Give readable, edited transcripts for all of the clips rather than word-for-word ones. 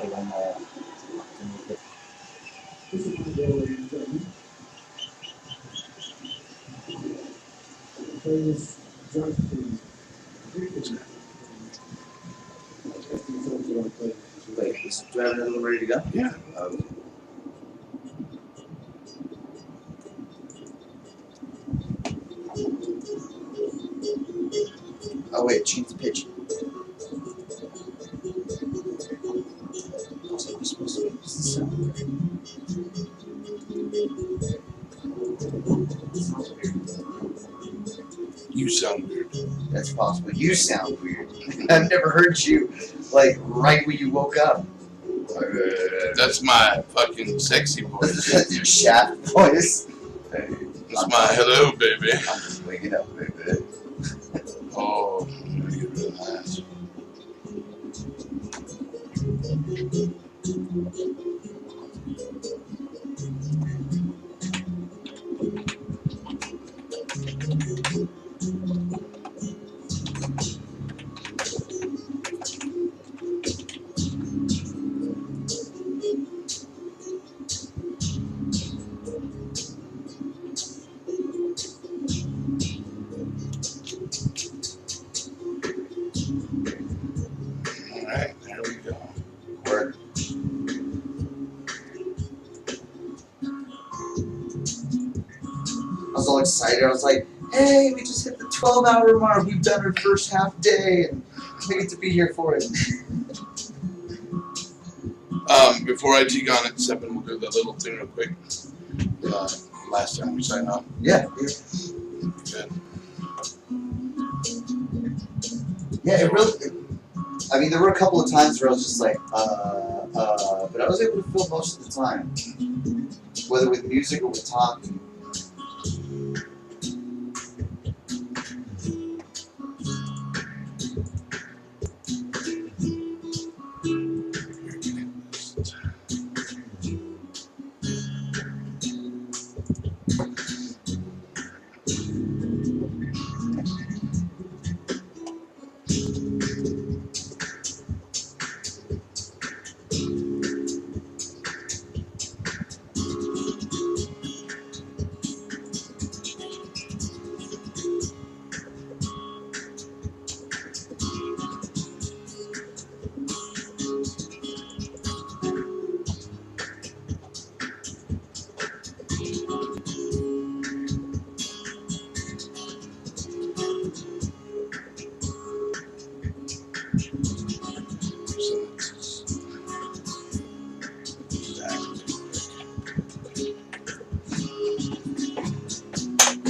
Do I have another one ready to go? Yeah. Oh wait, change the pitch. Also, we're supposed to make this sound. You sound weird. That's possible. You sound weird. I've never heard you like right when you woke up. That's my fucking sexy voice. Your shaft voice. That's my hello, baby. I'm just waking up, baby. Oh, I'm gonna get real nice. Alright, there we go. Word. I was all excited. I was like, hey, we just hit the 12-hour mark. We've done our first half day, and we get to be here for it. Before I take on it, Seven will do that little thing real quick. Last time we signed off. Yeah. Good. Yeah, it really. I mean, there were a couple of times where I was just like, but I was able to fill most of the time, whether with music or with talking.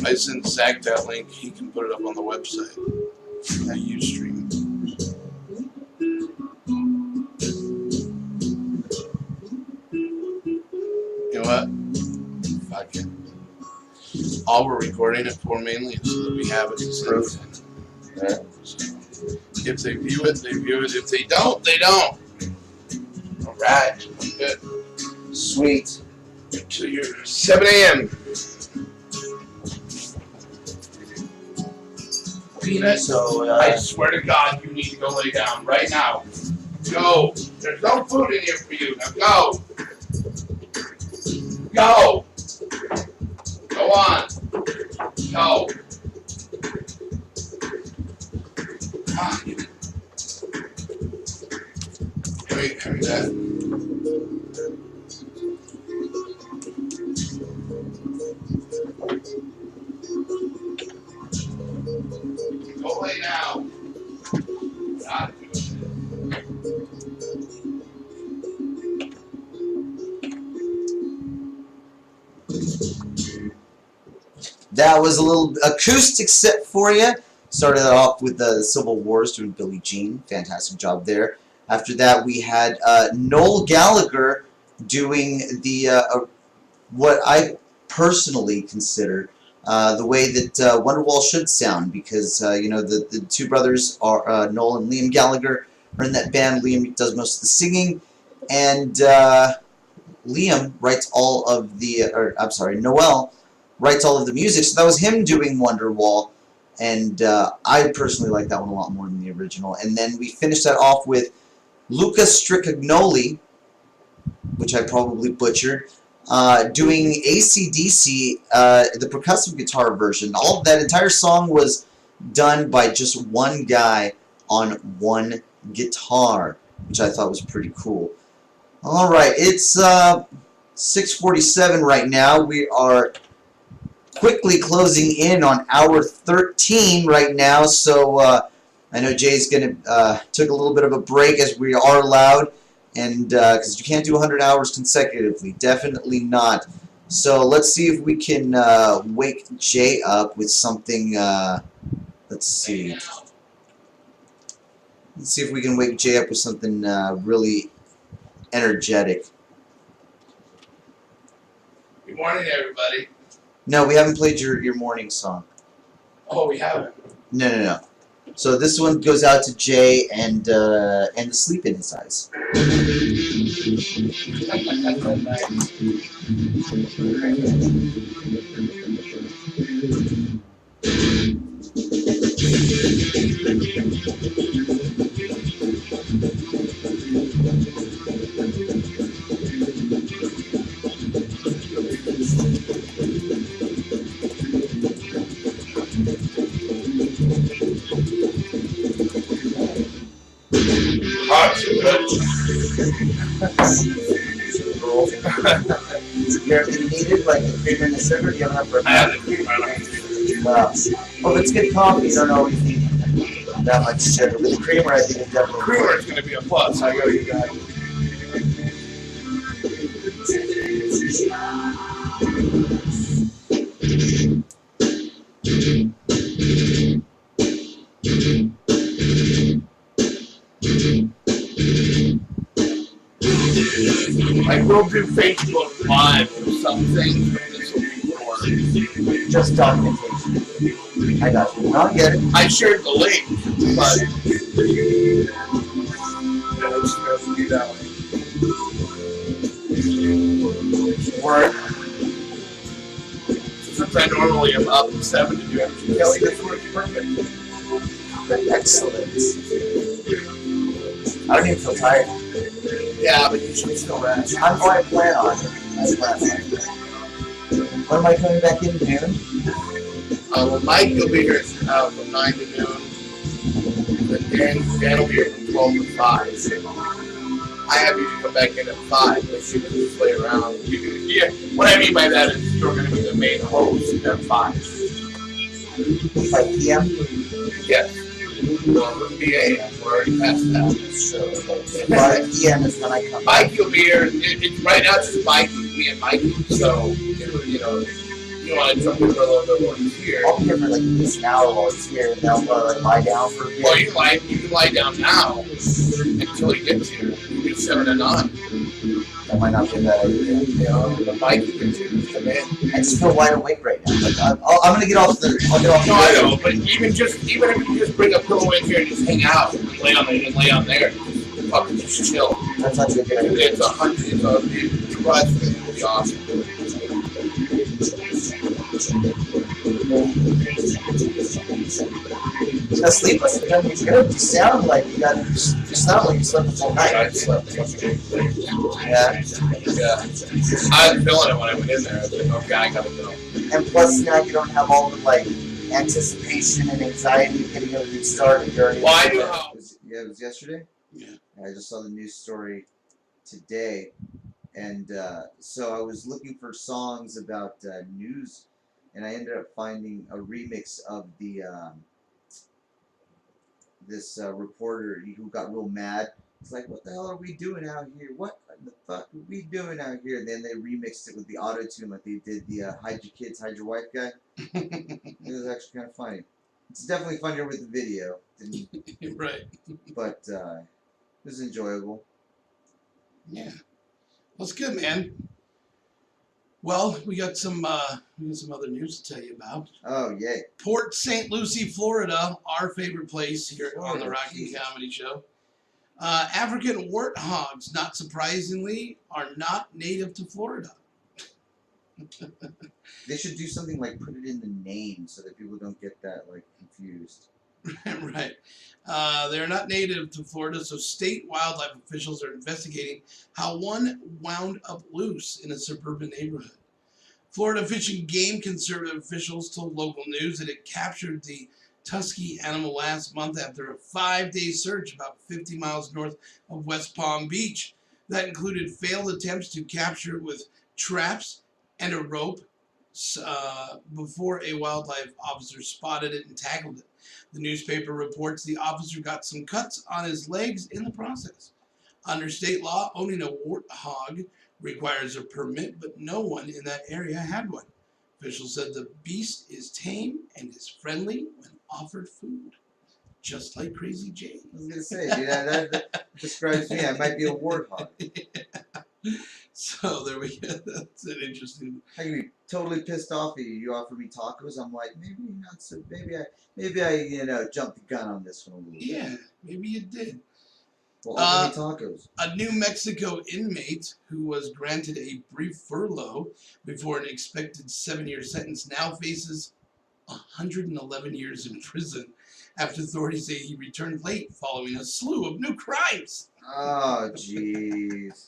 I sent Zach that link. He can put it up on the website. At Ustream. You know what? Fuck it. All we're recording it for mainly is so that we have it to send it in. Yeah. So, if they view it, they view it. If they don't, they don't. Alright. Good. Sweet. Until your 7 a.m. Peanut, So, I swear to God, you need to go lay down right now. Go. There's no food in here for you. Now go. Go. Go on. Go. Ah. Give me that. Go lay down. God, that was a little acoustic set for you. Started off with the Civil Wars doing Billie Jean. Fantastic job there. After that, we had Noel Gallagher doing the what I personally consider the way that Wonderwall should sound, because you know, the two brothers are Noel and Liam Gallagher are in that band. Liam does most of the singing, and Liam writes all of the, or I'm sorry, Noel writes all of the music. So that was him doing Wonderwall, and I personally like that one a lot more than the original. And then we finished that off with Luca Stricagnoli, which I probably butchered, doing AC/DC, the percussive guitar version. That entire song was done by just one guy on one guitar, which I thought was pretty cool. Alright, it's 6:47 right now. We are quickly closing in on hour 13 right now, so I know Jay's gonna took a little bit of a break, as we are allowed, and because you can't do 100 hours consecutively, definitely not. So let's see if we can wake Jay up with something. Let's see. Let's see if we can wake Jay up with something really energetic. Good morning, everybody. No, we haven't played your morning song. Oh, we haven't. No. So this one goes out to Jay and the sleep in his eyes. You needed like the cream and the sugar. You don't have for I have the cream. Wow. Well, if it's good coffee, you don't always need that much sugar. With the creamer, I think it's definitely. Creamer is going to be a plus. I go, you guys. I will do Facebook Live for some things, but this will be for Just documentation. I got you. I'll get it. I shared the link, but it's supposed to be that way. Work. Since I normally am up at 7 to do everything, Kelly, this works perfect. Excellent. I don't even feel tired. Yeah, but you should still rest. I plan on it. When am I coming back in noon? Well, Mike will be here from 9 to noon. Then Dan will be here from 12 to 5. I have you to come back in at 5, but you can just play around. Yeah, what I mean by that is you're going to be the main host at 5. 5 p.m.? Yes. Well, it wouldn't be a.m. We're already past that. So 5 p.m. is when I come back. Mike will be here. Right now it's just me and Mikey. So, you know, you want to jump in for a little bit while he's here. I'll be here for like at least an hour while he's here, and then I'll like lie down for a bit. Well, you can lie down now until he gets here. You do 7 to 9. That might not be a bad idea. You know, the Mikey can come in. I just feel wide awake right now. Like I'm gonna get off the. I'll get off. No, I know, but even if you just bring a pillow in here and just hang out and lay on there, fucking just chill. That's not a good idea. It's the garage will be awesome. You gotta sleep like you're good. You sound like you sound like you slept the whole night. I slept. Yeah. I was feeling it when I went in there. I was like, okay, I gotta go. And plus now you don't have all the like anticipation and anxiety of getting everything started. Well, I knew how. It was yesterday? Yeah. I just saw the news story today, and so I was looking for songs about news, and I ended up finding a remix of the this reporter who got real mad. It's like, what the hell are we doing out here? What the fuck are we doing out here? And then they remixed it with the auto-tune like they did the Hide Your Kids, Hide Your Wife guy. It was actually kind of funny. It's definitely funnier with the video. Right. But it was enjoyable. Yeah. Well, it's good, man. Well, we got some other news to tell you about. Oh, yay. Port St. Lucie, Florida, our favorite place here on the Rockin' Comedy Show. African warthogs, not surprisingly, are not native to Florida. They should do something like put it in the name so that people don't get that like confused. Right. They're not native to Florida, so state wildlife officials are investigating how one wound up loose in a suburban neighborhood. Florida Fish and Game conservative officials told local news that it captured the Tusky animal last month after a 5-day search about 50 miles north of West Palm Beach. That included failed attempts to capture it with traps and a rope before a wildlife officer spotted it and tackled it. The newspaper reports the officer got some cuts on his legs in the process. Under state law, owning a warthog requires a permit, but no one in that area had one. Officials said the beast is tame and is friendly when offered food, just like Crazy Jane. I was gonna say, dude, that describes me. I might be a warthog. So there we go. That's an interesting. I can be totally pissed off at you. You offer me tacos. I'm like, maybe not so. Maybe I jumped the gun on this one a little bit. Yeah, maybe you did. Well, offer me tacos. A New Mexico inmate who was granted a brief furlough before an expected 7-year sentence now faces 111 years in prison after authorities say he returned late following a slew of new crimes. Oh, jeez.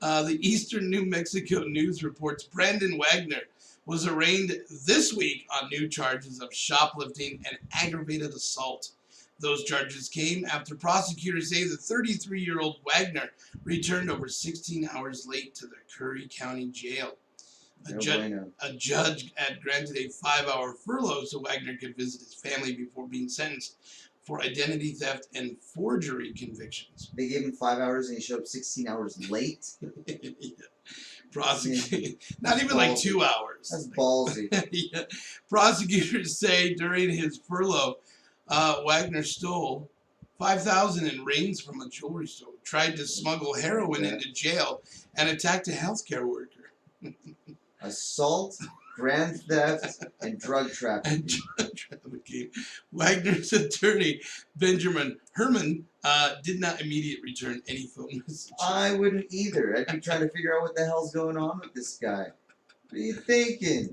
The Eastern New Mexico News reports Brandon Wagner was arraigned this week on new charges of shoplifting and aggravated assault. Those charges came after prosecutors say the 33-year-old Wagner returned over 16 hours late to the Curry County Jail. A judge had granted a 5-hour furlough so Wagner could visit his family before being sentenced for identity theft and forgery convictions. They gave him 5 hours and he showed up 16 hours late? Yeah. Not even like 2 hours. That's ballsy. Yeah. Prosecutors say during his furlough, Wagner stole $5,000 in rings from a jewelry store, tried to smuggle heroin into jail, and attacked a healthcare worker. Assault, grand theft, and drug trafficking. Wagner's attorney, Benjamin Herman, did not immediately return any phone messages. I wouldn't either. I'd be trying to figure out what the hell's going on with this guy. What are you thinking?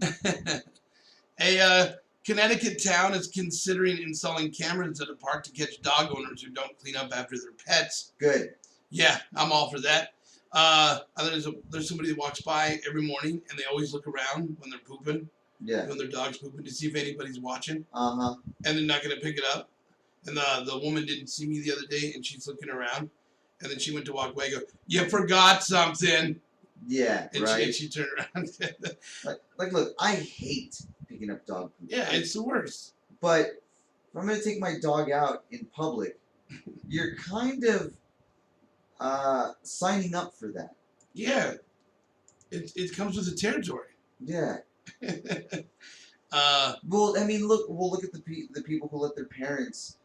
A Connecticut town is considering installing cameras at a park to catch dog owners who don't clean up after their pets. Good. Yeah, I'm all for that. There's somebody that walks by every morning and they always look around when they're pooping. Yeah. When their dog's pooping to see if anybody's watching. Uh-huh. And they're not going to pick it up. And the woman didn't see me the other day and she's looking around. And then she went to walk away and go, "You forgot something." Yeah, and right. She turned around. like, look, I hate picking up dog poop. Yeah, it's the worst. But if I'm going to take my dog out in public, you're kind of signing up for that. Yeah. It comes with the territory. Yeah. Well, I mean, look at the people who let their parents,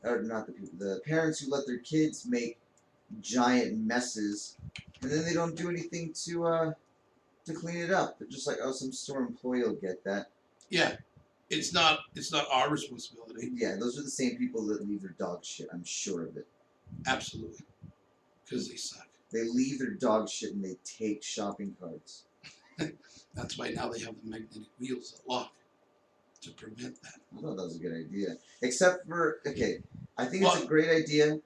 or not the people, the parents who let their kids make giant messes, and then they don't do anything to clean it up. They're just like, oh, some store employee will get that. Yeah, it's not our responsibility. Yeah, those are the same people that leave their dog shit. I'm sure of it. Absolutely, because they suck. They leave their dog shit and they take shopping carts. That's why now they have the magnetic wheels that lock to prevent that. I thought that was a good idea. Except for, okay, I think it's a great idea.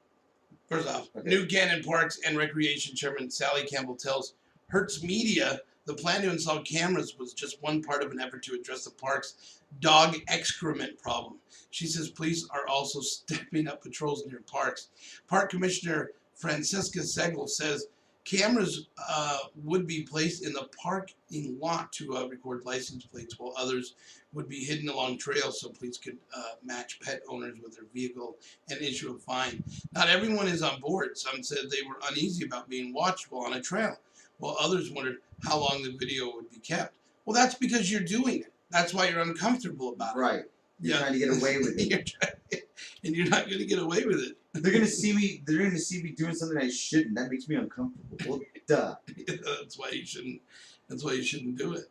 First off, New Cannon Parks and Recreation Chairman Sally Campbell tells Hertz Media the plan to install cameras was just one part of an effort to address the park's dog excrement problem. She says police are also stepping up patrols near parks. Park Commissioner Francesca Segel says cameras would be placed in the parking lot to record license plates, while others would be hidden along trails so police could match pet owners with their vehicle and issue a fine. Not everyone is on board. Some said they were uneasy about being watched while on a trail, while others wondered how long the video would be kept. Well, that's because you're doing it. That's why you're uncomfortable about it. Right. You're trying to get away with it. And you're not going to get away with it. They're gonna see me doing something I shouldn't. That makes me uncomfortable. Well, duh. That's why you shouldn't do it.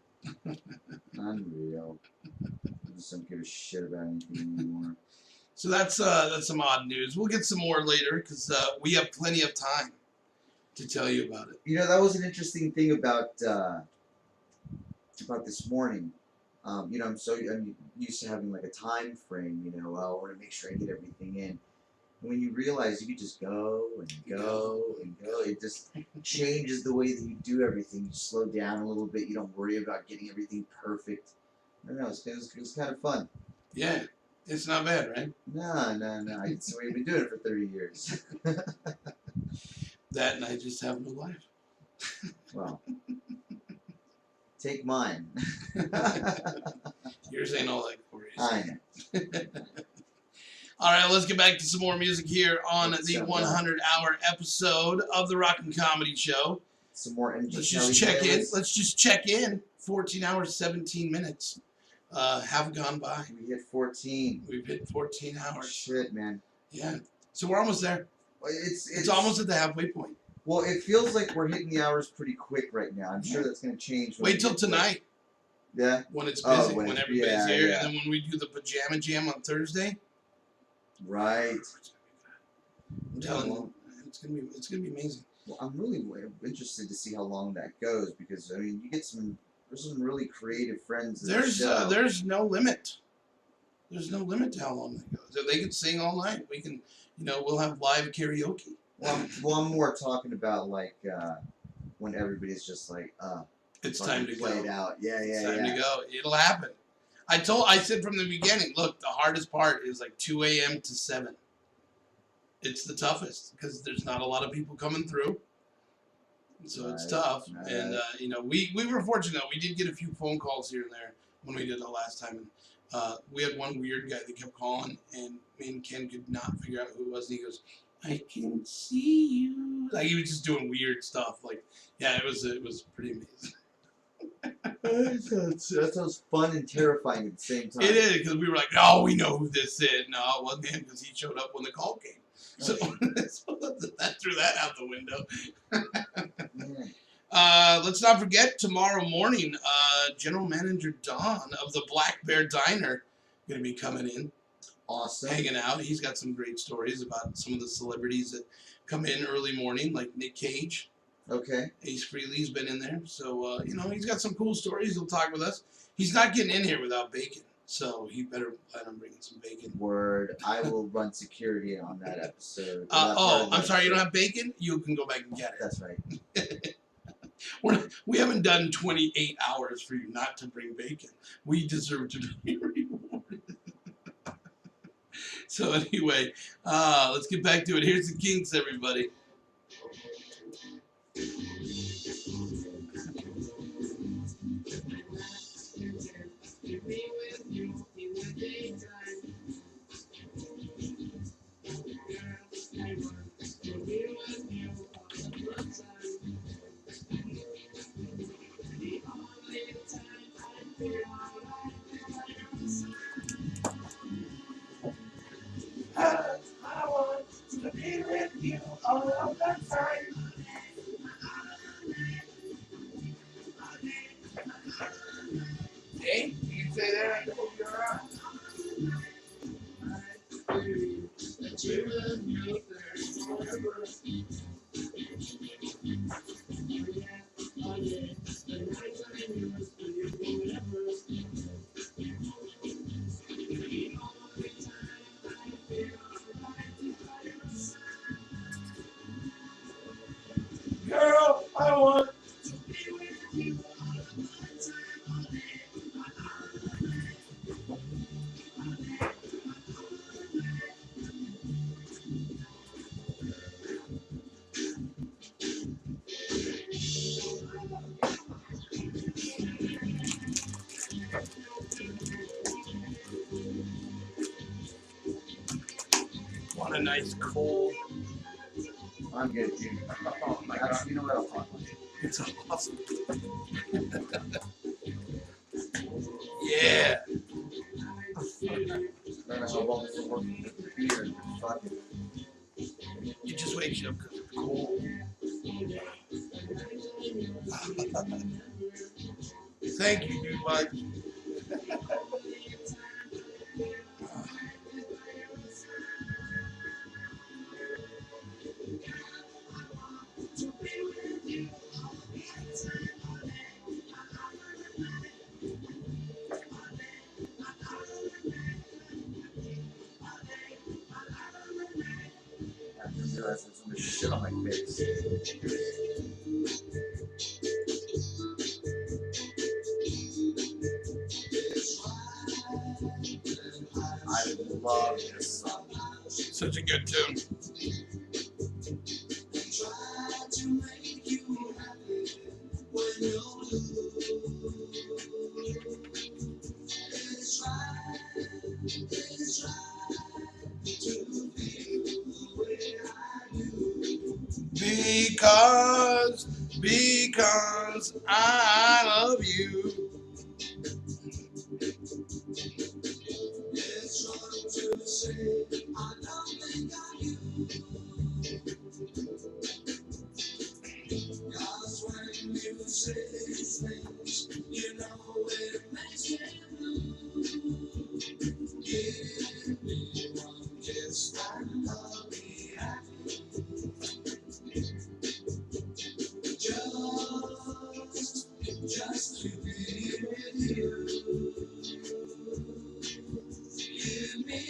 Unreal. I just don't give a shit about anything anymore. So that's some odd news. We'll get some more later because we have plenty of time to tell you about it. You know, that was an interesting thing about this morning. I'm used to having like a time frame. I want to make sure I get everything in. And when you realize you can just go and go and go, it just changes the way that you do everything. You slow down a little bit. You don't worry about getting everything perfect. I don't know. It's kind of fun. Yeah, it's not bad, right? No. So we've been doing it for 30 years. That and I just have no life. Well, take mine. Yours ain't all that glorious. I know. All right, let's get back to some more music here on Let's the jump 100-hour episode of the Rock and Comedy Show. Some more MG Let's Kelly just check in. playlists. Let's just check in. 14 hours, 17 minutes have gone by. We hit 14. We've hit 14 hours. Shit, man. Yeah. So we're almost there. Well, It's almost at the halfway point. Well, it feels like we're hitting the hours pretty quick right now. I'm sure that's going to change. When Wait we till get to it. tonight Yeah. when it's Oh, busy, when when it's- everybody's yeah, here, yeah. and then when we do the pajama jam on Thursday. Right. I'm telling you, it's gonna be amazing. Well, I'm really interested to see how long that goes because you get there's some really creative friends. In the show. There's no limit. There's no limit to how long that goes. If they can sing all night, we can, we'll have live karaoke. Well, I'm more talking about like when everybody's just like, It's time to play go. it out. Yeah. It's time to go. It'll happen. I said from the beginning, look, the hardest part is like 2 a.m. to 7. It's the toughest because there's not a lot of people coming through. So it's Right, tough. right. And, we were fortunate. We did get a few phone calls here and there when we did it last time. And we had one weird guy that kept calling, and me and Ken could not figure out who it was. And he goes, I can see you. Like, he was just doing weird stuff. Like, yeah, it was pretty amazing. That sounds fun and terrifying at the same time. It is, because we were like, oh, we know who this is. No, it wasn't him because he showed up when the call came. So, so that threw that out the window. Yeah. Let's not forget, tomorrow morning, General Manager Don of the Black Bear Diner going to be coming in, Awesome. hanging out. He's got some great stories about some of the celebrities that come in early morning, like Nick Cage. Okay. Ace Frehley's been in there. So, he's got some cool stories. He'll talk with us. He's not getting in here without bacon. So he better plan on bringing some bacon. Word. I will run security on that episode. I'm sorry, you don't have bacon? You can go back and get it. That's right. We haven't done 28 hours for you not to bring bacon. We deserve to be rewarded. So anyway, let's get back to it. Here's the Kinks, everybody. I want to be with you all of the time. Hey, you can say that. I hope you're out. Girl, I want to be with you all of the time. What a nice cold. I'm good, dude. Oh my That's, god. you know what? I'll talk about it. It's awesome. Yeah. I don't know how well this will work with the beer. Fuck it. It just wakes you up because it's cold. Thank you, dude. Bud. I love this song. Such a good tune. Because I love you.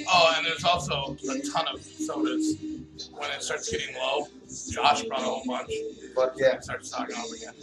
Oh, and there's also a ton of sodas when it starts getting low. Josh brought a whole bunch. Fuck yeah. It starts talking off again.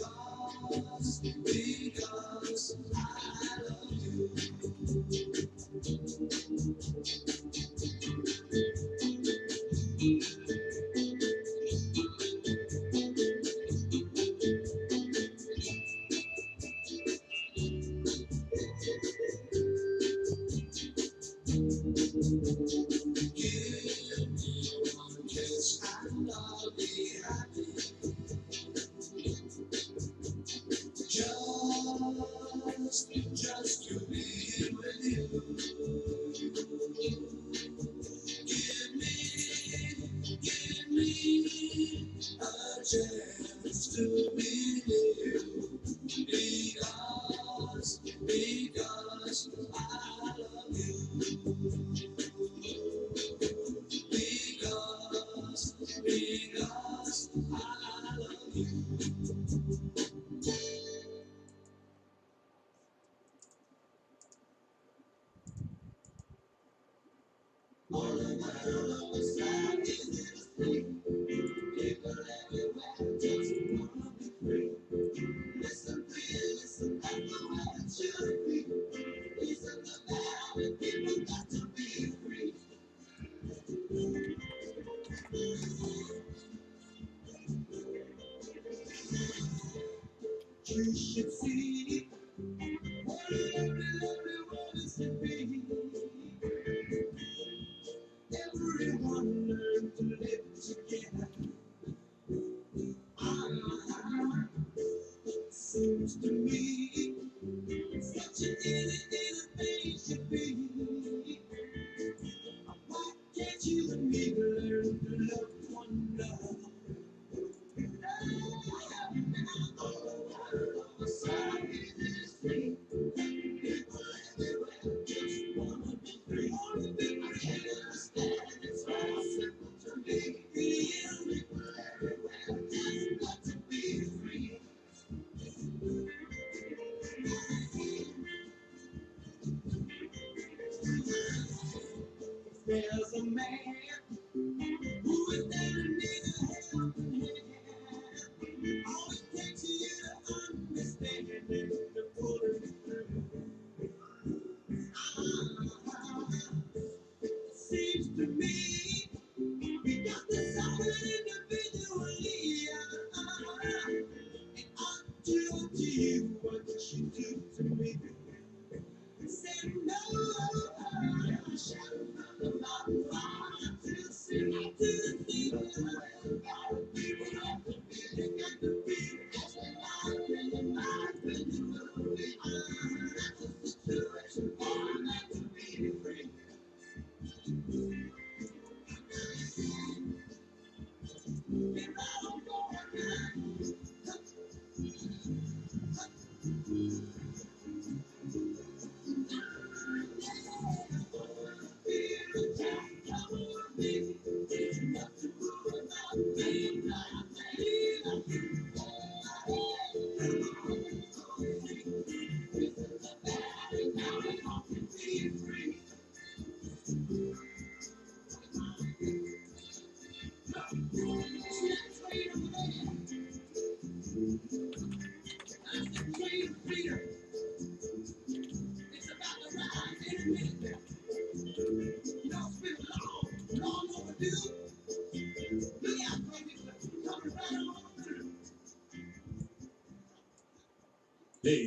Hey,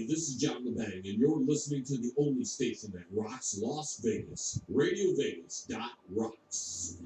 this is John LeBang, and you're listening to the only station that rocks Las Vegas, RadioVegas.rocks.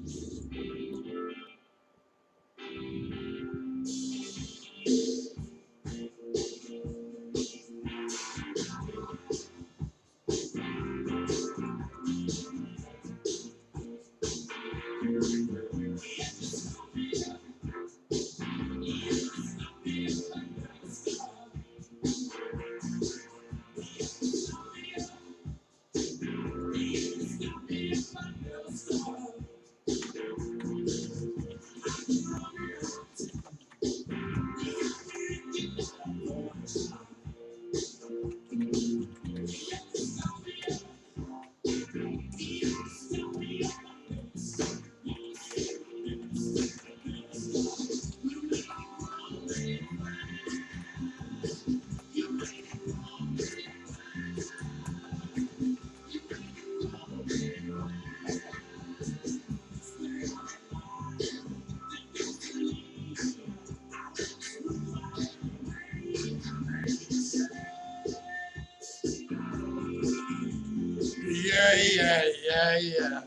Yeah.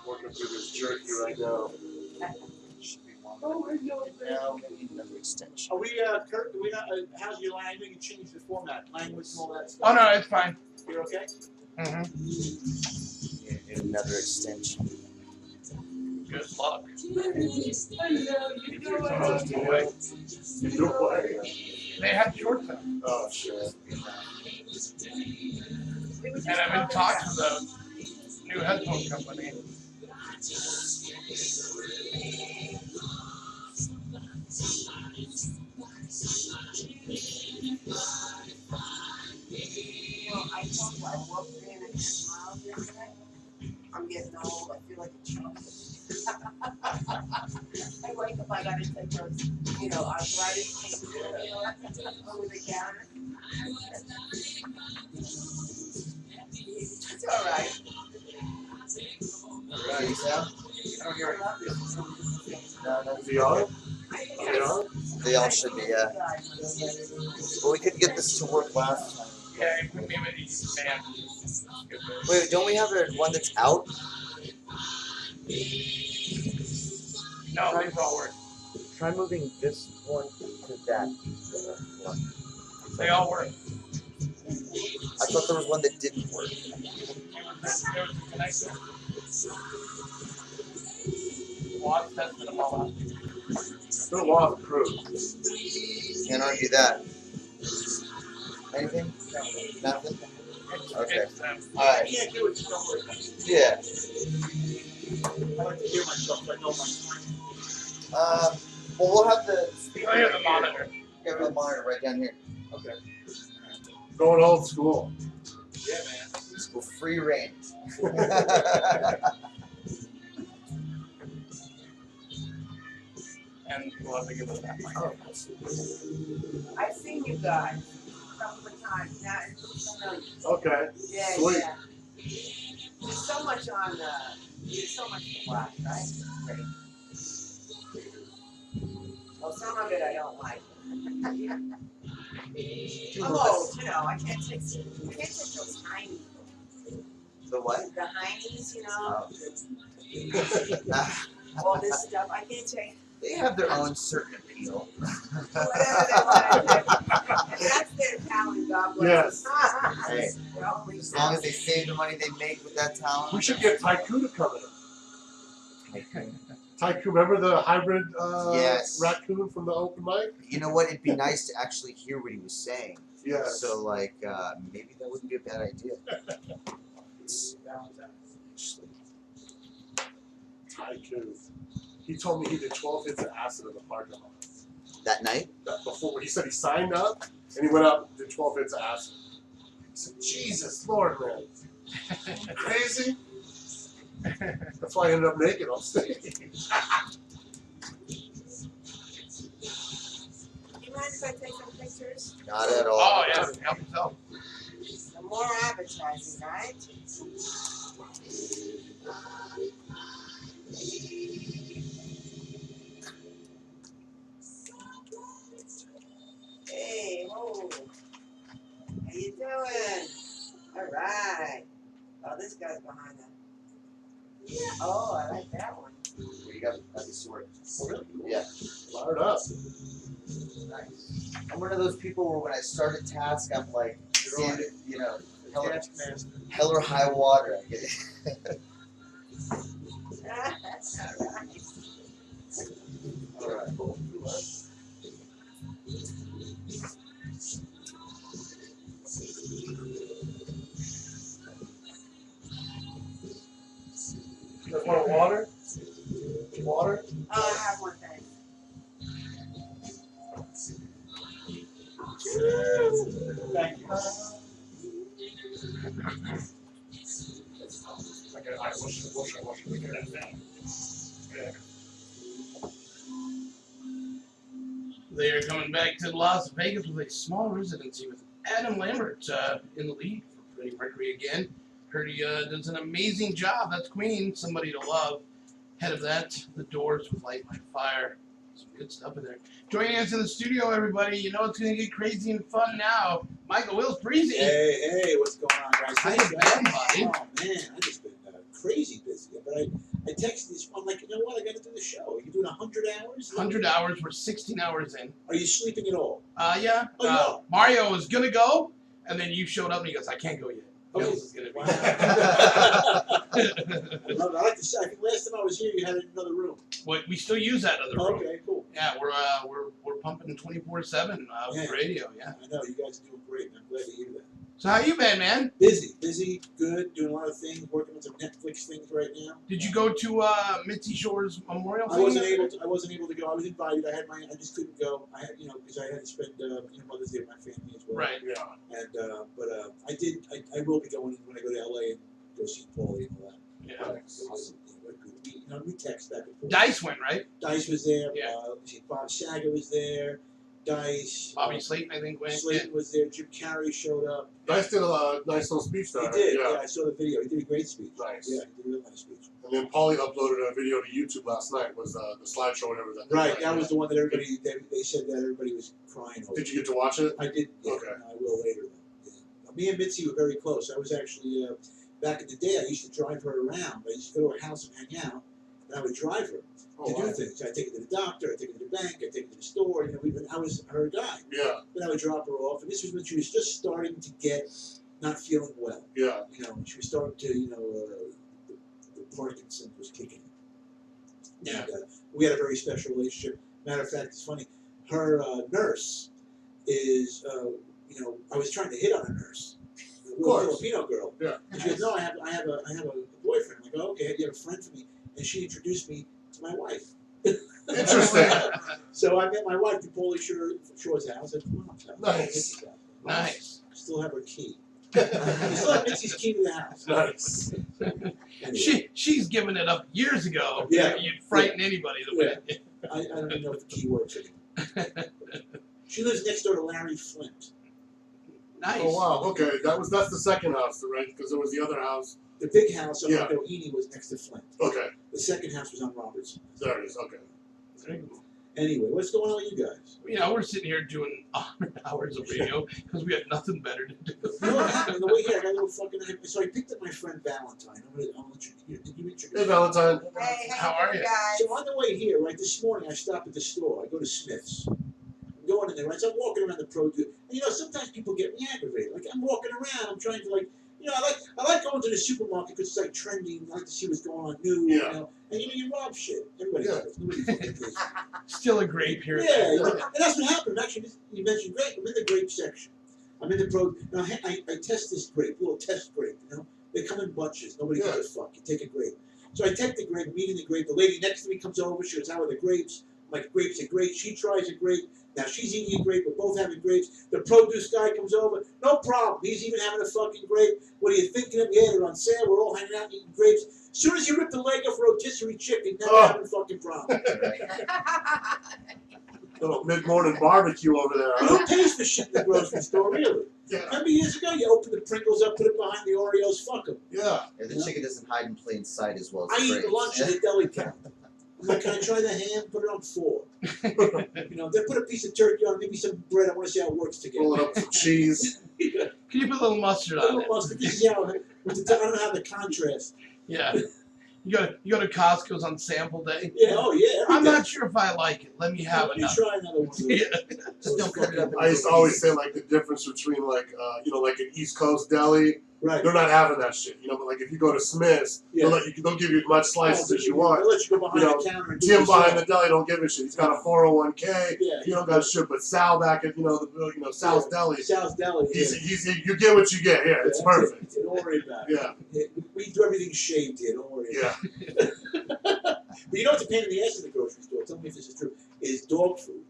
Working through this jerky right now. Now maybe another extension. Are we, Kurt, do we not, how's your language? You change the format, language and all that stuff? Oh no, it's fine. You're okay? Mm-hmm. Yeah, need another extension. Good luck. Just away. You away. They have short term. Oh shit. And I'm in talks with a new headphone company. I told you I walked 3.5 miles yesterday. I'm getting old. I feel like a chump. I wake up, I gotta take those, arthritis over the counter. It's all right. Right, yeah? I don't hear it. No, that's Is he on? Is he on? They all should be, yeah. Well, we couldn't get this to work last time. Yeah, you put me with these man. Wait, don't we have one that's out? No, these all work. Try moving this one to that one. They all work. I thought there was one that didn't work. There was a connector. Well, I've tested them all out. It's been a while to prove. Can't argue that. Anything? Nothing? Okay. It's, I Alright. can't do it, just don't worry about it. Yeah. I like to hear myself, so I know my time. Well, we'll have the you can hear the monitor. Get the monitor right down here. Okay. Going old school. Yeah, man. Let's go free reign. And we'll have to give it that mic. I've seen you guys a couple of times now. It's familiar. Okay. Yeah, Sweet. yeah. There's so much on there's so much to watch, right? Great. Well, some of it I don't like. I'm old, I can't take those heinies. The what? The heinies, Oh. all this stuff. I can't take They have their own certain appeal. whatever they Yes. Hey, Holy as long as they save the money they make with that talent. We should get Tycoon to come in. Tycoon, remember the hybrid Yes. raccoon from the open mic? You know what? It'd be nice to actually hear what he was saying. Yes. So, like, maybe that wouldn't be a bad idea. Tycoon. He told me he did 12 hits of acid in the parking lot. That night? Before he said he signed up and he went out and did 12 hits of acid. I said, Jesus Lord, man. Crazy? That's why I ended up naked on stage. Do you mind if I take some pictures? Not at all. Oh yeah, help yourself. Some more advertising, right? Hey, ho. How you doing? All right. Oh, this guy's behind them. Oh, I like that one. You got the sword. Oh, really? Yeah. Fired up. Nice. I'm one of those people where when I start a task, I'm like, standard, hell or high water. I get it. All right. All right. You guys want water? Water? Oh, I have one thing. Thank you. Okay, all right, wash it. Look at that now. Yeah. They are coming back to Las Vegas with a small residency with Adam Lambert in the lead for Freddie Mercury again. Heard he does an amazing job. That's Queen, somebody to love. Head of that, The Doors with Light My Fire. Some good stuff in there. Joining us in the studio, everybody. You know it's going to get crazy and fun now. Michael Wills Breezy. Hey, what's going on, guys? How you been, buddy? Oh, man, I just been crazy busy. But I texted this, I'm like, you know what, I got to do the show. Are you doing 100 hours? 100 hours. We're 16 hours in. Are you sleeping at all? Yeah. Oh, no. Mario was going to go, and then you showed up, and he goes, I can't go yet. Okay. Mills is going to be. Wow. I love it. I like to say, I think last time I was here, you had it in another room. We still use that other room. Okay, cool. Yeah, we're pumping 24/7 with Yeah. radio. Yeah. I know, you guys are doing great. I'm glad to hear that. So how you been, man? Busy, good, doing a lot of things, working on some Netflix things right now. Did you go to Mitzi Shore's memorial? I wasn't able to go. I was invited. I just couldn't go. I had, because I had to spend, Mother's Day with my family as well. Right. Yeah. And I will be going when I go to LA and go see Paulie and all that. Yeah. Awesome. We text back and forth. Dice went, right? Dice was there. Yeah. Bob Saget was there. Dice. Bobby Slayton, I think, went. Slayton was there. Jim Carrey showed up. Dice did a nice little speech He there. did. Yeah. Yeah, I saw the video. He did a great speech. Nice. Yeah, he did a real nice speech. And then Paulie uploaded a video to YouTube last night. Was the slideshow, whatever that. Right. That was the one that everybody. They said that everybody was crying over. Did you get to watch it? I did. Yeah, Okay. I will later. Though. Yeah. Me and Mitzi were very close. I was actually back in the day. I used to drive her around. I used to go to her house and hang out, and I would drive her to do things. I take her to the doctor. I take her to the bank. I take her to the store. I was her guy. Yeah. Then I would drop her off, and this was when she was just starting to get not feeling well. Yeah. She was starting to, the Parkinson was kicking in. Yeah. And, we had a very special relationship. Matter of fact, it's funny. Her nurse is, I was trying to hit on a nurse, a little course. Filipino girl. Yeah. And she goes, "No, I have a boyfriend." I'm like, "Oh, okay, you have a friend for me," and she introduced me to my wife. Interesting. So I met my wife at Paulie Shore's house at Mom's house. Nice. Nice. Still have her key. I still have Mitzi's key to the house. Nice. Anyway, She's given it up years ago. Yeah. You'd frighten anybody to win. I don't even know if the key works anymore. She lives next door to Larry Flint. Nice. Oh wow. Okay, that's the second house, right? Because there was the other house. The big house on Yeah. Doheny was next to Flint. Okay, The second house was on Robertson. there it is. Okay. Very cool. Anyway, what's going on with you guys? We're sitting here doing 100 hours of radio because we had nothing better to do. You know what happened? On the way here, I got a little fucking. So I picked up my friend Valentine. I'll let you. Did you introduce? Hey Valentine. Hey, How are you? guys? So on the way here, right this morning, I stopped at the store. I go to Smith's. I'm going in there, right? So I'm walking around the pro dude, and sometimes people get me aggravated. Like I'm walking around, I'm trying to I like going to the supermarket because it's like trending. I like to see what's going on new, And you rob shit. Everybody does. Nobody fucking does. Still a grape here. Yeah, and that's what happened. Actually, you mentioned grape. I'm in the grape section. I'm in the pro. Now I test this grape, little test grape. They come in bunches. Nobody gives a fuck. You take a grape. So I take the grape, I'm eating the grape. The lady next to me comes over. She goes, "How are the grapes?" I'm like, "Grapes are great." She tries a grape. Now she's eating a grape. We're both having grapes. The produce guy comes over. No problem. He's even having a fucking grape. What are you thinking of? Yeah, they're on sale. We're all hanging out eating grapes. As soon as you rip the leg off rotisserie chicken, now we're having a fucking problem. Little mid-morning barbecue over there. Huh? Who pays for shit in the grocery store, really? Yeah. Remember years ago, you open the Pringles up, put it behind the Oreos, fuck them. Yeah. The chicken doesn't hide in plain sight as well as I the eat grapes. lunch at the deli counter. I'm like, can I try the ham? Put it on 4. Then put a piece of turkey on, maybe some bread. I want to see how it works together. Roll it up with some cheese. Can you put a little mustard A on little it? mustard. This is how, I don't have the contrast. Yeah. You go to Costco's on sample day. Yeah, oh yeah. I'm not sure if I like it. Let me have Let me another. try another one. Yeah. Just don't cut it up. I used to always say like the difference between like an East Coast deli. Right. They're not having that shit, but like if you go to Smith's, Yeah. they'll give you as much slices as you want. They'll let you go behind the counter and do Tim this behind the stuff. deli don't give a shit. He's got a 401k. Yeah. He don't got shit. But Sal back at Sal's Deli, South Deli. you get what you get. Yeah, it's perfect. Don't worry about it. Yeah. We do everything shaved here. Don't worry. Yeah. But you know what's a pain in the ass in the grocery store? Tell me if this is true. Is dog food.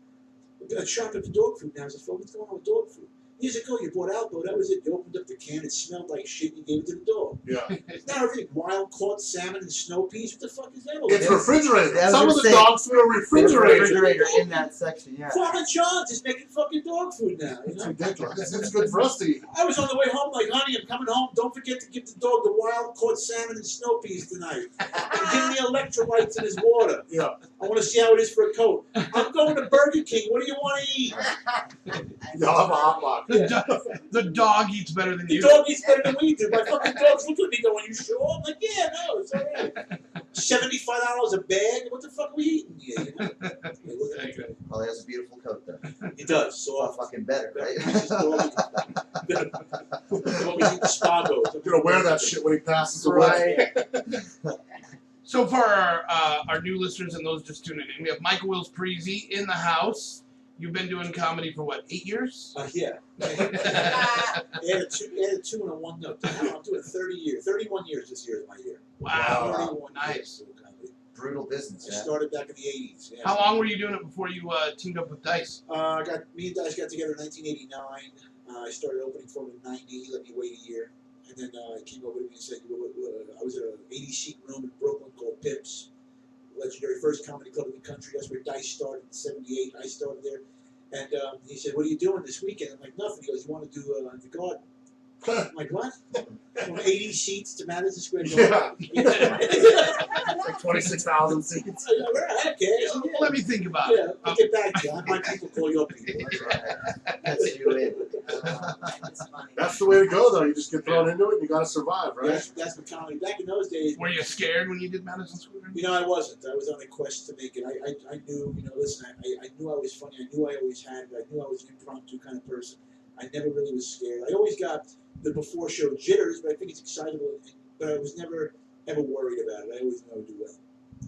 I shop at the dog food now. I said, what's going on with dog food? Years ago, you bought Alpo. That was it. You opened up the can. It smelled like shit. You gave it to the dog. Yeah. Now everything wild caught salmon and snow peas. What the fuck is that? It's refrigerated. I was Some gonna of the say, dog food are refrigerated. refrigerator in that section, yeah. Farmer John's is making fucking dog food now. It's ridiculous. It's good for us to eat. I was on the way home like, honey, I'm coming home. Don't forget to give the dog the wild caught salmon and snow peas tonight. And give him the electrolytes in his water. Yeah. I want to see how it is for a coat. I'm going to Burger King. What do you want to eat? You'll have a hot box. The dog eats better than The you. dog eats better than we do. My fucking dog's looking at me going, "You sure?" I'm like, "Yeah, no, it's all right." $75 a bag. What the fuck are we eating here? Probably has a beautiful coat though. It does. Well, Soft. fucking better, right? What we eat the Spago. I'm gonna wear that shit when he passes away. Right. So for our new listeners and those just tuning in, we have Michael Wills Parisi in the house. You've been doing comedy for what, 8 years? Yeah. Add a 2 and a 1 note. I'm doing 30 years. 31 years this year is my year. Wow. 31 Nice. years doing comedy. Brutal business, I yeah. started back in the 80s. Yeah. How long were you doing it before you teamed up with Dice? Me and Dice got together in 1989. I started opening for him in 90. He let me wait a year. And then he came over to me and said, I was at an 80-seat room in Brooklyn called Pips, legendary first comedy club in the country. That's where Dice started in 78. I started there. And he said, "What are you doing this weekend?" I'm like, "Nothing." He goes, "You want to do the garden?" I'm like, "What?" From 80 seats to Madison Square Garden. Like 26,000 seats. I go, "Heck yeah." I said, "Yeah." Let me think about it. Yeah, I'll get back to you. My people call your people. That's you in. That's funny. That's the way to go, though. You just get thrown into it and you gotta survive, right? That's the comedy. Back in those days, Were you scared when you did Madison Square? I wasn't. I was on a quest to make it. I knew, listen, I knew I was funny. I knew I always had it. I knew I was an impromptu kind of person. I never really was scared. I always got the before show jitters, but I think it's excitable. But I was never, ever worried about it. I always knew I would do well.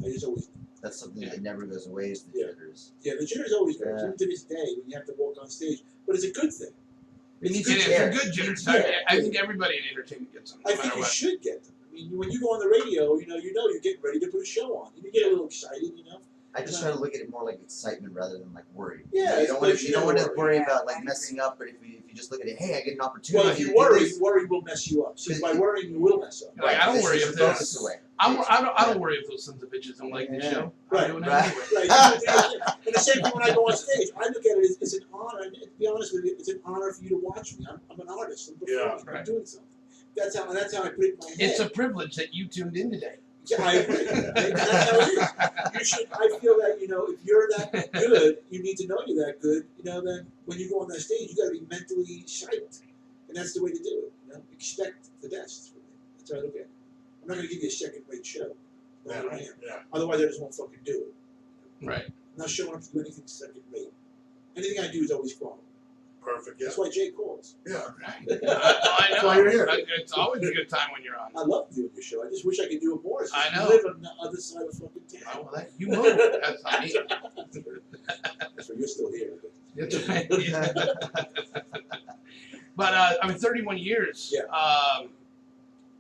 I just always knew. That's something that never goes away is the Yeah. jitters. Yeah, the jitters always go, Yeah. even to this day, when you have to walk on stage. But it's a good thing. It It's needs a it good is thing. a good jitters. Yeah. I think everybody in entertainment gets them, no I think matter you what. should get them. I mean, when you go on the radio, you know you're getting ready to put a show on. You get a little excited, I just try to look at it more like excitement rather than like worry. Yeah, you don't want but to. you You don't want to never worry worry. about like Yeah, messing up. But if you just look at it, hey, I get an opportunity. Well, if to you do worry, this. worry will mess you up. See, by worrying, you will mess up. Like, I don't This worry is if the there's- focus away. I don't worry if those sons of bitches don't like the Yeah. show. Right, I'm doing it right. anyway. Right. And the same thing when I go on stage. I look at it as an honor. And to be honest with you, it's an honor for you to watch me. I'm an artist. I'm performing. Yeah, I'm right. doing something. That's how I put it in my head. It's a privilege that you tuned in today. Yeah, I agree. And that's how it is. You should. I feel that if you're that good, you need to know you're that good. Then when you go on that stage, you got to be mentally psyched, and that's the way to do it. Expect the best. That's how I look at it. I'm not going to give you a second-rate show. Yeah, I am. yeah. Otherwise, I just won't fucking do it. Right. I'm not showing up to do anything second-rate. Anything I do is always quality. Perfect. Yeah. That's why Jay calls. Yeah. Right. I That's know. why you're here. It's always a good time when you're on. I love doing your show. I just wish I could do it more. I know. You live on the other side of fucking Oh, town. well, that, you move. That's not me. So you're still here. That's right. Yeah. But I mean, 31 years. Yeah.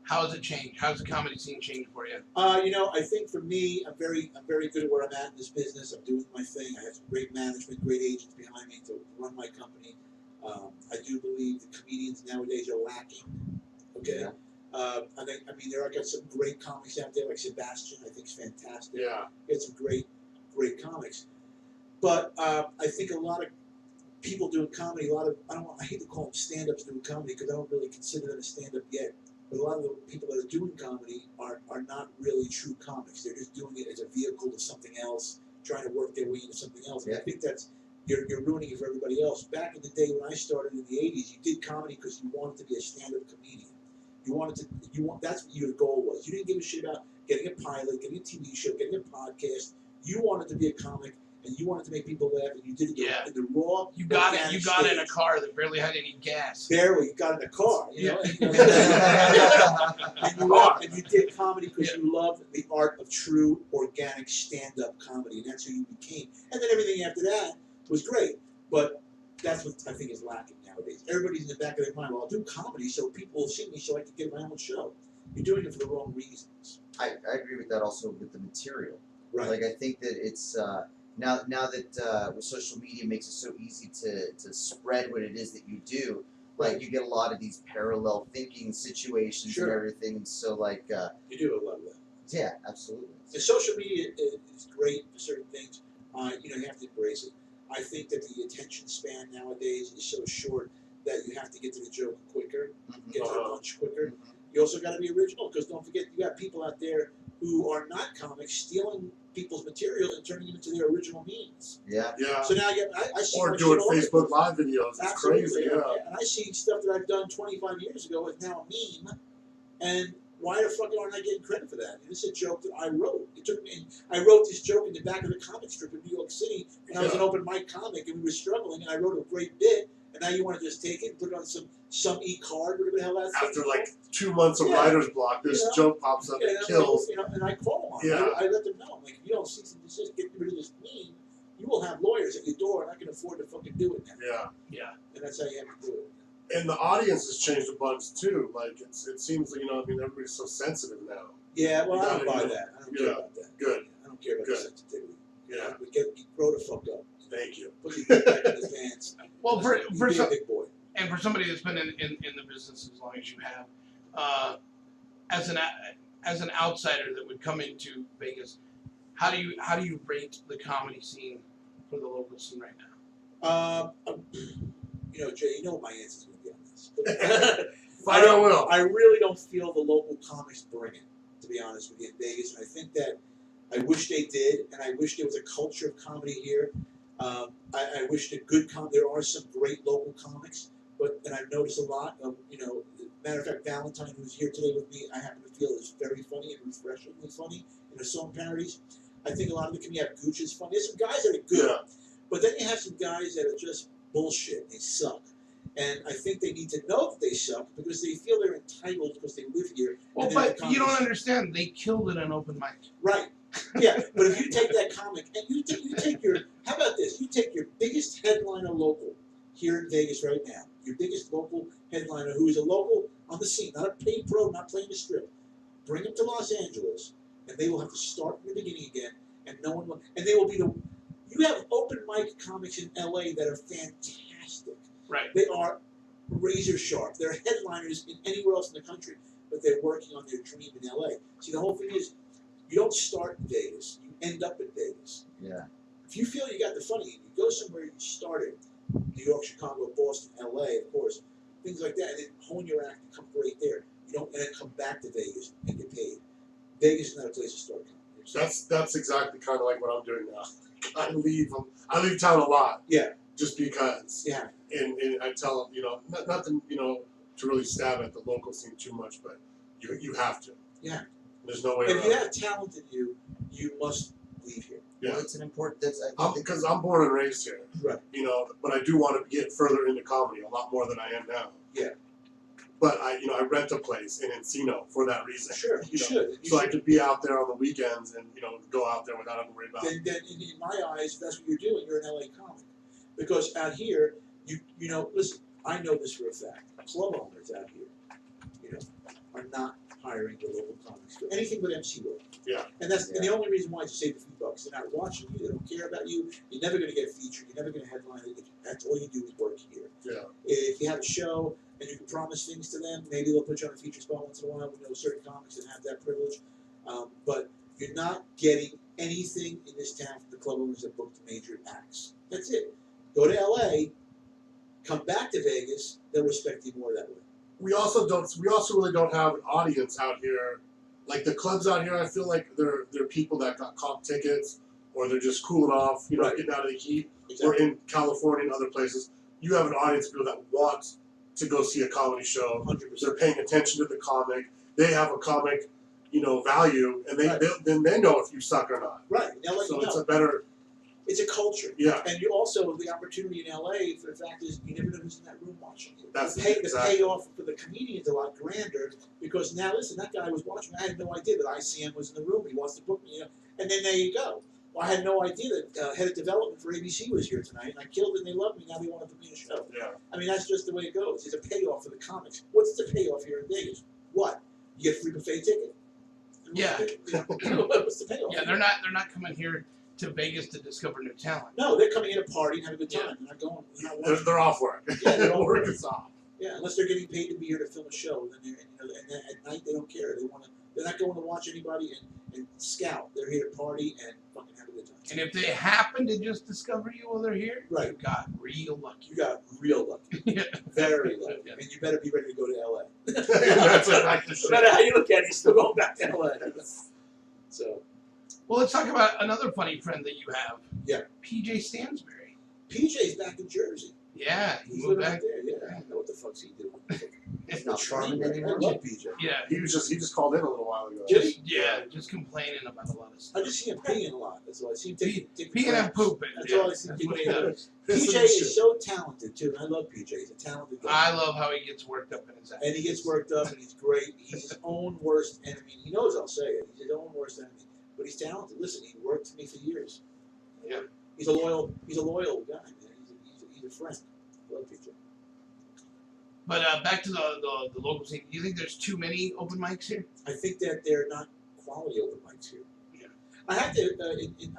How has it changed? How's the comedy scene changed for you? You know, I think for me, I'm very good at where I'm at in this business. I'm doing my thing. I have some great management, great agents behind me to run my company. I do believe the comedians nowadays are lacking. Okay. Yeah. I mean, there are got some great comics out there, like Sebastian. I think is fantastic. Yeah. Get some great comics. But I think a lot of people doing comedy, I hate to call them stand-ups doing comedy because I don't really consider them a stand-up yet. But a lot of the people that are doing comedy are not really true comics. They're just doing it as a vehicle to something else, trying to work their way into something else. And Yeah. I think that's you're ruining it for everybody else. Back in the day when I started in the '80s, you did comedy because you wanted to be a stand-up comedian. That's what your goal was. You didn't give a shit about getting a pilot, getting a TV show, getting a podcast. You wanted to be a comic, and you wanted to make people laugh, and you did it in the raw. You got it. organic You got in a stage. car that barely had any gas. Barely, you got in a car, you know, and you did comedy because you loved the art of true organic stand-up comedy, and that's who you became. And then everything after that was great, but that's what I think is lacking nowadays. Everybody's in the back of their mind, well, I'll do comedy so people will see me so I can get my own show. You're doing it for the wrong reasons. I agree with that also with the material. Right. Like I think that it's now that with social media makes it so easy to spread what it is that you do. Like you get a lot of these parallel thinking situations Sure. and everything. And so like You do a lot of that. yeah, absolutely. The social media is great for certain things. You have to embrace it. I think that the attention span nowadays is so short that you have to get to the joke quicker, get to the punch quicker. You also got to be original because don't forget you got people out there who are not comics stealing people's material and turning it into their original memes. Yeah. Yeah. So now I see Or more doing shit all over the Facebook place. Live videos. It's Absolutely, crazy. Yeah. And I see stuff that I've done 25 years ago is now a meme, and why the fuck aren't I getting credit for that? And it's a joke that I wrote. I wrote this joke in the back of the comic strip in New York City when I was an open mic comic and we were struggling, and I wrote a great bit. And now you want to just take it and put it on some e-card, whatever the hell that's. After like 2 months of Yeah. writer's block, this You know? joke pops up Yeah, and and kills. and I call them on it. Yeah. I let them know. I'm like, if you don't cease and desist, get rid of this meme, you will have lawyers at your door, and I can afford to fucking do it now. Yeah. Yeah. And that's how you have to do it. And the audience has changed a bunch too. Like it seems like everybody's so sensitive now. Yeah, well, You I don't gotta buy do that. I don't Yeah. care about that. Good. I don't care about Good. the sensitivity. Yeah. But grow the fuck up. Thank you. Put your dick back in the pants. Well, for Be a some, big boy. and for somebody that's been in the business as long as you have, as an outsider that would come into Vegas, how do you rate the comedy scene for the local scene right now? Jay, you know what my answer's going to be on this. I don't will. I really don't feel the local comics bring it, to be honest with you, in Vegas. And I think that I wish they did, and I wish there was a culture of comedy here. I wish that there are some great local comics, and I've noticed a lot of, matter of fact, Valentine, who's here today with me, I happen to feel is very funny and refreshingly funny in his song parodies. I think a lot of them can be Gooch is funny. There's some guys that are good, Yeah. but then you have some guys that are just bullshit. They suck. And I think they need to know that they suck because they feel they're entitled because they live here. Well, and they're but the you don't comics. understand. They killed it on open mic. Right. Yeah, but if you take that comic and you take your, how about this? You take your biggest headliner local here in Vegas right now, your biggest local headliner who is a local on the scene, not a paid pro, not playing the strip. Bring them to Los Angeles, and they will have to start from the beginning again, and no one will, and they will be you have open mic comics in LA that are fantastic. Right. They are razor sharp. They're headliners in anywhere else in the country, but they're working on their dream in LA. See, the whole thing is, you don't start in Vegas. You end up in Vegas. Yeah. If you feel you got the funny, you go somewhere you started, New York, Chicago, Boston, LA, of course, things like that, and then hone your act and come right there. You don't, and then come back to Vegas and get paid. Vegas is not a place to start comedy. That's exactly kind of like what I'm doing now. I leave town a lot. Yeah. Just because. Yeah. And I tell them, not to to really stab at the local scene too much, but you have to. Yeah. There's no way If around you it. have talent in you, you must leave here. Yeah. Well, it's an important. That's I think Because I'm born and raised here. Right. You know, but I do want to get further into comedy a lot more than I am now. Yeah. But I rent a place in Encino for that reason. Sure, you should. You So I should. could be out there on the weekends and go out there without having to worry about. Then in my eyes, if that's what you're doing, you're an LA comic. Because out here, you know, listen, I know this for a fact. Club owners out here, are not hiring the local comics for anything but MC work. Yeah. And that's and the only reason why is to save a few bucks. They're not watching you. They don't care about you. You're never going to get featured. You're never going to headline it. That's all you do is work here. Yeah. If you have a show and you can promise things to them, maybe they'll put you on a feature spot once in a while. We know certain comics that have that privilege. But you're not getting anything in this town from the club owners that booked major acts. That's it. Go to LA, come back to Vegas, they'll respect you more that way. We also really don't have an audience out here. Like the clubs out here, I feel like they're people that got comp tickets or they're just cooling off, Right. getting out of the heat. Exactly. Or in California and other places, you have an audience of people that want to go see a comedy show. 100%. They're paying attention to the comic. They have a comic, value, and Right. then they know if you suck or not. Right. In LA, So you it's know. a better, It's a culture. yeah. And you also, the opportunity in LA, for the fact is, you never know who's in that room watching you. That's the exactly. payoff for the comedian's a lot grander because now, listen, that guy was watching. I had no idea that ICM was in the room. He wants to book me, and then there you go. Well, I had no idea that head of development for ABC was here tonight, and I killed it, and they loved me. Now they want to put me in a show. Yeah. I mean, that's just the way it goes. It's a payoff for the comics. What's the payoff here in Vegas? What? You get a free buffet ticket? Yeah. What's the payoff? Yeah, they're not coming here to Vegas to discover new talent. No, they're coming in to party and have a good time. Yeah. They're not going. They're not They're, watching. they're off work. Yeah, they're all work working. is off. Yeah, unless they're getting paid to be here to film a show, then they're, and then at night they don't care. They want to. They're not going to watch anybody and scout. They're here to party and fucking have a good time. And if they happen to just discover you while they're here, Right. you got real lucky. You got real lucky, Yeah. very lucky, Yeah. and you better be ready to go to LA. That's exactly No matter how you look at it, you're still going back to LA. So Well, let's talk about another funny friend that you have. Yeah. PJ Stansberry. PJ's back in Jersey. Yeah, he He's moved living back. out there. Yeah, I don't know what the fuck's he doing. It's not I farming anymore. love PJ. Yeah, He just called in a little while ago. just complaining about a lot of I stuff. just see him peeing a lot. That's all I see him taking. Peeing and pooping. That's Yeah, all I see him that's what he doing. does. PJ is so talented too, and I love PJ. He's a talented guy. I love how he gets worked up in his act. And he gets worked up, and he's great. He's his own worst enemy. He knows I'll say it. He's his own worst enemy, but he's talented. Listen, he worked for me for years. Yeah. He's a loyal guy, man. He's a friend. I love PJ. But back to the local scene. Do you think there's too many open mics here? I think that they're not quality open mics here. Yeah. I had to.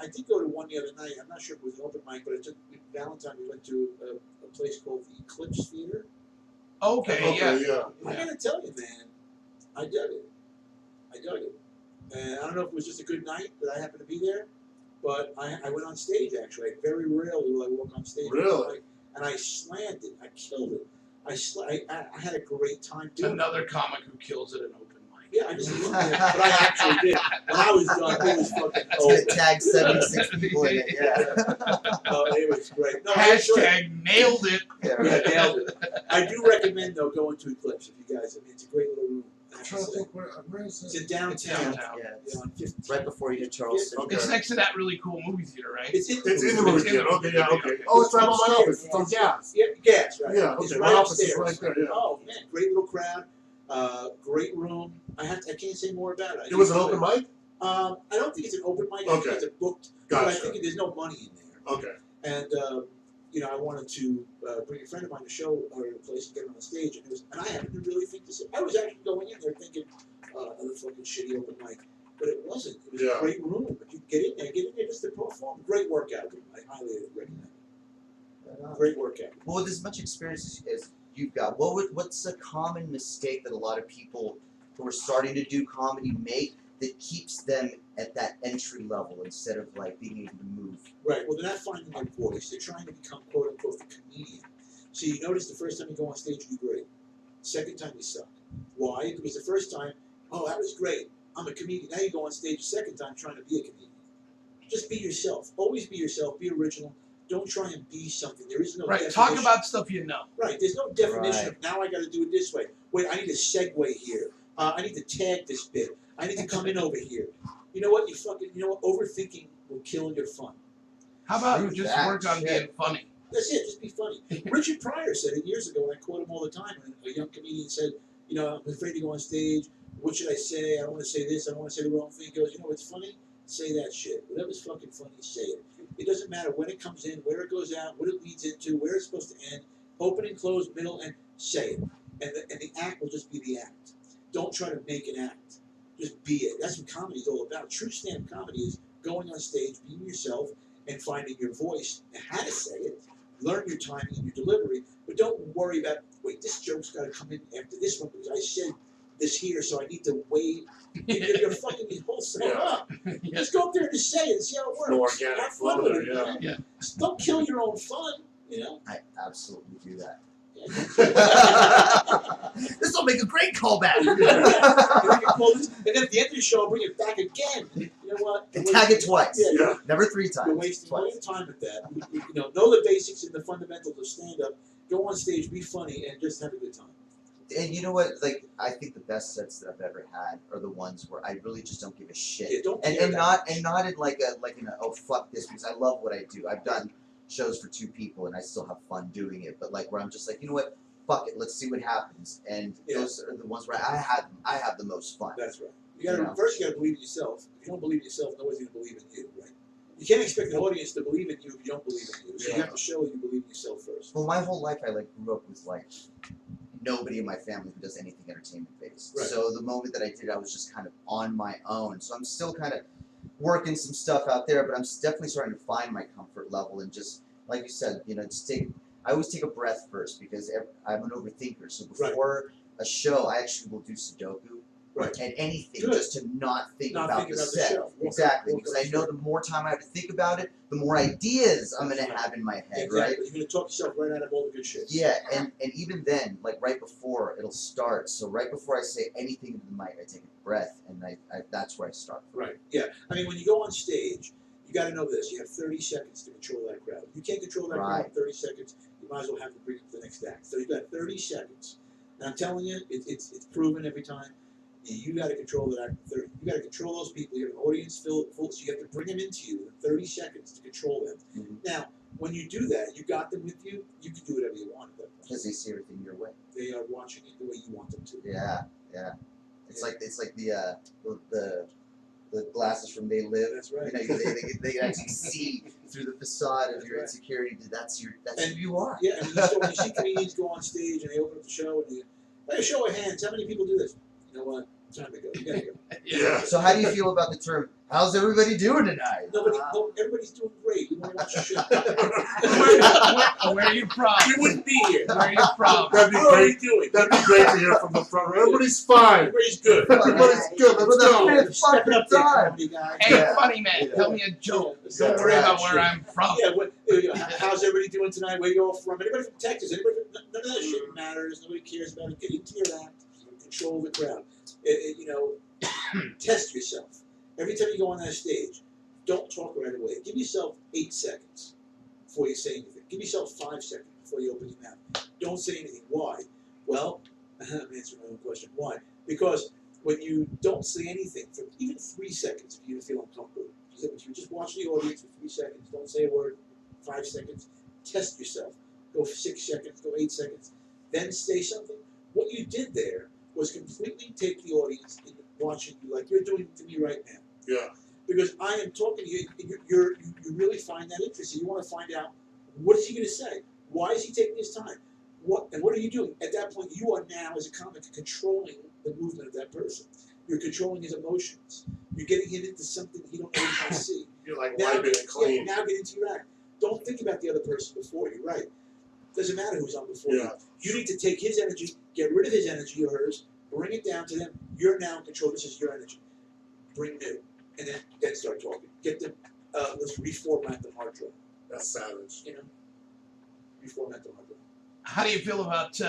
I did go to one the other night. I'm not sure if it was an open mic, but I took Valentine. We went to a place called the Eclipse Theater. Okay, yeah. yeah. I gotta tell you, man, I dug it. And I don't know if it was just a good night that I happened to be there, but I went on stage actually. Very rarely will I walk on stage. Really? And I slammed it. I killed it. I had a great time doing it. Another comic who kills at an open mic. Yeah, I just looked at it, but I actually did. When I was done, it was fucking It's gonna over. tag 76 people in it. Yeah. Oh, it was great. No, I enjoyed it. Hashtag nailed it. Yeah, nailed it. I do recommend though going to Eclipse if you guys. I mean, it's a great little room. I I'm have trying to to say. think where is It's it? in downtown. Downtown. Yeah. On 15. Right before you hit Charleston. Okay. It's next to that really cool movie theater, right? It's in the It's in the movie movie theater. Okay, yeah, okay. Oh, it's right on my office. It's on gas. Yeah, gas, right? Yeah, It's okay. right My office is upstairs. right there. Yeah. Oh man, great little crowd, great room. I can't say more about it. It was an open mic. I don't think it's an open mic. I think Okay. it's a booked. But I Gotcha. think there's no money in there. Okay. And I wanted to bring a friend of mine to show her a place and get her on the stage, and I happened to really think this. I was actually going in there thinking another fucking shitty open mic, but it wasn't. It was Yeah. a great room. But you get in there just to perform. Great workout room. I highly recommend it. Great workout. Well, with as much experience as you've got, what's a common mistake that a lot of people who are starting to do comedy make that keeps them at that entry level instead of like being able to move? Right. Well, they're not finding their voice. They're trying to become quote unquote the comedian. So you notice the first time you go on stage, you do great. Second time you suck. Why? Because the first time, oh, that was great. I'm a comedian. Now you go on stage the second time trying to be a comedian. Just be yourself. Always be yourself. Be original. Don't try and be something. There is no Right. definition. Talk about stuff you know. Right. There's no definition Right. of now I got to do it this way. Wait, I need a segue here. I need to tag this bit. I need to come in over here. You know what? Overthinking will kill your fun. How about True just that, work on shit. being funny? That's it. Just be funny. Richard Pryor said it years ago, and I quote him all the time. When a young comedian said, "You know, I'm afraid to go on stage. What should I say? I don't want to say this. I don't want to say the wrong thing." He goes, "You know what's funny? Say that shit. Whatever's fucking funny, say it. It doesn't matter when it comes in, where it goes out, what it leads into, where it's supposed to end. Opening, close, middle, and say it. And the act will just be the act. Don't try to make an act. Just be it. That's what comedy is all about. True stand-up comedy is going on stage, being yourself, and finding your voice and how to say it. Learn your timing and your delivery, but don't worry about, wait, this joke's got to come in after this one because I said this here, so I need to wait. You're fucking the whole thing up. Just go up there and just say it and see how it No works. organic Have fun flow with there, it. yeah. Don't kill your own fun, you know? I absolutely do that. Yeah. This will make a great callback. And then at the end of the show, I'll bring it back again. You know what? And tag it twice. Yeah, Yeah. Never 3 times. You're wasting all Twice. your time with that. You know the basics and the fundamentals of stand-up. Go on stage, be funny, and just have a good time. And you know what? Like, I think the best sets that I've ever had are the ones where I really just don't give a shit. Yeah, don't and care and about not in like in a oh fuck this, because I love what I do. I've done shows for 2 people and I still have fun doing it. But like where I'm just like, you know what? Fuck it, let's see what happens. And Yeah. those are the ones where I have the most fun. That's right. You gotta You know. first. You gotta believe in yourself. If you don't believe in yourself, nobody's gonna believe in you, right? You can't expect an audience to believe in you if you don't believe in you. So you Yeah. have to show you believe in yourself first. Well, my whole life I like grew up with like nobody in my family who does anything entertainment based. Right. So the moment that I did, I was just kind of on my own. So I'm still kind of working some stuff out there, but I'm definitely starting to find my comfort level and just like you said, you know, just I always take a breath first because I'm an overthinker. So before a show, I actually will do Sudoku Right. and anything Good. just to not think Not about think the about the set. show. Exactly, Walk because up I know straight. the more time I have to think about it, the more ideas I'm That's going to right. have in my head, Exactly. right? You're gonna talk yourself right out of all the good shit. Yeah, and even then, like right before it'll start, so right before I say anything into the mic, I take a breath, and I that's where I start. Right. Yeah. I mean, when you go on stage, you got to know this. You have 30 seconds to control that crowd. If you can't control that crowd in 30 seconds, you might as well have to bring it to the next act. So you've got 30 seconds. And I'm telling you, it's proven every time. You got to control that act. 30. You got to control those people. You have an audience full, so you have to bring them into you in 30 seconds to control them. Mhm. Now, when you do that, you got them with you. You can do whatever you want at that point. Because they see everything your way. They are watching it the way you want them to. Yeah, yeah. It's Yeah. like the glasses from They Live. That's right. You know, they can actually see through the facade of That's your right. insecurity. That's And- who you are. Yeah, and when you see comedians go on stage and they open up the show and they show of hands, how many people do this? You know what? Time to go. You gotta go. Yeah. So how do you feel about the term? How's everybody doing tonight? Everybody's doing great. We want to watch the show. Where are you from? We wouldn't be here. Where are you from? That'd be How are great. you doing? That'd be great to hear from the front row. Everybody's fine. Everybody's good. Everybody's good. For Let's the go. fifth Stepping fucking up there, time. comedy guy. Hey, Yeah. funny man, tell me a joke. Yeah. Don't worry Right, about where sure. I'm from. Yeah, how's everybody doing tonight? Where you all from? Anybody from Texas? Anybody from, none of that shit matters. Nobody cares about it. Get into your act. Control the crowd. Test yourself. Every time you go on that stage, don't talk right away. Give yourself 8 seconds before you say anything. Give yourself 5 seconds before you open your mouth. Don't say anything. Why? Well, I'm answering my own question. Why? Because when you don't say anything for even 3 seconds, if you feel uncomfortable, if you just watch the audience for 3 seconds, don't say a word, 5 seconds, test yourself. Go for 6 seconds, go 8 seconds, then say something. What you did there was completely take the audience into watching you like you're doing to me right now. Yeah. Because I am talking to you, you really find that interesting. You want to find out, what is he going to say? Why is he taking his time? What are you doing? At that point, you are now, as a comic, controlling the movement of that person. You're controlling his emotions. You're getting him into something he don't always want to see. You're like Now, wiping it clean. now get into your act. Don't think about the other person before you, right? Doesn't matter who's on before you. Yeah. You need to take his energy, get rid of his energy or hers, bring it down to them. You're now in control. This is your energy. Bring new. And then start talking. Get them, let's reformat the hard drive. That's savage. You know? Reformat the hard drive. How do you feel about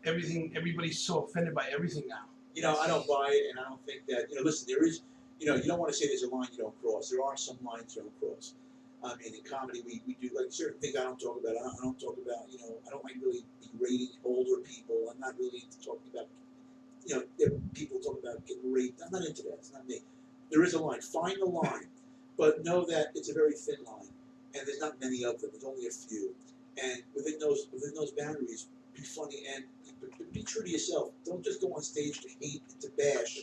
everything? Everybody's so offended by everything now. You know, I don't buy it, and I don't think that, listen, there is, you don't want to say there's a line you don't cross. There are some lines you don't cross. I mean, in comedy, we do, like, certain things I don't talk about. I don't talk about, I don't like really berating older people. I'm not really into talking about, if people talk about getting raped. I'm not into that. It's not me. There is a line. Find the line. but know that it's a very thin line, and there's not many of them. There's only a few, and within those boundaries, be funny and be true to yourself. Don't just go on stage to hate and to bash.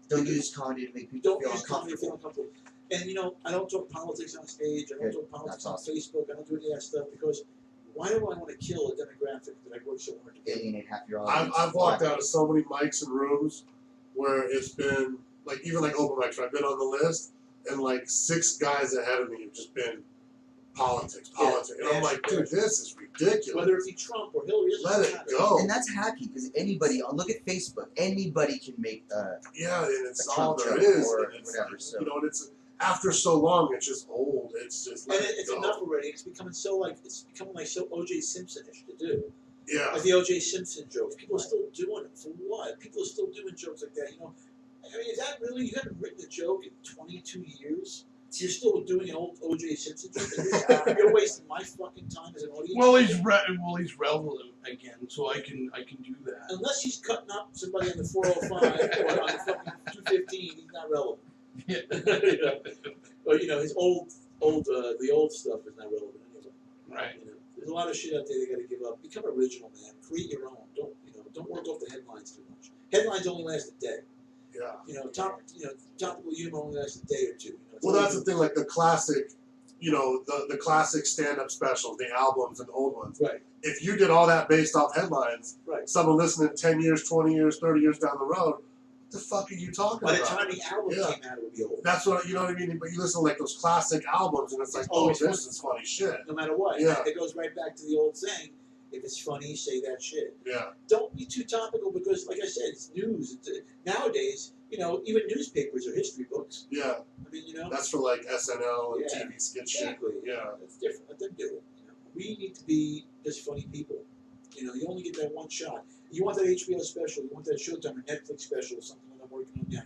Don't use comedy to make people Don't feel use comedy to feel uncomfortable. uncomfortable. And you know, I don't talk politics on stage. I don't talk politics That's on awesome. Facebook. I don't do any of that stuff because why do I want to kill a demographic that I work so hard to get? Alienate half your audience. I've walked out of so many mics and rooms where it's been like even like open mics. Where I've been on the list, and like 6 guys ahead of me have just been politics. And I'm like, dude, this is ridiculous. Whether it be Trump or Hillary, it Let doesn't it matter. go. And that's hacky because anybody, look at Facebook, anybody can make Yeah, and it's a all Trump there joke is. or And it's, whatever, so. You know, and it's after so long, it's just old. It's just And let it's it go. enough already. It's becoming so O.J. Simpson-ish to do. Yeah. Like the O.J. Simpson jokes. People are still doing it. For what? People are still doing jokes like that. You know, I mean, is that really? You haven't written a joke in 22 years. You're still doing an old O.J. Simpson joke. You're wasting my fucking time as an audience. Well, he's relevant again, so I can do that. Unless he's cutting up somebody on the 405 or on the fucking 215, he's not relevant. Yeah. You know? Or you know, his the old stuff is not relevant anyway. Right. You know, there's a lot of shit out there they got to give up. Become original, man. Create your own. Don't work off the headlines too much. Headlines only last a day. Yeah. Topical humor only lasts a day or two. It's Well, only that's the thing. Like the classic, the classic stand-up specials, the albums, and the old ones. right. If you did all that based off headlines, Right. someone listening 10 years, 20 years, 30 years down the road, what the fuck are you talking By the about? time the album Yeah. came out, it would be old. That's what you know what I mean. But you listen to like those classic albums, and it's like, It's oh, always this funny. is funny shit. No matter what. Yeah. It goes right back to the old saying: if it's funny, say that shit. Yeah. Don't be too topical because, like I said, it's news. Nowadays, even newspapers are history books. Yeah. I mean, That's for like SNL and Yeah, TV skit shit. Exactly. Yeah. That's different. Let them do it. We need to be just funny people. You only get that one shot. You want that HBO special, you want that Showtime or Netflix special, something that I'm working on now.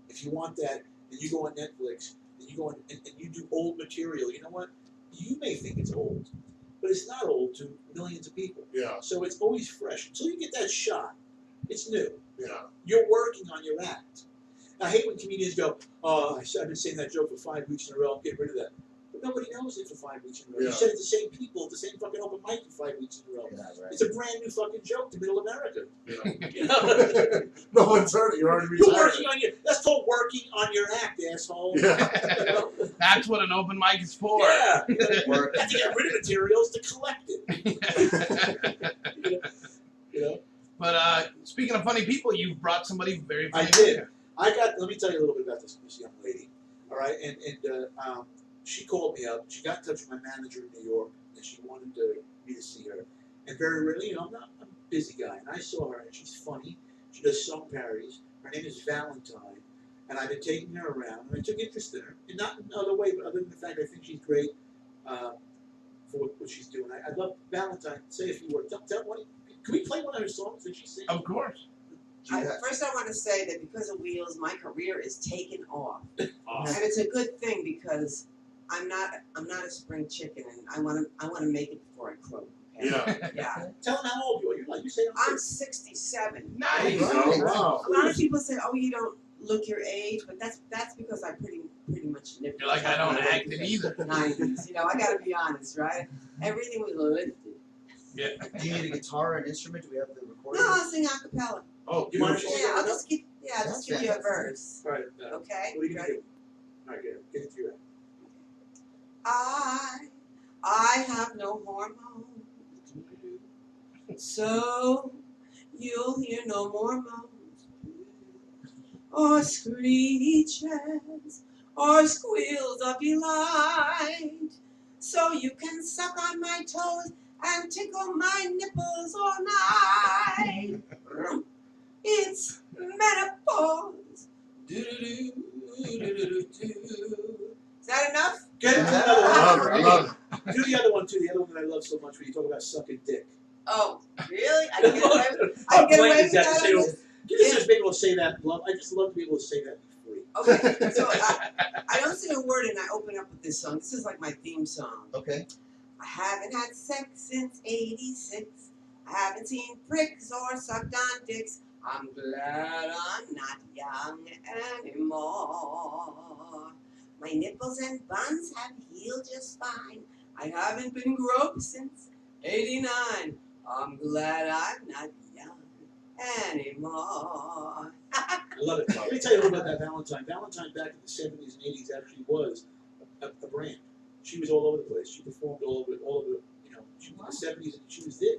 If you want that, and you go on Netflix, and you go on and you do old material, you know what? You may think it's old, but it's not old to millions of people. Yeah. So it's always fresh. Until you get that shot, it's new. Yeah. You're working on your act. I hate when comedians go, "Oh, I've been saying that joke for 5 weeks in a row. Get rid of that." But nobody knows it for 5 weeks in a row. Yeah. You said it to the same people at the same fucking open mic for 5 weeks in a row. Yeah, right. It's a brand new fucking joke to Middle America. Yeah. You know? No one's heard it. You're already You're retired. working on your. That's called working on your act, asshole. Yeah. You know? That's what an open mic is for. Yeah. Work. You have to get rid of materials to collect it. You know? But speaking of funny people, you've brought somebody very funny. I did. Let me tell you a little bit about this young lady. All right, and she called me up. She got in touch with my manager in New York, and she wanted me to see her. And very rarely, I'm a busy guy, and I saw her, and she's funny. She does song parodies. Her name is Valentine, and I've been taking her around, and I took interest in her. And not in another way, but other than the fact I think she's great for what she's doing. I love Valentine. Say a few words. Can we play one of her songs that she sings? Of course. First, I want to say that because of Wheels, my career is taken off, Awesome. and it's a good thing because I'm not a spring chicken, and I want to make it before I croak. Okay? Yeah. Yeah. Tell them how old you are. You're like you say I'm 67. Nice. Oh, wow. A lot of people say, "Oh, you don't look your age," but that's because I pretty much nipped. You're like, I don't act it either. 90s. I got to be honest, right? Everything was lifted. Yeah. Do you need a guitar or an instrument? Do we have the recording? No, I'll sing a cappella. Oh, You mind if beautiful. she- Yeah, I'll just give That's you a fantastic. verse. All right. Okay? What are you gonna Ready? do? All right, get it to you. I have no hormones, so you'll hear no more moans, or screeches, or squeals of delight. So you can suck on my toes and tickle my nipples all night. It's menopause. Is that enough? Get into Yeah. another I love one. it. I love it. Do the other one too. The other one that I love so much where you talk about sucking dick. Oh, really? I can get away with, I can get away with that? You just just be able to say that. Love. I just love to be able to say that for free. Okay, so I don't sing a word and I open up with this song. This is like my theme song. Okay. I haven't had sex since '86. I haven't seen pricks or sucked on dicks. I'm glad I'm not young anymore. My nipples and buns have healed just fine. I haven't been groped since '89. I'm glad I'm not young anymore. I love it. Let me tell you a little about that Valentine. Valentine back in the 70s and 80s actually was a brand. She was all over the place. She performed all over, you know, she was in the 70s and she was there.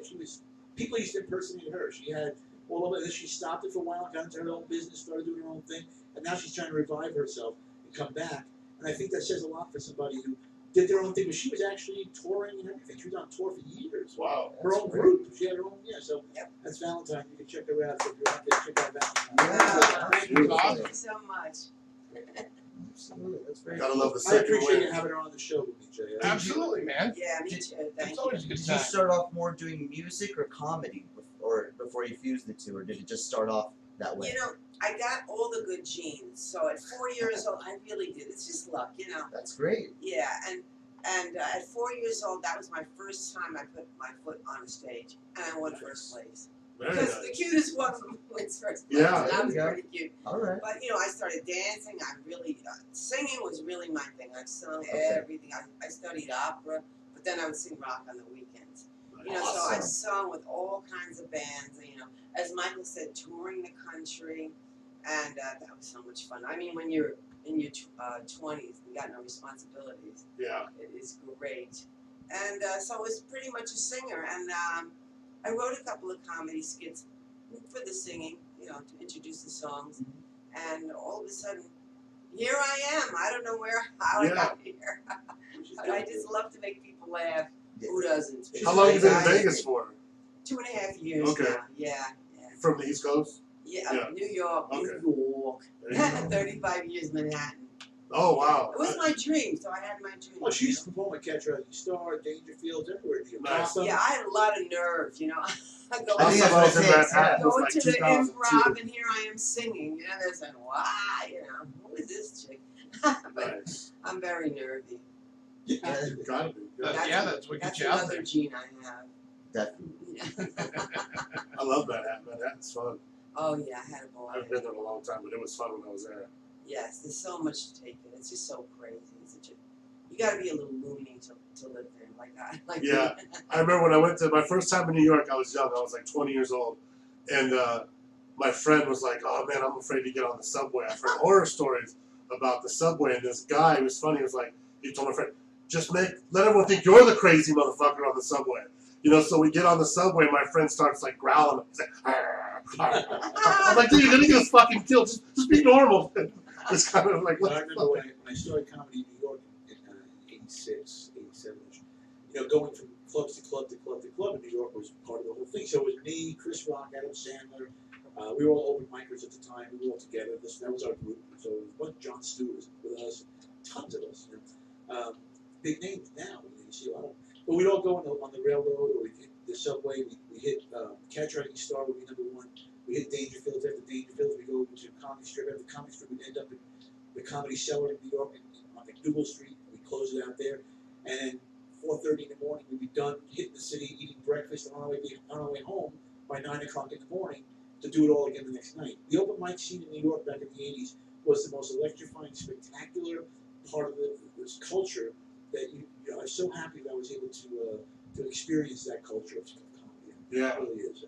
People used to impersonate her. She had all over, and then she stopped it for a while, got into her own business, started doing her own thing, and now she's trying to revive herself and come back. And I think that says a lot for somebody who did their own thing, but she was actually touring and everything. She was on tour for years. Wow. Her own group. She had her own, yeah, so that's Valentine. You can check her out. So if you're out there, check out Valentine. Thank you. Thank you so much. Absolutely, that's very Gotta love the I second appreciate you win. having her on the show with me, Jay. Absolutely, man. Yeah, me Did- too. Thank It's you. always a good Did you time. start off more doing music or comedy, or before you fused the two, or did it just start off that way? You know, I got all the good genes. So at 4 years old, I really did. It's just luck, you know. That's great. Yeah, and at 4 years old, that was my first time I put my foot on a stage, and I won first place. Very Because the nice. cutest one wins first place. Yeah, and there I you was go. pretty cute. All right. But you know, I started dancing. I really singing was really my thing. I sung Okay. everything. I studied opera, but then I would sing rock on the weekends. You know, so I Awesome. sung with all kinds of bands. You know, as Michael said, touring the country, and that was so much fun. I mean, when you're in your 20s, you got no responsibilities. Yeah. It is great, and so I was pretty much a singer. And I wrote a couple of comedy skits for the singing, you know, to introduce the songs. And all of a sudden, here I am. I don't know how I got here. But I just love to make people laugh. Who doesn't? How long have you been in I- Vegas for? 2.5 years Okay. now. Yeah. From the East Coast? Yeah. Yeah. New York. Okay. New York. There you go. 35 years Manhattan. Oh, wow. It was my dream, so I had my dream. Well, she used to perform at Catch Rising Star, Dangerfield, everywhere. Nice. Yeah, I had a lot of nerve, you know. I go, I think Last time I was in that's what it Manhattan was going like to the 2002. improv, and here I am singing. You know, they're saying, "Wow, you know, who is this chick?" But Nice. I'm very nervy. You gotta be. Yeah, that's what That's gets you out another there. gene I have. Definitely. I love Manhattan. Manhattan's fun. Oh yeah, I had a ball. I haven't been there in a long time, but it was fun when I was there. Yes, there's so much to take in. It's just so crazy. It's such a, you got to be a little loony to live there like that. Like Yeah. I remember when I went to my first time in New York, I was young. I was like 20 years old. And my friend was like, oh man, I'm afraid to get on the subway. I've heard horror stories about the subway. And this guy, he was funny, he was like, he told my friend, let everyone think you're the crazy motherfucker on the subway. You know, so we get on the subway, my friend starts like growling. He's like, "Arr, arr." I'm like, dude, you're gonna get us fucking killed. Just be normal. It's kind of like, Well, I what the remember fuck? when I started comedy in New York in 86, 87. You know, going from clubs to club to club to club in New York was part of the whole thing. So it was me, Chris Rock, Adam Sandler. We were all open micers at the time. We were all together. That was our group. So it was John Stewart was with us, tons of us. You know. Big names now. You see a lot of. But we'd all go on the railroad, or we'd hit the subway. We hit Catch Rising Star would be number one. We hit Dangerfields. After Dangerfields, we go over to Comedy Strip. After Comedy Strip, we'd end up in the Comedy Cellar in New York on McDougal Street. We'd close it out there. And then 4:30 in the morning, we'd be done hitting the city, eating breakfast, and on our way home by 9 o'clock in the morning to do it all again the next night. The open mic scene in New York back in the 80s was the most electrifying, spectacular part of this culture that you know, I'm so happy that I was able to experience that culture of comedy. Yeah. It really is.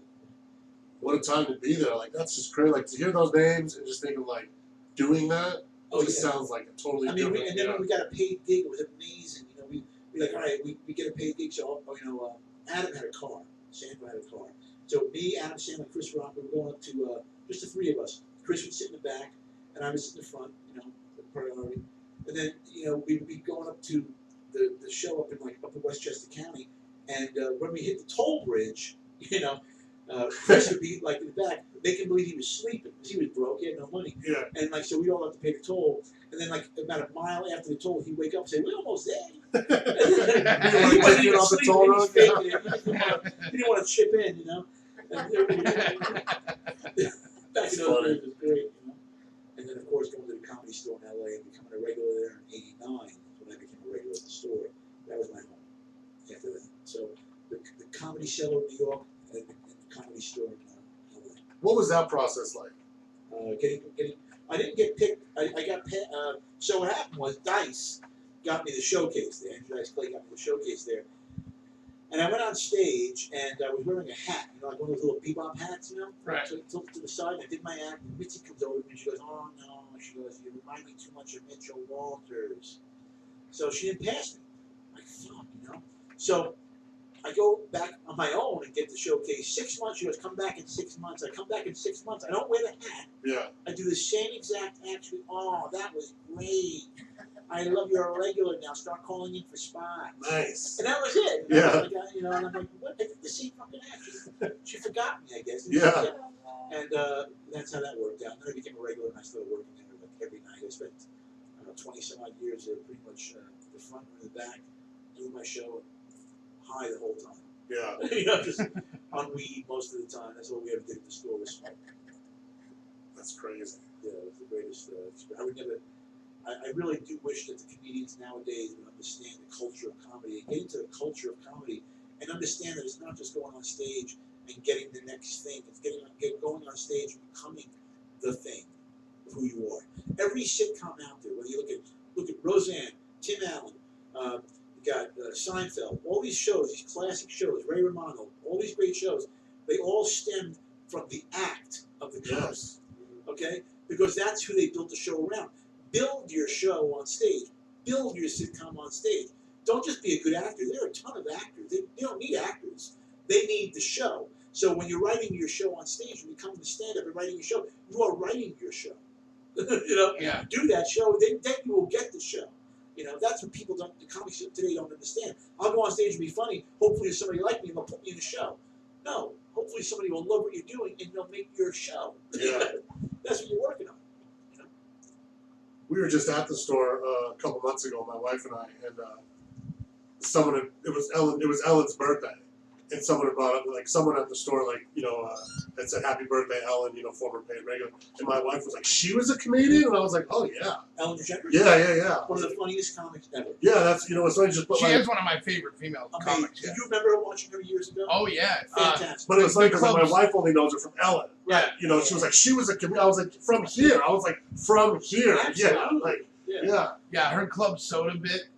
What a time to be there. Like, that's just crazy. Like, to hear those names and just think of, like, doing that, Oh, just yeah. sounds like a totally I mean, different, and then when we got a paid gig, it was amazing. You know, we like, all right, we get a paid gig, so you know, Adam had a car, Sandler had a car. So me, Adam Sandler, Chris Rock, we were going up to just the three of us. Chris would sit in the back, and I would sit in the front. You know, the priority. And then you know, we would be going up to the show up in Westchester County, and when we hit the toll bridge, you know. Chris would be like in the back. They can believe he was sleeping because he was broke. He had no money. Yeah. And like, so we all have to pay the toll. And then like about a mile after the toll, he'd wake up and say, "We're almost there." And he wasn't even Off the sleeping. toll He was road, faking it. He didn't want to chip in, you know. And back in those days was great, you know. And then of course going to the Comedy Store in LA and becoming a regular there in '89 when I became a regular at the store. That was my home. After that, so the Comedy Cellar in New York and the Comedy Store in LA. What was that process like? Getting I didn't get picked. I got so what happened was Dice got me the showcase there. Andrew Dice Clay got me the showcase there. And I went on stage and I was wearing a hat, like one of those little bebop hats, Right. So I tilted to the side and I did my act. And Mitzi comes over to me and she goes, "Oh no," she goes, "You remind me too much of Mitchell Walters." So she didn't pass me. I'm like, fuck, So I go back on my own and get the showcase. 6 months, she goes, "Come back in 6 months." I come back in 6 months. I don't wear the hat. Yeah. I do the same exact action. "Oh, that was great. I love you're a regular now. Start calling in for spots." Nice. And that was it. Yeah. I was like, and I'm like, what? I did the same fucking act. She forgot me, I guess. Yeah. And that's how that worked out. And then I became a regular and I started working there like every night. I spent, 20 some odd years there, pretty much the front and the back, doing my show high the whole time. Yeah. Just on weed most of the time. That's all we ever did at the store was smoke. That's crazy. Yeah, it was the greatest. I would never. I really do wish that the comedians nowadays would understand the culture of comedy and get into the culture of comedy and understand that it's not just going on stage and getting the next thing. It's going on stage and becoming the thing of who you are. Every sitcom out there, whether you look at Roseanne, Tim Allen, you got Seinfeld, all these shows, these classic shows, Ray Romano, all these great shows, they all stemmed from the act of the comic. Yes. Okay? Because that's who they built the show around. Build your show on stage. Build your sitcom on stage. Don't just be a good actor. There are a ton of actors. They don't need actors. They need the show. So when you're writing your show on stage, when you come to stand up and writing your show, you are writing your show. Yeah. Do that show, then you will get the show. That's what people don't. The comics today don't understand. I'll go on stage and be funny. Hopefully, somebody like me and they'll put me in the show. No. Hopefully, somebody will love what you're doing and they'll make your show. Yeah. That's what you're working on. We were just at the store a couple months ago, my wife and I, and it was Ellen's birthday, and someone had brought up, like, someone at the store, like, had said "Happy Birthday, Ellen," former paid regular, and my wife was like, "She was a comedian," and I was like, "Oh yeah, Ellen DeGeneres. yeah." One of the funniest comics ever. Yeah, that's it's funny just put She like, is one of my favorite female Amazing. comics. Did Yeah. you remember watching her years ago? Oh yeah. Fantastic. but it was funny because my clubs. wife only knows her from Ellen. Yeah. She was like, "She was a comedian." I was like, "From here." I was like, "From here." Yeah, Absolutely. like, Yeah. yeah. Yeah, her Club Soda bit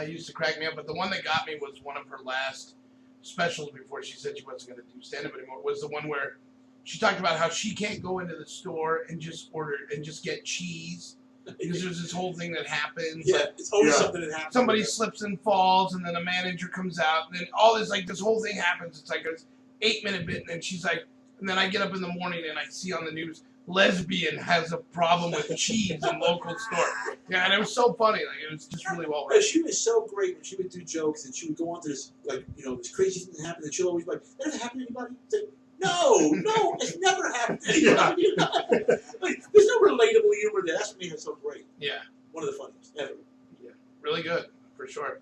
used to crack me up, but the one that got me was one of her last specials before she said she wasn't going to do stand-up anymore, was the one where she talked about how she can't go into the store and just order and just get cheese because there's this whole thing that happens. Yeah, Like, it's always Yeah. something that happens. somebody slips and falls, and then a manager comes out, and then all this, like, this whole thing happens. It's like this 8-minute bit, and then she's like, and then I get up in the morning and I see on the news, lesbian has a problem with cheese in local store. Yeah, and it was so funny. Like, it was just really well But written. she was so great when she would do jokes and she would go on to this, like, this crazy thing that happened, and she'll always be like, "That ever happened to anybody?" It's like, no, it's never happened to anybody. Like, there's no relatable humor there. That's what made her so great. Yeah, One of the funniest ever. really good, for sure.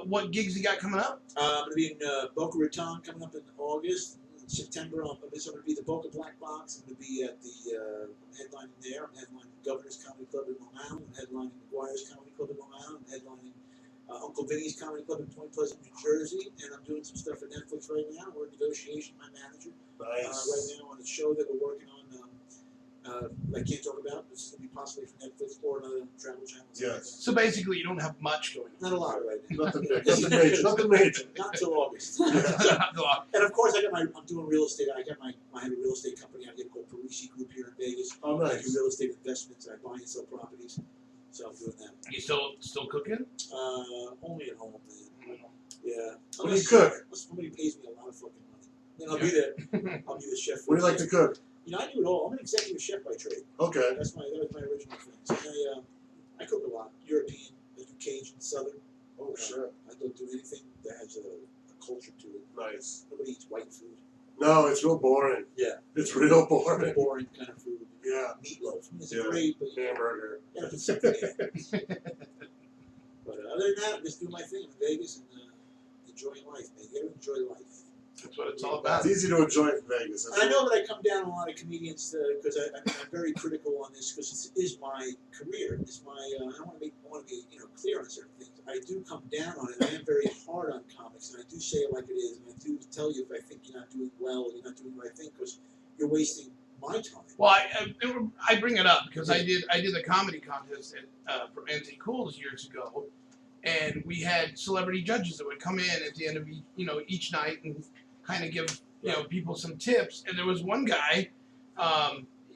What gigs you got coming up? I'm going to be in Boca Raton coming up in August. In September, I'm going to be at the Boca Black Box. I'm going to be at the headlining there. I'm headlining Governor's Comedy Club in Long Island. I'm headlining McGuire's Comedy Club in Long Island. I'm headlining Uncle Vinny's Comedy Club in Point Pleasant, New Jersey. And I'm doing some stuff for Netflix right now. We're in negotiation, my manager. Right Nice. now on a show that we're working on. I can't talk about. This is going to be possibly for Netflix or another travel channel. Yes. So basically, you don't have much going Not a lot right now. Nothing big. Nothing major. Nothing major. Not until August. on. And of course, I'm doing real estate. I have a real estate company out here called Parisi Group here in Vegas. Oh, I nice. do real estate investments. I buy and sell properties. So I'm doing that. You still cooking? Only at home, man. Yeah. What do you cook? Unless somebody pays me a lot of fucking money. Then I'll be there. I'll be the chef. What do you like to cook? I do it all. I'm an executive chef by trade. Okay. That was my original thing. So I cook a lot. European, I do Cajun, Southern. Oh, sure. I don't do anything that has a culture to it. Nice. Nobody eats white food. No, it's real boring. Yeah. It's real Boring, boring. boring kind of food. Yeah. Meatloaf. It's Yeah. great, but Hamburger. yeah, it's something there. But other than that, just do my thing in Vegas and enjoying life, man. You gotta enjoy life. That's what it's all about. It's easy to enjoy it in Vegas. And I know that I come down on a lot of comedians because I'm very critical on this because this is my career. It's my I want to be clear on certain things. I do come down on it. I am very hard on comics, and I do say it like it is, and I do tell you if I think you're not doing well or you're not doing the right thing because you're wasting my time. Well, I bring it up because I did a comedy contest at for Antique Cools years ago, and we had celebrity judges that would come in at the end of each night and kind of give people some tips. And there was one guy,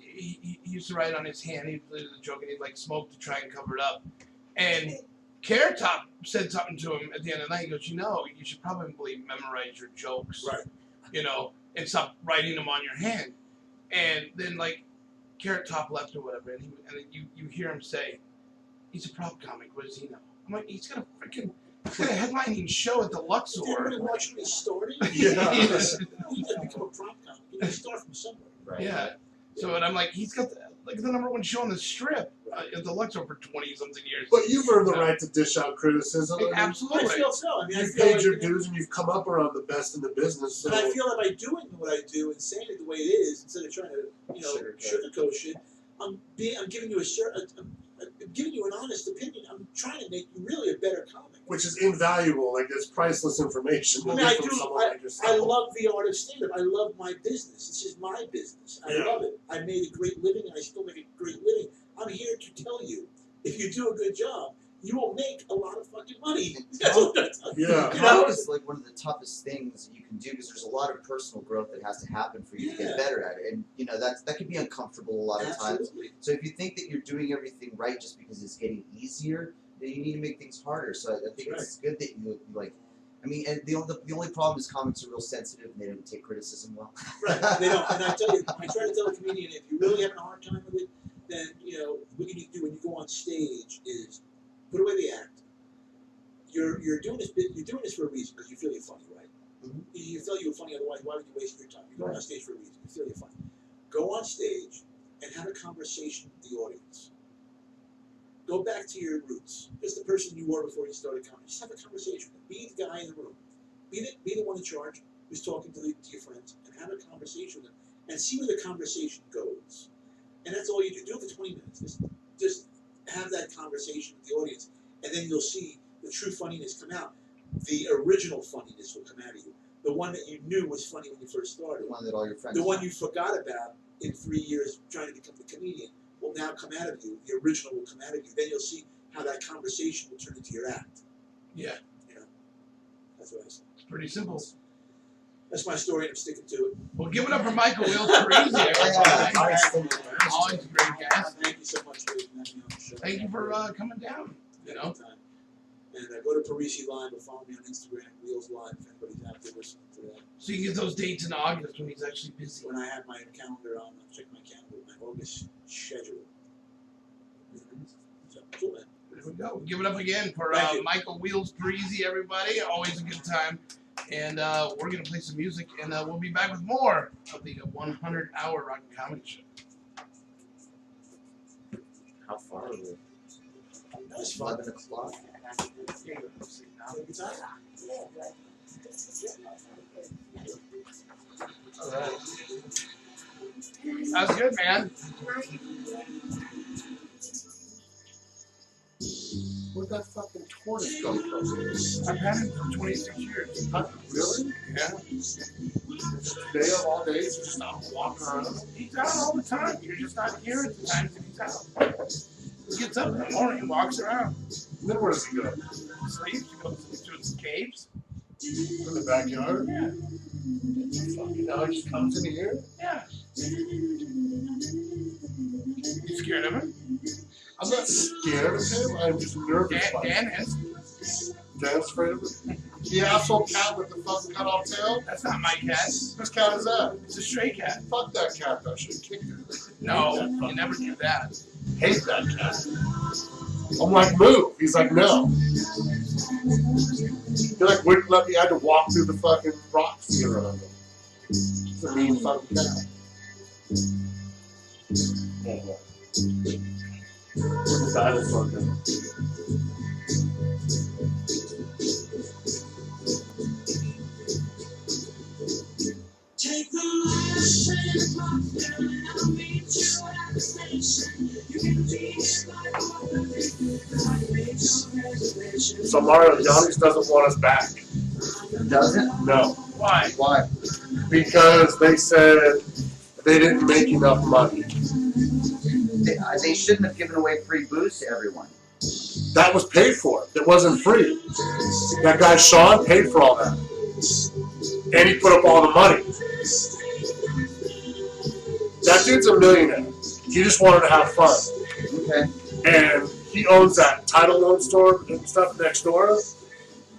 he used to write on his hand. He was joking. He'd like smoke to try and cover it up. And Carrot Top said something to him at the end of the night. He goes, you should probably memorize your jokes, Right. And stop writing them on your hand. And then like Carrot Top left or whatever, and you hear him say, he's a prop comic. What does he know? I'm like, he's got a headlining show at the Luxor. Everybody watching me starting. Yeah. You just become a prop comic. You gotta start from somewhere. Right. Yeah. So and I'm like, he's got the #1 show on the Strip at the Luxor for 20-something years. But you've earned the right to dish out criticism. I mean, Absolutely. I feel so. I mean, I you've feel paid like, your dues and you've come up around the best in the business. So and I feel that by doing what I do and saying it the way it is, instead of trying to, sugarcoat shit, I'm giving you I'm giving you an honest opinion. I'm trying to make you really a better comic. which is invaluable. Like it's priceless information. I mean, I from do. someone like yourself. I love the art of stand-up. I love my business. It's just my business. I Yeah. love it. I made a great living, and I still make a great living. I'm here to tell you, if you do a good job, you will make a lot of fucking money. That's what I'm telling you. Yeah. You know? Comedy is like one of the toughest things you can do because there's a lot of personal growth that has to happen for you to Yeah. get better at it, and that can be uncomfortable a lot of times. Absolutely. So if you think that you're doing everything right just because it's getting easier, then you need to make things harder. So I think That's it's good that you like. I mean, and the only problem is comics are real sensitive and they don't take criticism well. Right. They don't. And I tell you, I try to tell a comedian, if you're really having a hard time with it, then what you need to do when you go on stage is put away the act. You're doing this for a reason because you feel you're funny, right? Mhm. You feel you're funny, otherwise why would you waste your time? You're going Right. on stage for a reason. You feel you're funny. Go on stage and have a conversation with the audience. Go back to your roots. Just the person you were before you started comedy. Just have a conversation. Be the guy in the room. Be the one in charge who's talking to your friends, and have a conversation with them, and see where the conversation goes. And that's all you do. Do it for 20 minutes. Just have that conversation with the audience, and then you'll see the true funniness come out. The original funniness will come out of you. The one that you knew was funny when you first started. The one that all your friends. The one you forgot about in 3 years trying to become the comedian will now come out of you. The original will come out of you. Then you'll see how that conversation will turn into your act. Yeah. That's what I say. It's pretty simple. That's my story, and I'm sticking to it. Well, give it up for Michael Wills Crazy. Yeah. Always a great guest. Thank you so much for having me on the show. Thank you for coming down. And go to Parisi Live or follow me on Instagram, Wheels Live, if anybody's out there listening to that. So you get those dates in August when he's actually busy. When I have my calendar on, I'll check my calendar, my August schedule. So, cool, man. There we go. Give it up again for Thank you. Michael Wheels Breezy, everybody. Always a good time. And we're going to play some music, and we'll be back with more of the 100-hour rock and comedy show. How far are we? That was fun. 11 o'clock. Take your time. All right. That was good, man. Where'd that fucking tortoise come from? I've had him for 26 years. Huh? Really? Yeah. Today of all days, you just out walking around. He's out all the time. You're just not here at the times that he's out. He gets up in the morning, walks around, Then where does he go? sleeps, he goes to his caves. In the backyard? Yeah. Fucking hell, he just comes in here? Yeah. You scared of him? I'm not scared of him, I'm just nervous by him. Dan is. Dan's afraid of him? The asshole cat with the fucking cut off tail? That's not my cat. Whose cat is that? It's a stray cat. Fuck that cat, I should kick it. No, you never do that. Hate that cat. I'm like, move. He's like, no. He like wouldn't let me. I had to walk through the fucking rocks to get around him. It's a mean fucking cat. What's the dinosaur doing? Take the last train off and I'll meet you at the station. You can be here by 4:30. I made your reservation. So Mario Giannis doesn't want us back. Doesn't? No. Why? Why? Because they said they didn't make enough money. They shouldn't have given away free booze to everyone. That was paid for. It wasn't free. That guy Sean paid for all that, and he put up all the money. That dude's a millionaire. He just wanted to have fun. Okay. And he owns that title loan store and stuff next door.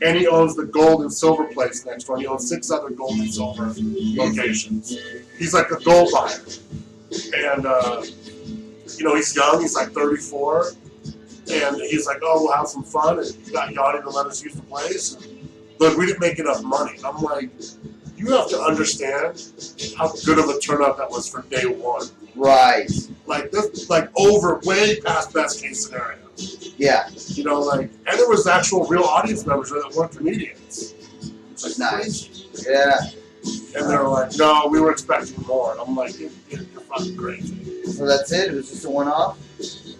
And he owns the gold and silver place next door. And he owns 6 other gold and silver locations. He's like a gold buyer. And, he's young. He's like 34. And he's like, oh, we'll have some fun. And he got Yanni to let us use the place. And look, we didn't make enough money. I'm like, you have to understand how good of a turnout that was for day one. Right. Like this, like over way past best case scenario. Yeah. And there was actual real audience members there that weren't comedians. It's like Nice. crazy. Yeah. And they were like, no, we were expecting more. And I'm like, you're fucking crazy. So that's it? It was just a one-off?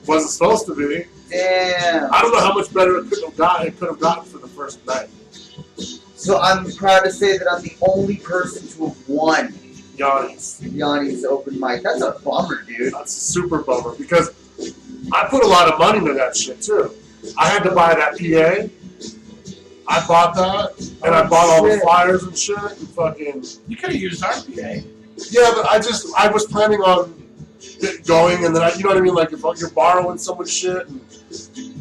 Wasn't supposed to be. Damn. I don't know how much better it could have gotten for the first night. So I'm proud to say that I'm the only person to have won Yanni's. Yanni's open mic. That's a bummer, dude. That's a super bummer because I put a lot of money into that shit too. I had to buy that PA. I bought that, and I bought all the flyers and shit, and fucking. You could have used our PA. Yeah, but I was planning on it going, and then you know what I mean. Like if you're borrowing someone's shit, and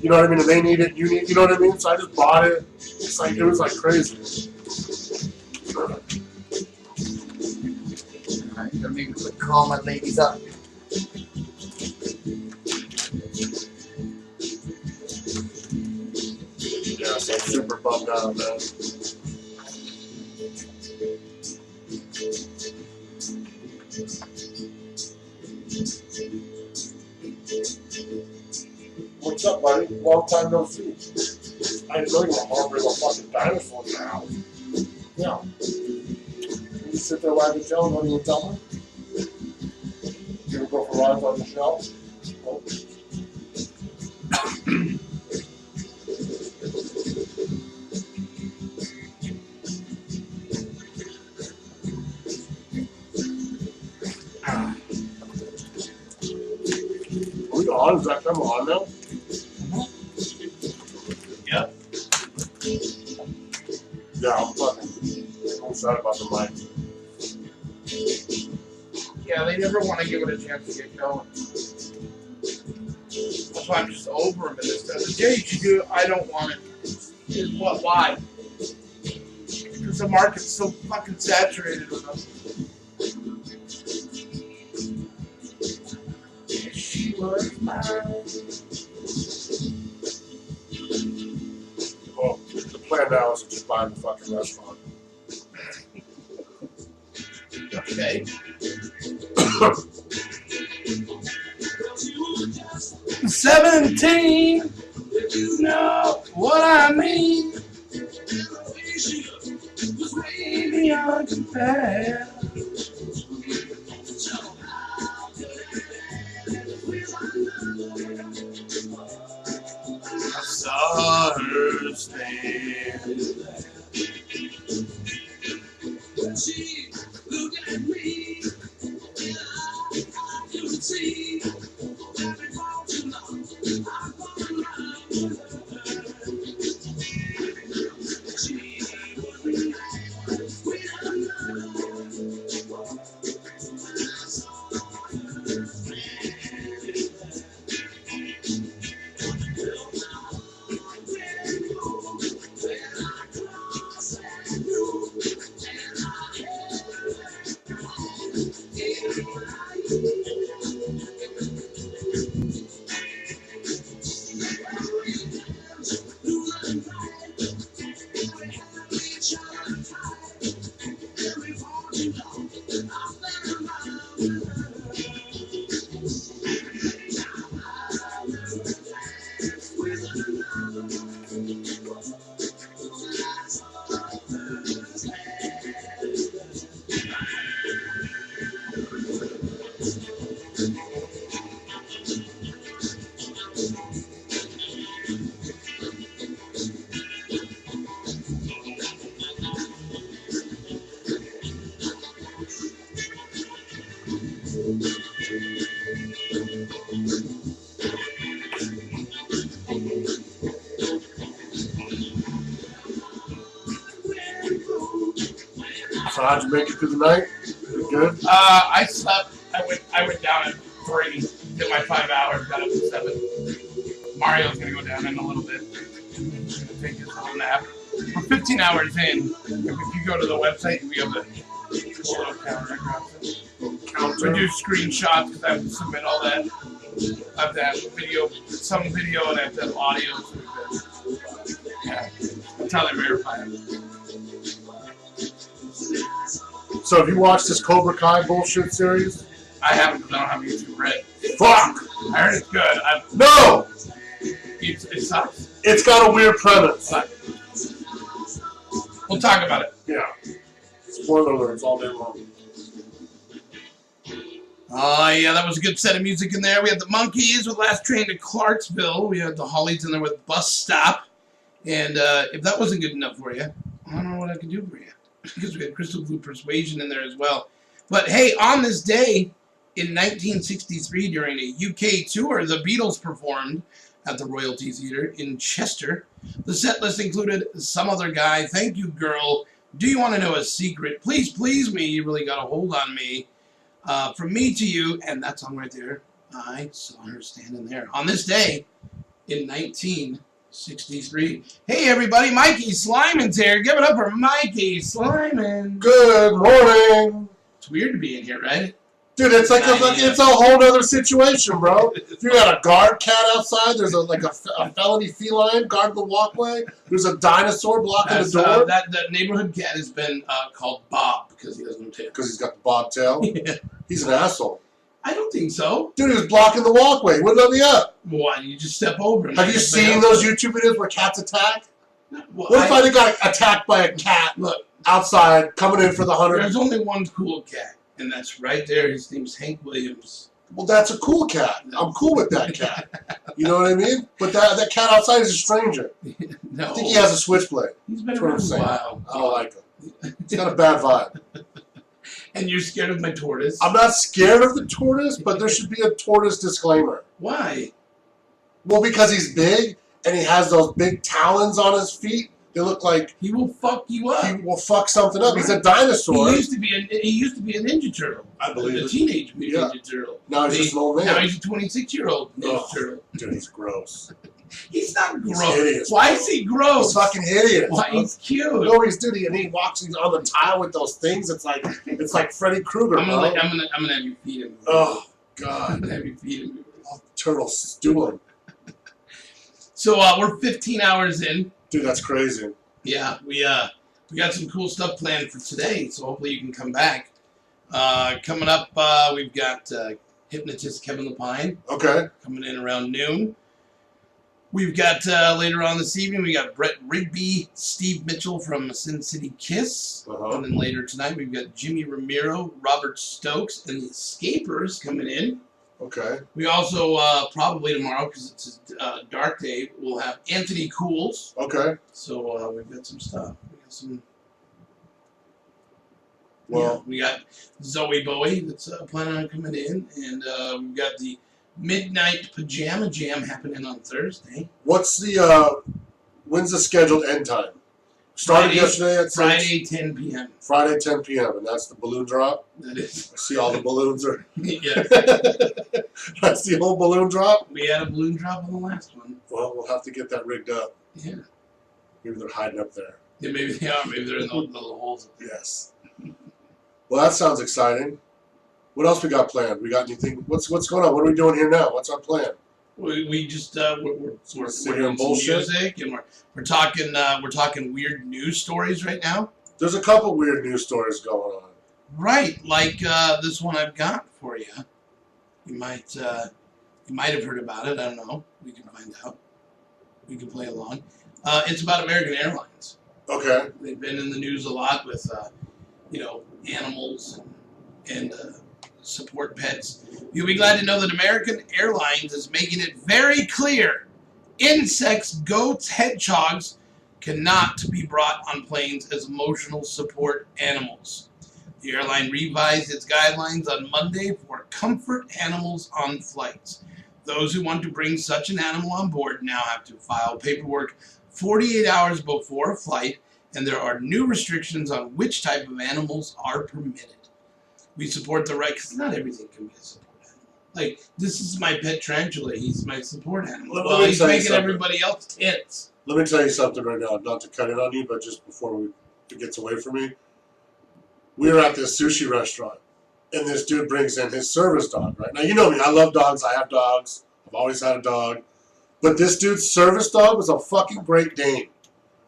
you know what I mean, and they need it, you need, you know what I mean. So I just bought it. It's like it was like crazy. Alright, gonna make a quick call my ladies up. Yeah, so I'm super bummed out, man. What's up, buddy? Long time no see. I didn't know you were hungry like a fucking dinosaur in the house. Yeah. You just sit there wagging your tail and don't even tell me? You ever go for rides on the shelf? Oh. Are we on? Is that camera on now? Yep. Yeah, I'm fucking sad about the mic. Yeah, they never want to give it a chance to get going. That's why I'm just over them in this stuff. Yeah, you should do it. I don't want it. What? Why? Because the market's so fucking saturated with them. She was mine. Well, the plan now is to just buy the fucking restaurant. Okay. 17. You know what I mean? Was way beyond compare. I saw her stand. She looked at me. I could see. Every fall too long. I fall in love with her. She was nice. We don't know. So how'd you make it through the night? Good? I slept. I went down at 3, did my 5 hours, got up at 7. Mario's gonna go down in a little bit. He's gonna take his little nap. We're 15 hours in. If you go to the website, you'll be able to pull a little counter across it. We do screenshots because I have to submit all that. I have to have video, some video, and I have to have audio. Yeah, that's how they verify it. So have you watched this Cobra Kai bullshit series? I haven't, because I don't have YouTube Red. Fuck! I heard it's good. No! It sucks. It's got a weird premise. But we'll talk about it. Yeah. Spoiler alerts all day long. Yeah, that was a good set of music in there. We had the Monkees with Last Train to Clarksville. We had the Hollies in there with Bus Stop. And if that wasn't good enough for you, I don't know what I can do for you. Because we had Crystal Blue Persuasion in there as well. But hey, on this day in 1963, during a UK tour, the Beatles performed at the Royalty Theatre in Chester. The set list included Some Other Guy, Thank You Girl, Do You Want to Know a Secret, Please Please Me, You Really Got a Hold on Me, From Me to You, and that song right there, I Saw Her Standing There. On this day in 1963. Hey everybody, Mikey Slyman's here. Give it up for Mikey Slyman. Good morning! It's weird to be in here, right? Dude, it's like it's a whole other situation, bro. If you got a guard cat outside, there's a felony feline guarding the walkway. There's a dinosaur blocking the door. The neighborhood cat has been called Bob because he has no tail. Because he's got the bobtail. Yeah. He's an asshole. I don't think so. Dude, he was blocking the walkway. He wouldn't let me up. Why? You just step over him. Have you seen those YouTube videos where cats attack? Well, What if I got attacked by a cat Look, outside coming in for the 100? there's only one cool cat, and that's right there. His name's Hank Williams. Well, that's a cool cat. I'm cool with that cat. You know what I mean? But that cat outside is a stranger. No. I think he has a switchblade. He's been That's what I'm around a saying. while. I don't like him. He's got a bad vibe. And you're scared of my tortoise? I'm not scared of the tortoise, but there should be a tortoise disclaimer. Why? Well, because he's big and he has those big talons on his feet. They look like He will fuck you up. he will fuck something up. He's a dinosaur. He used to be a Ninja Turtle. I believe a it. teenage Ninja Turtle. Now he's just an old Now man. he's a 26-year-old Ninja Ugh. Turtle. Dude, he's gross. He's not He's gross. hideous, Why bro. is he gross? He's fucking hideous. Why? bro. He's cute. No, he's dude, and he walks. He's on the tile with those things. It's like Freddy Krueger, I'm bro. gonna have you feed him. Oh I'm God, gonna have you feed him. turtle stewing. So we're 15 hours in. Dude, that's crazy. Yeah, we got some cool stuff planned for today. So hopefully you can come back. Coming up, we've got hypnotist Kevin Lapine Okay. coming in around noon. We've got later on this evening, we got Brett Rigby, Steve Mitchell from Sin City Kiss. Uh-huh. And then later tonight, we've got Jimmy Ramiro, Robert Stokes, and the Escapers coming in. Okay. We also, probably tomorrow, because it's a dark day, we'll have Anthony Cools. Okay. So we've got some stuff. We got some. Well, We got Zoe Bowie that's planning on coming in, and we've got the Midnight Pajama Jam happening on Thursday. what's the when's the scheduled end time? Started Friday- yesterday at 6? Friday, 10 p.m. Friday, 10 p.m. and that's the balloon drop. That is. I see all the balloons are. Yeah. That's the whole balloon drop. We had a balloon drop on the last one. Well, we'll have to get that rigged up. Yeah. Maybe they're hiding up there. Yeah, maybe they are. Maybe they're in the little holes. Yes. Well, that sounds exciting. What else we got planned? We got anything? What's going on? What are we doing here now? What's our plan? We just we're Sit here doing and some bullshit? music, and we're talking weird news stories right now. There's a couple weird news stories going on. Right, like this one I've got for you. You might have heard about it. I don't know. We can find out. We can play along. It's about American Airlines. Okay. They've been in the news a lot with animals and support pets. You'll be glad to know that American Airlines is making it very clear: insects, goats, hedgehogs cannot be brought on planes as emotional support animals. The airline revised its guidelines on Monday for comfort animals on flights. Those who want to bring such an animal on board now have to file paperwork 48 hours before a flight, and there are new restrictions on which type of animals are permitted. We support the right, because not everything can be a support animal. Like, this is my pet tarantula. He's my support animal. Let Well, me he's tell you making something. everybody else tense. Let me tell you something right now, not to cut in on you, but just before it gets away from me. We were at this sushi restaurant, and this dude brings in his service dog, right? Now, you know me, I love dogs, I have dogs, I've always had a dog. But this dude's service dog was a fucking Great Dane,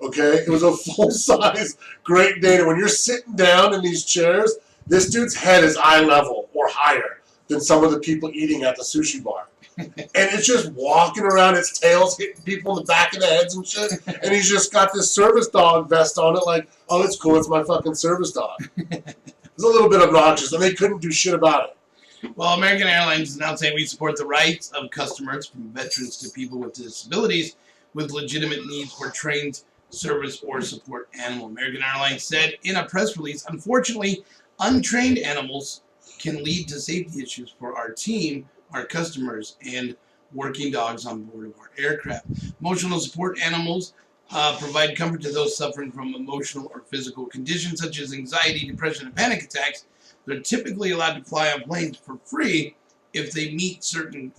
okay? It was a full-size Great Dane, and when you're sitting down in these chairs, this dude's head is eye level or higher than some of the people eating at the sushi bar. And it's just walking around, its tail's hitting people in the back of the heads and shit. And he's just got this service dog vest on it like, oh, it's cool, it's my fucking service dog. It's a little bit obnoxious, and they couldn't do shit about it. Well, American Airlines is now saying we support the rights of customers, from veterans to people with disabilities, with legitimate needs for trained service or support animal. American Airlines said in a press release, unfortunately, untrained animals can lead to safety issues for our team, our customers, and working dogs on board of our aircraft. Emotional support animals provide comfort to those suffering from emotional or physical conditions such as anxiety, depression, and panic attacks. They're typically allowed to fly on planes for free if they meet certain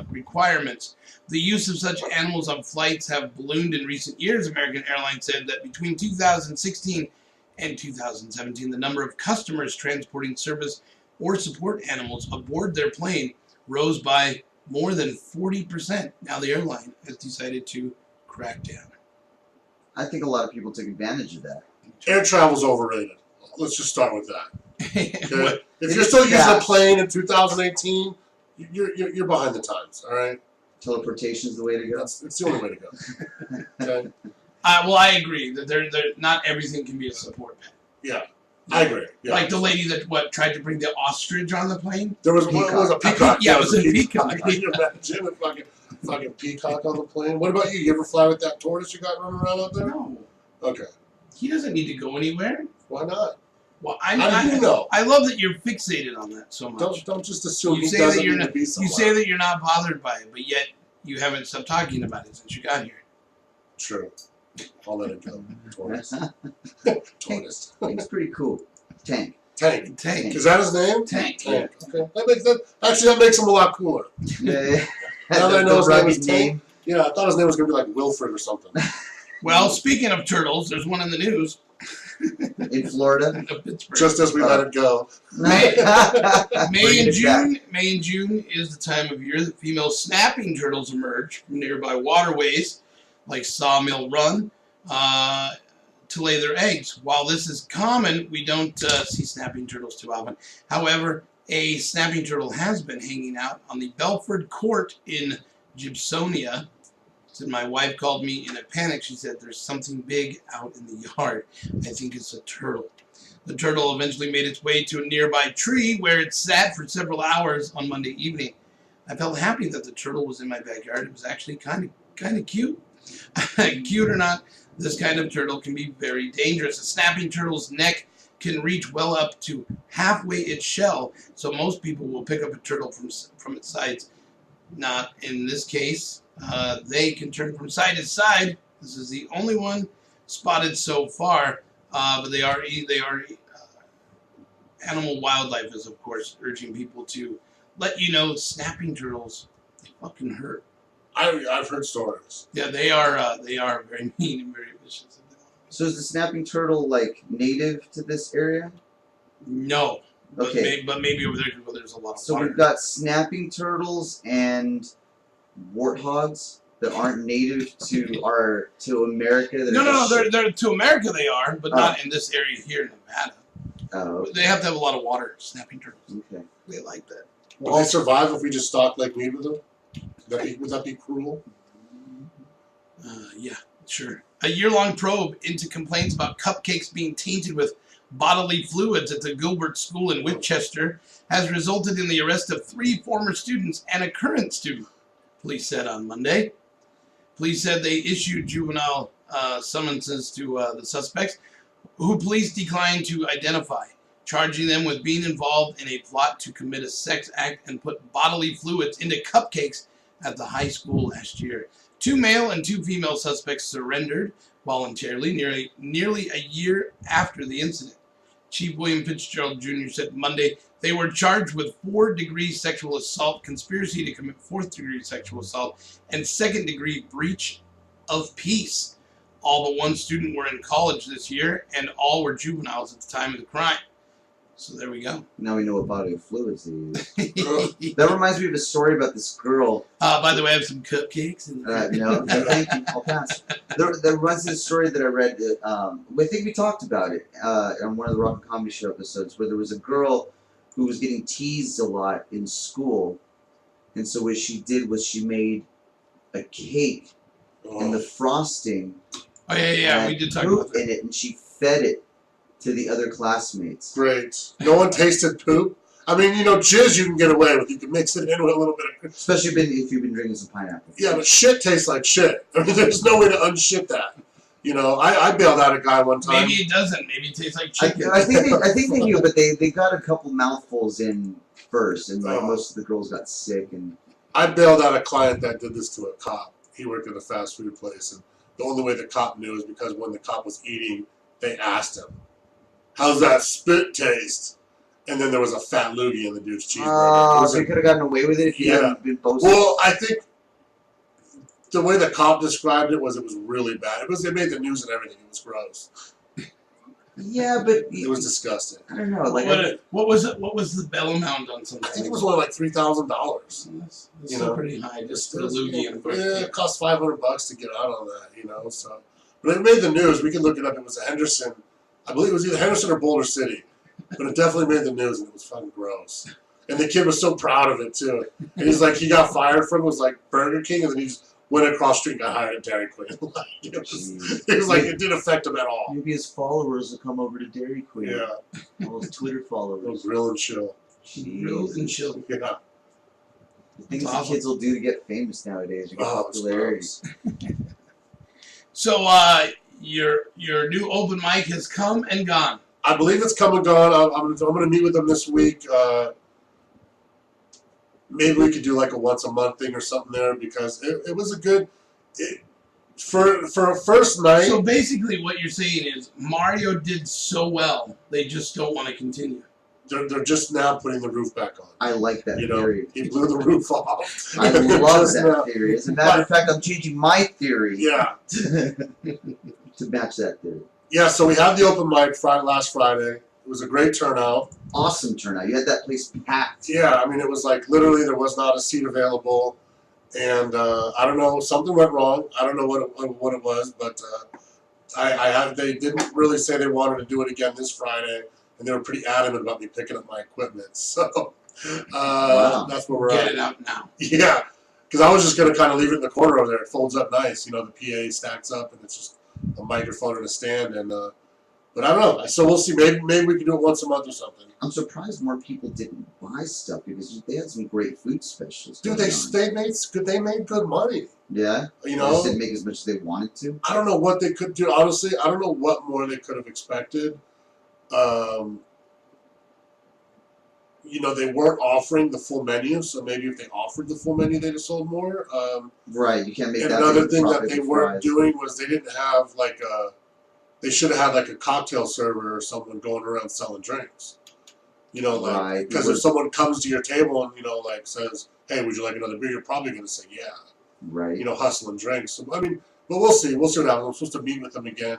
requirements. The use of such animals on flights have ballooned in recent years. American Airlines said that between 2016 and 2017, the number of customers transporting service or support animals aboard their plane rose by more than 40%. Now the airline has decided to crack down. I think a lot of people took advantage of that. Air travel's overrated. Let's just start with that. Okay? What- If It you're is still using a fast. plane in 2018, you're behind the times. All right, Teleportation's the way to go. it's the only way to go. Okay? well, I agree that they're not everything can be a support pet. Yeah, I agree. Yeah. Like the lady that tried to bring the ostrich on the plane. There was what was a peacock. Yeah, it was a peacock. Can you imagine a fucking peacock on the plane? What about you? You ever fly with that tortoise you got running around out there? No, Okay, he doesn't need to go anywhere. why not? Well, How do you know? I love that you're fixated on that so much. Don't just assume You he say that doesn't you're need not- to be You somewhere. say that you're not bothered by it, but yet you haven't stopped talking about it since you got here. True. I'll let it go. Tortoise. Tortoise. It's pretty cool. Tank. Tank. Tank. Is that his name? Tank. Tank. Okay. That makes him a lot cooler. Yeah. Now that I know the his name rugged is name. Yeah, I thought his name was gonna be like Wilfred or something. Well, speaking of turtles, there's one in the news. In Florida. In Pittsburgh. Just as we let it go. May Bringing and it back. May and June is the time of year that female snapping turtles emerge from nearby waterways, like Sawmill Run, to lay their eggs. While this is common, we don't see snapping turtles too often. However, a snapping turtle has been hanging out on the Belford Court in Gibsonia. Said my wife called me in a panic. She said, "There's something big out in the yard. I think it's a turtle." The turtle eventually made its way to a nearby tree where it sat for several hours on Monday evening. I felt happy that the turtle was in my backyard. It was actually kind of cute. Cute or not, this kind of turtle can be very dangerous. A snapping turtle's neck can reach well up to halfway its shell, so most people will pick up a turtle from its sides. Not in this case. They can turn from side to side. This is the only one spotted so far, but they are Animal Wildlife is, of course, urging people to let you know snapping turtles fucking hurt. I've heard stories. Yeah, they are very mean and very vicious. So is the snapping turtle like native to this area? No, but, Okay. but maybe over there because there's a lot of So water. we've got snapping turtles and warthogs that aren't native to America. That are No, just- they're to America they are, but not in this area here in Nevada. Oh, They have to have a lot of water. Snapping turtles, okay. they like that. Would they survive if we just stalked Lake Mead with them? Would that be cruel? Yeah, sure. A year-long probe into complaints about cupcakes being tainted with bodily fluids at the Gilbert School in Winchester has resulted in the arrest of 3 former students and a current student, police said on Monday. Police said they issued juvenile summonses to the suspects, who police declined to identify. charging them with being involved in a plot to commit a sex act and put bodily fluids into cupcakes at the high school last year. 2 male and 2 female suspects surrendered voluntarily nearly a year after the incident. Chief William Fitzgerald Jr. said Monday they were charged with 4th-degree sexual assault, conspiracy to commit 4th-degree sexual assault, and 2nd-degree breach of peace. All but 1 student were in college this year, and all were juveniles at the time of the crime. So there we go. Now we know what bodily fluids they use. That reminds me of a story about this girl. By the way, I have some cupcakes. No, thank you. I'll pass. There reminds me of a story that I read. I think we talked about it on one of the Rock and Comedy Show episodes, where there was a girl who was getting teased a lot in school, and so what she did was she made a cake, and the frosting. Oh yeah, we did talk about that. In it, and she fed it to the other classmates. Great. No one tasted poop. I mean, jizz you can get away with. You can mix it in with a little bit of. Especially if you've been drinking some pineapple. Yeah, but shit tastes like shit. I mean, there's no way to unshit that. I bailed out a guy one time. Maybe it doesn't. Maybe it tastes like chicken. I think they knew, but they got a couple mouthfuls in first, and most of the girls got sick. And I bailed out a client that did this to a cop. He worked at a fast food place, and the only way the cop knew is because when the cop was eating, they asked him, "How's that spit taste?" And then there was a fat loogie in the dude's cheeseburger. So you could have gotten away with it if you hadn't been boasting. Well, I think the way the cop described it was really bad. It made the news and everything. It was gross. Yeah, but It was disgusting. I don't know. What was it? What was the bell amount on something? I think it was only like $3,000. That's still pretty high. Just for the loogie and yeah, it cost $500 to get out on that. So, but it made the news. We can look it up. It was a Henderson. I believe it was either Henderson or Boulder City, but it definitely made the news, and it was fucking gross. And the kid was so proud of it too. And he's like, he got fired from Burger King, and then he just went across the street and got hired at Dairy Queen. It was like it didn't affect him at all. Maybe his followers will come over to Dairy Queen. Yeah. All his Twitter followers. It was real and chill. Real and chill. Yeah. The things the kids will do to get famous nowadays, you get popularity. So, your new open mic has come and gone. I believe it's come and gone. I'm going to meet with them this week. Maybe we could do like a once a month thing or something there, because it was a good for a first night. So basically, what you're saying is Mario did so well, they just don't want to continue. They're just now putting the roof back on. I like that theory. He blew the roof off. I love that theory. As a matter of fact, I'm changing my theory. Yeah. To match that theory. Yeah. So we had the open mic last Friday. It was a great turnout. Awesome turnout. You had that place packed. Yeah, I mean, it was like literally there was not a seat available, and I don't know, something went wrong. I don't know what it was, but they didn't really say they wanted to do it again this Friday, and they were pretty adamant about me picking up my equipment. So that's where we're at. Get it out now. Yeah, because I was just gonna kind of leave it in the corner over there. It folds up nice, the PA stacks up, and it's just a microphone and a stand, and. But I don't know. So we'll see. Maybe we can do it once a month or something. I'm surprised more people didn't buy stuff, because they had some great food specials. Dude, they made good money. Yeah. They just didn't make as much as they wanted to. I don't know what they could do. Honestly, I don't know what more they could have expected. They weren't offering the full menu, so maybe if they offered the full menu, they'd have sold more. Right. You can't make and that. Another thing that they weren't doing was they didn't have they should have had a cocktail server or someone going around selling drinks. Because if someone comes to your table and says, "Hey, would you like another beer?" You're probably going to say, "Yeah." Right. Hustling drinks. So, I mean, but we'll see. We'll see what happens. I'm supposed to meet with them again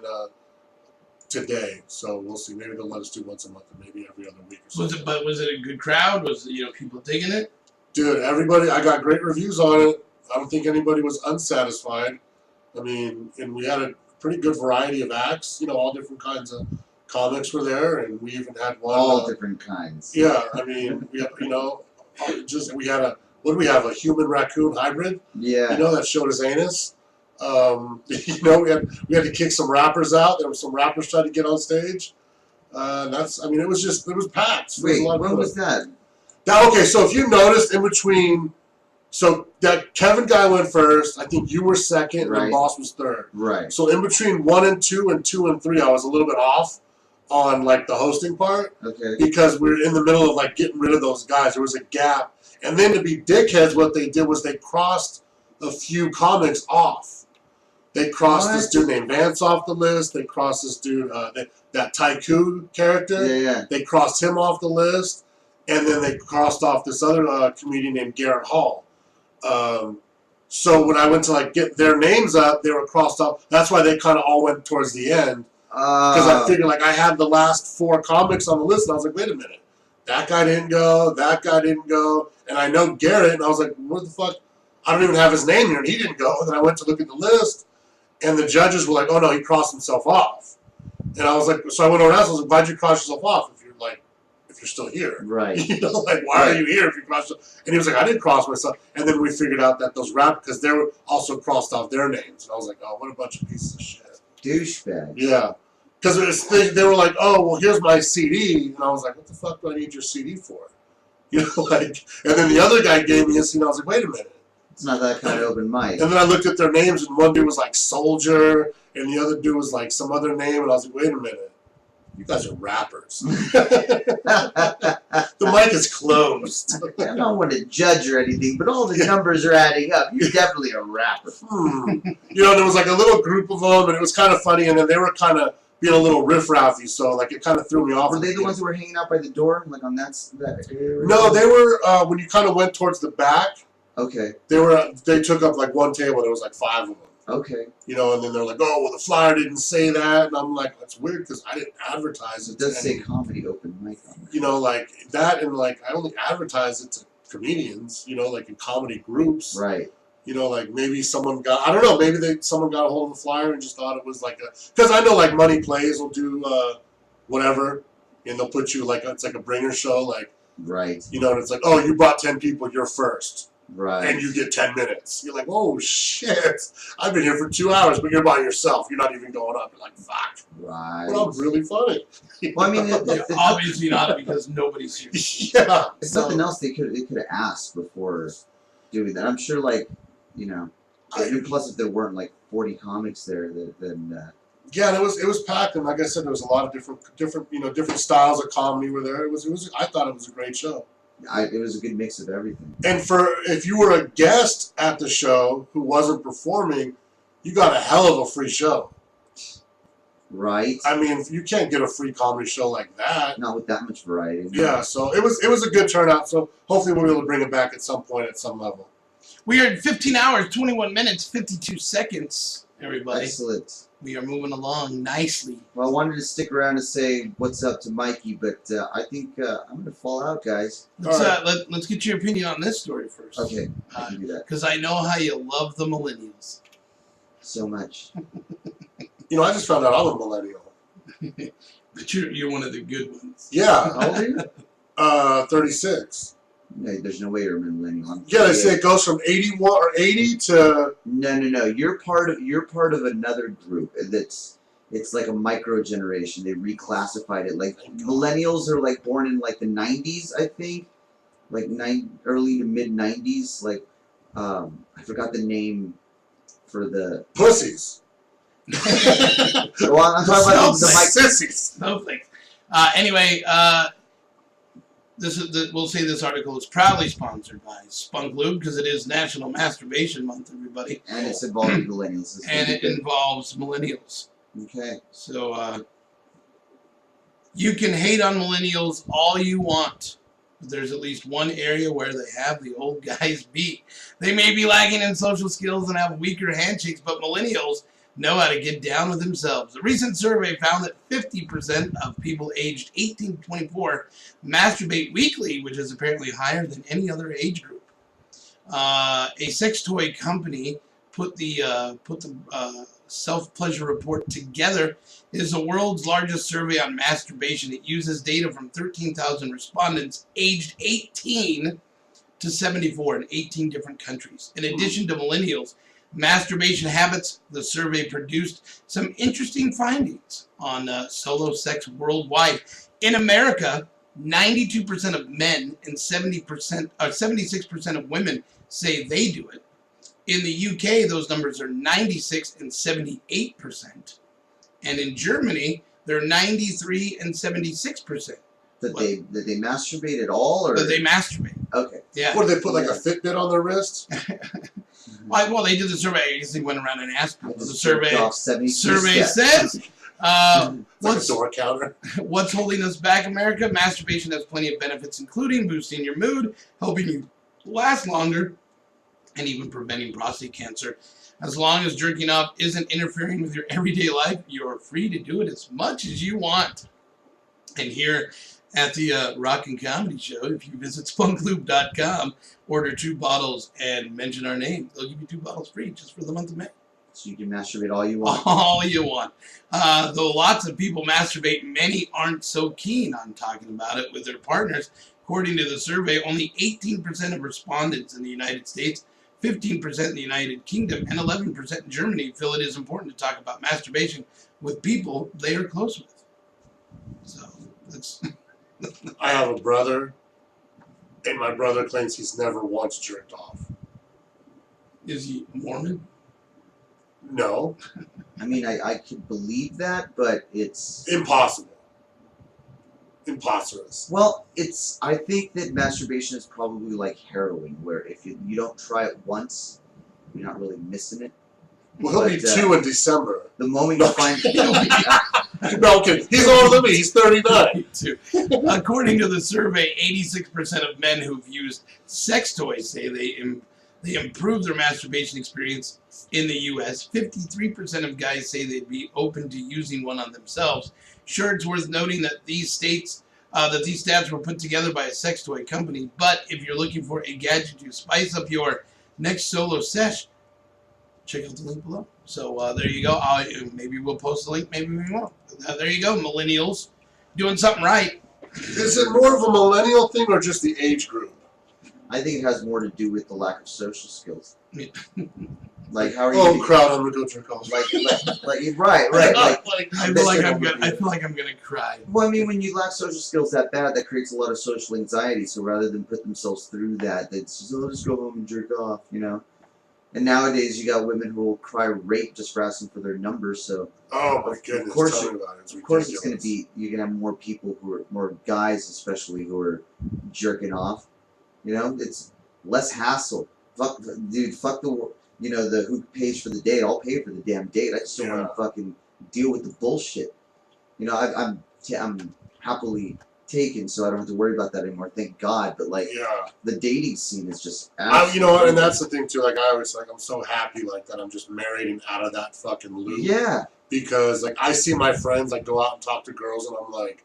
today, so we'll see. Maybe they'll let us do once a month, or maybe every other week or something. Was it a good crowd? Was it, people digging it? Dude, everybody. I got great reviews on it. I don't think anybody was unsatisfied. I mean, and we had a pretty good variety of acts. All different kinds of comics were there, and we even had one. All different kinds. Yeah, I mean, we had, we had a human raccoon hybrid. Yeah. That showed his anus. We had to kick some rappers out. There were some rappers trying to get on stage. It was packed. Wait, when was that? Okay, so if you noticed in between. So that Kevin guy went first. I think you were second, right. And Boss was third. Right. So in between 1 and 2 and 2 and 3, I was a little bit off. on like the hosting part Okay. because we were in the middle of like getting rid of those guys. There was a gap, and then to be dickheads, what they did was they crossed a few comics off. They crossed this What? dude named Vance off the list. They crossed this dude, that Tycoon character. Yeah. They crossed him off the list, and then they crossed off this other comedian named Garrett Hall. So when I went to like get their names up, they were crossed off. That's why they kind of all went towards the end because I figured like I had the last 4 comics on the list, and I was like, wait a minute, that guy didn't go, that guy didn't go, and I know Garrett, and I was like, what the fuck? I don't even have his name here, and he didn't go. And then I went to look at the list, and the judges were like, oh no, he crossed himself off. And I was like, so I went over and asked, I was like, why'd you cross yourself off if you're still here? Right. You know, like, why are you here if you crossed yourself? And he was like, I didn't cross myself. And then we figured out that those rappers, because they were also crossed off their names. And I was like, oh, what a bunch of pieces of shit. Douchebag. Yeah. Because they were like, oh, well, here's my CD. And I was like, what the fuck do I need your CD for? You know, like, and then the other guy gave me a CD. I was like, wait a minute. It's not that kind of open mic. And then I looked at their names, and one dude was like Soldier, and the other dude was like some other name. And I was like, wait a minute. You guys are rappers. The mic is closed. I don't want to judge or anything, but all the numbers are adding up. You're definitely a rapper. You know, there was like a little group of them, and it was kind of funny, and then they were kind of being a little riff-raffy, so like it kind of threw me off. Were they the ones who were hanging out by the door, like on that area? No, they were, when you kind of went towards the back, Okay. they took up like one table, there was like 5 of them. Okay. You know, and then they're like, oh, well, the flyer didn't say that. And I'm like, that's weird because I didn't advertise it. It does to say any, comedy open mic on it. you know, like that. And like, I only advertise it to comedians, you know, like in comedy groups. Right. You know, like maybe someone got, I don't know, maybe someone got a hold of the flyer and just thought it was like because I know like Money Plays will do whatever, and they'll put you like, it's like a bringer show, like, Right. you know, and it's like, oh, you brought 10 people, you're first. Right. And you get 10 minutes. You're like, oh, shit. I've been here for 2 hours, but you're by yourself. You're not even going up. You're like, fuck. Right. Well, I'm really funny. Well, I mean, Obviously not because nobody's here. Yeah. it's something else they could have asked before doing that. I'm sure, like, you know, and plus if there weren't like 40 comics there, then Yeah, and it was packed, and like I said, there was a lot of different styles of comedy were there. It was. I thought it was a great show. it was a good mix of everything. And if you were a guest at the show who wasn't performing, you got a hell of a free show. Right. I mean, you can't get a free comedy show like that. Not with that much variety. Yeah, so it was a good turnout. So hopefully we'll be able to bring it back at some point at some level. We are at 15 hours, 21 minutes, 52 seconds, everybody. Excellent. We are moving along nicely. Well, I wanted to stick around to say what's up to Mikey, but I think I'm going to fall out, guys. Let's get your opinion on this story first. Okay, I can do that. Because I know how you love the millennials. So much. You know, I just found out I'm a millennial. But you're one of the good ones. Yeah, How old are you? 36. No, there's no way you're a millennial. I'm Yeah, they 38. say it goes from 81 or 80 to. No. You're part of another group it's like a micro generation. They reclassified it. Like millennials are like born in like the 90s, I think, like early to mid 90s. Like I forgot the name for the. Pussies. Well, I'm talking about the mic. Sissies. Snowflakes. Anyway, we'll say this article is proudly sponsored by Spunk Lube because it is National Masturbation Month, everybody. And it's involving millennials. And it involves millennials. Okay. So you can hate on millennials all you want, but there's at least one area where they have the old guys beat. They may be lagging in social skills and have weaker handshakes, but millennials know how to get down with themselves. A recent survey found that 50% of people aged 18 to 24 masturbate weekly, which is apparently higher than any other age group. A sex toy company put the self-pleasure report together. It is the world's largest survey on masturbation. It uses data from 13,000 respondents aged 18 to 74 in 18 different countries. In addition to millennials, masturbation habits, the survey produced some interesting findings on solo sex worldwide. In America, 92% of men and 76% of women say they do it. In the UK, those numbers are 96 and 78%. And in Germany, They're 93 and 76% That they masturbate at all, or that they masturbate. okay. Yeah. What, do they put like a Fitbit on their wrist? Well, they did the survey. I guess they went around and asked people. The Just survey jerked off 72 survey steps. says, It's like a what's door counter. what's holding us back, America? Masturbation has plenty of benefits, including boosting your mood, helping you last longer, and even preventing prostate cancer. As long as jerking off isn't interfering with your everyday life, you're free to do it as much as you want. And here at the Rock and Comedy Show, if you visit spunklube.com, order 2 bottles and mention our name, they'll give you 2 bottles free just for the month of May. So you can masturbate all you want. All you want. Though lots of people masturbate, many aren't so keen on talking about it with their partners. According to the survey, only 18% of respondents in the United States, 15% in the United Kingdom, and 11% in Germany feel it is important to talk about masturbation with people they are close with. So, that's... I have a brother, and my brother claims he's never once jerked off. Is he Mormon? No, I mean, I could believe that, but it's impossible. Imposterous. well, it's. I think that masturbation is probably like heroin, where if you don't try it once, you're not really missing it. Well, he'll be But, 2 in December. The moment you find No, okay, he's older than me. He's 39. Me too. According to the survey, 86% of men who've used sex toys say they improve their masturbation experience in the U.S. 53% of guys say they'd be open to using one on themselves. Sure, it's worth noting that these stats were put together by a sex toy company. But if you're looking for a gadget to spice up your next solo sesh, check out the link below. So there you go. Maybe we'll post the link. Maybe we won't. There you go, millennials, doing something right. Is it more of a millennial thing or just the age group? I think it has more to do with the lack of social skills. Like, how are you? Oh, crowd, I'm gonna go drink off. Like, right. Like, I feel like I'm gonna cry. well, I mean, when you lack social skills that bad, that creates a lot of social anxiety. So rather than put themselves through that, they just, oh, just go home and jerk off, you know. And nowadays, you got women who will cry rape just for asking for their numbers. So Oh my goodness, Of course tell me about it. It's of course, it's ridiculous. gonna be, you're gonna have more people who are, more guys especially, who are jerking off. You know, it's less hassle. Fuck, dude, fuck the, you know, the who pays for the date. I'll pay for the damn date. I just don't want to fucking deal with the bullshit. You know, I'm happily taken, so I don't have to worry about that anymore. Thank God. But like, Yeah. the dating scene is just. You know, and that's the thing too. Like, I always I'm so happy like that I'm just married and out of that fucking loop. Yeah. Because like I see my friends like go out and talk to girls, and I'm like,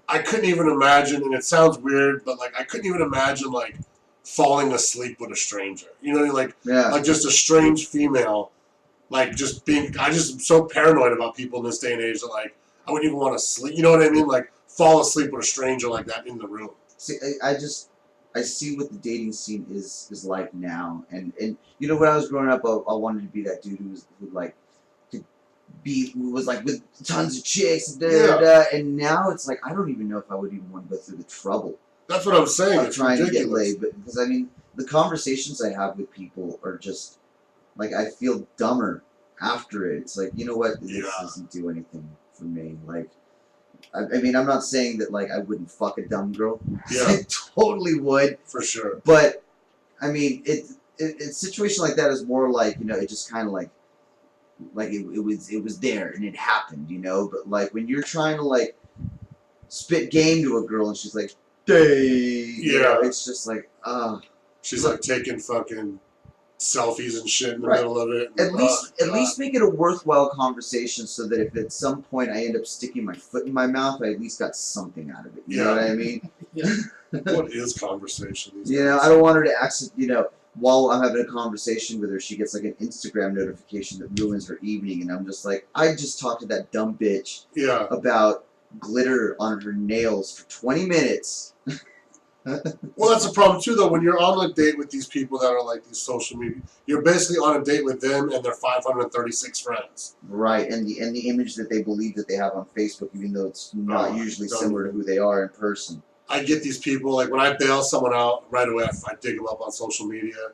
I couldn't even imagine. And it sounds weird, but like I couldn't even imagine like falling asleep with a stranger. You know, Yeah. like just a strange female, like just being. I just am so paranoid about people in this day and age that like I wouldn't even want to sleep. You know what I mean? Like fall asleep with a stranger like that in the room. See, I see what the dating scene is like now, and you know, when I was growing up, I wanted to be that dude who was like with tons of chicks, and now it's like I don't even know if I would even want to go through the trouble That's what I'm saying. of It's trying ridiculous. to get laid, but because I mean, the conversations I have with people are just like I feel dumber after it. It's like, you know what, this doesn't do anything for me. Like, I mean, I'm not saying that like I wouldn't fuck a dumb girl. Yeah. I totally would. For sure. But I mean, a situation like that is more like, you know, it just kind of like it was there and it happened, you know. But like when you're trying to like spit game to a girl and she's like, "Hey," you know, it's just like, She's like taking fucking selfies and shit in the Right. middle of it. At least make it a worthwhile conversation, so that if at some point I end up sticking my foot in my mouth, I at least got something out of it. You know what I mean? What is conversation these You know, days? I don't want her to you know, while I'm having a conversation with her, she gets like an Instagram notification that ruins her evening, and I'm just like, I just talked to that dumb bitch Yeah. about glitter on her nails for 20 minutes. Well, that's a problem too, though. When you're on a date with these people that are like these social media, you're basically on a date with them and their 536 friends. Right, and the image that they believe that they have on Facebook, even though it's not usually don't similar to who they are in person. I get these people, like when I bail someone out right away, I dig them up on social media,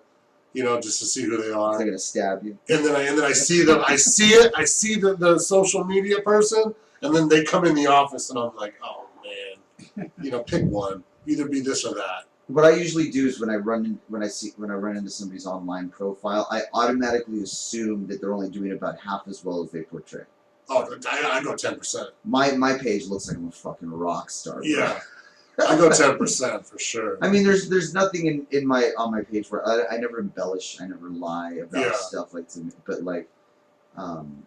you know, just to see who they They're are. gonna stab you. And then I see them, I see the social media person, And then they come in the office, and I'm like, oh man, pick one. Either be this or that. What I usually do is when I run into somebody's online profile, I automatically assume that they're only doing about half as well as they portray. Oh, I go 10%. My page looks like I'm a fucking rock star. Bro. Yeah, I go 10% for sure. I mean, there's nothing on my page where I never embellish, I never lie about stuff like to me, but like.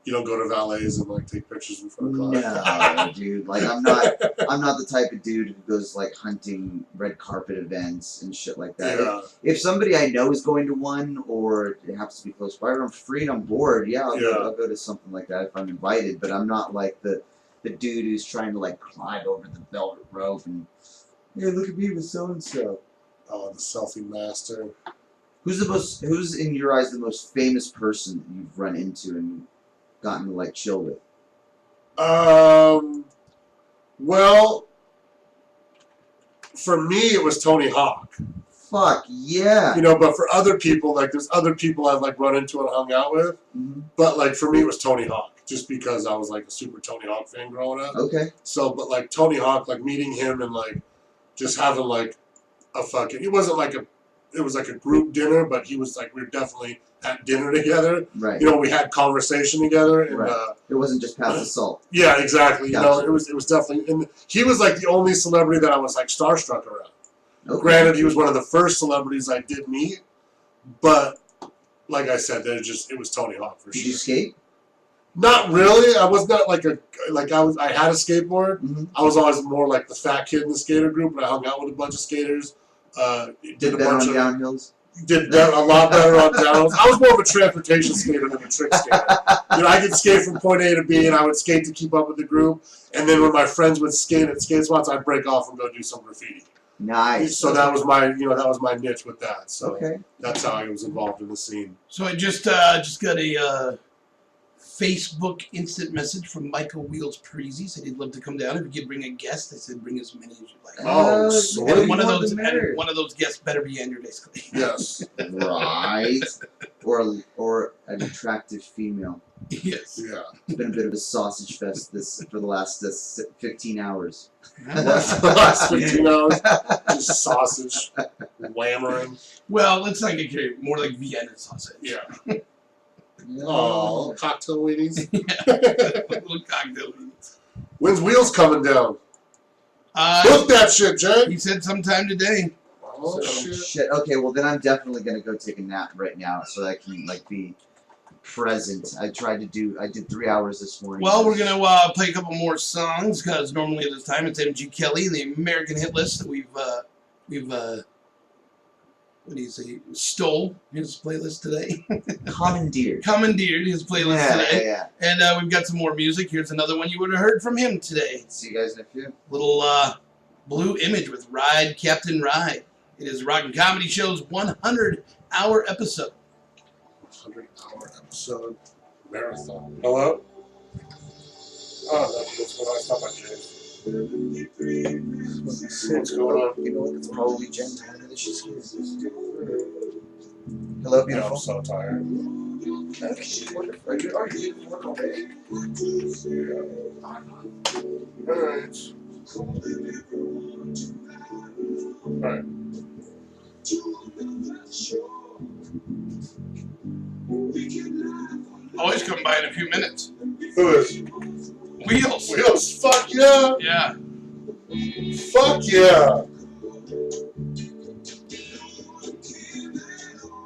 You don't go to valets and like take pictures in front of class. No, dude. Like I'm not the type of dude who goes like hunting red carpet events and shit like that. Yeah. If somebody I know is going to one, or it happens to be close by, or I'm free and I'm bored, I'll go to something like that if I'm invited. But I'm not like the dude who's trying to like climb over the velvet rope and hey, look at me with so and so. Oh, the selfie master. Who's in your eyes the most famous person you've run into and gotten to like chill with? Well, for me it was Tony Hawk. Fuck yeah. But for other people, like there's other people I've like run into and hung out with. Mm-hmm. But like for me it was Tony Hawk, just because I was like a super Tony Hawk fan growing up. Okay. So, but like Tony Hawk, like meeting him and like just having like a fucking, it was like a group dinner, but he was like, we were definitely at dinner together. Right. We had conversation together, and right. It wasn't just pass the salt. Yeah, exactly. Gotcha. It was definitely, and he was like the only celebrity that I was like starstruck around. Okay. Granted, he was one of the first celebrities I did meet, but like I said, it was Tony Hawk for sure. Did you skate? Not really. I was not I had a skateboard. Mm-hmm. I was always more like the fat kid in the skater group, and I hung out with a bunch of skaters. Did better on downhills? Did a lot better on downhills. I was more of a transportation skater than a trick skater. I could skate from point A to B, and I would skate to keep up with the group. And then when my friends would skate at skate spots, I'd break off and go do some graffiti. Nice. So that was my niche with that. So okay. That's how I was involved in the scene. So I just got a Facebook instant message from Michael Wheels Parisi. Said he'd love to come down. If you could bring a guest, I said bring as many as you like. Oh, and one of those guests better be Andrew Dice Clay. Yes. Right. Or an attractive female. Yes. Yeah. It's been a bit of a sausage fest for the last 15 hours. That's the last 15 hours. Just sausage, whammering. Well, let's not get carried. More like Vienna sausage. Yeah. Oh, cocktail weenies. Little cocktail weenies. When's Wheels coming down? Book that shit, Jay. He said sometime today. Oh, shit. Okay, well then I'm definitely gonna go take a nap right now so that I can be present. I did 3 hours this morning. Well, we're gonna play a couple more songs because normally at this time it's MG Kelly, the American hit list that we've what do you say? Stole his playlist today. Commandeered his playlist today. Yeah. And we've got some more music. Here's another one you would have heard from him today. See you guys in a few. Little Blue Image with Ride, Captain Ride. It is Rockin' Comedy Show's 100-hour episode. 100-hour episode marathon. Hello? Oh, that's what I was talking about, James. What's going on? You know what? It's probably Jen telling me that she's here. Hello, Yeah, beautiful. I'm so tired. Okay, wonderful. Are you work all day? Alright. Alright. Always come by in a few minutes. Who is? Wheels. Wheels, fuck yeah! Yeah. Fuck yeah!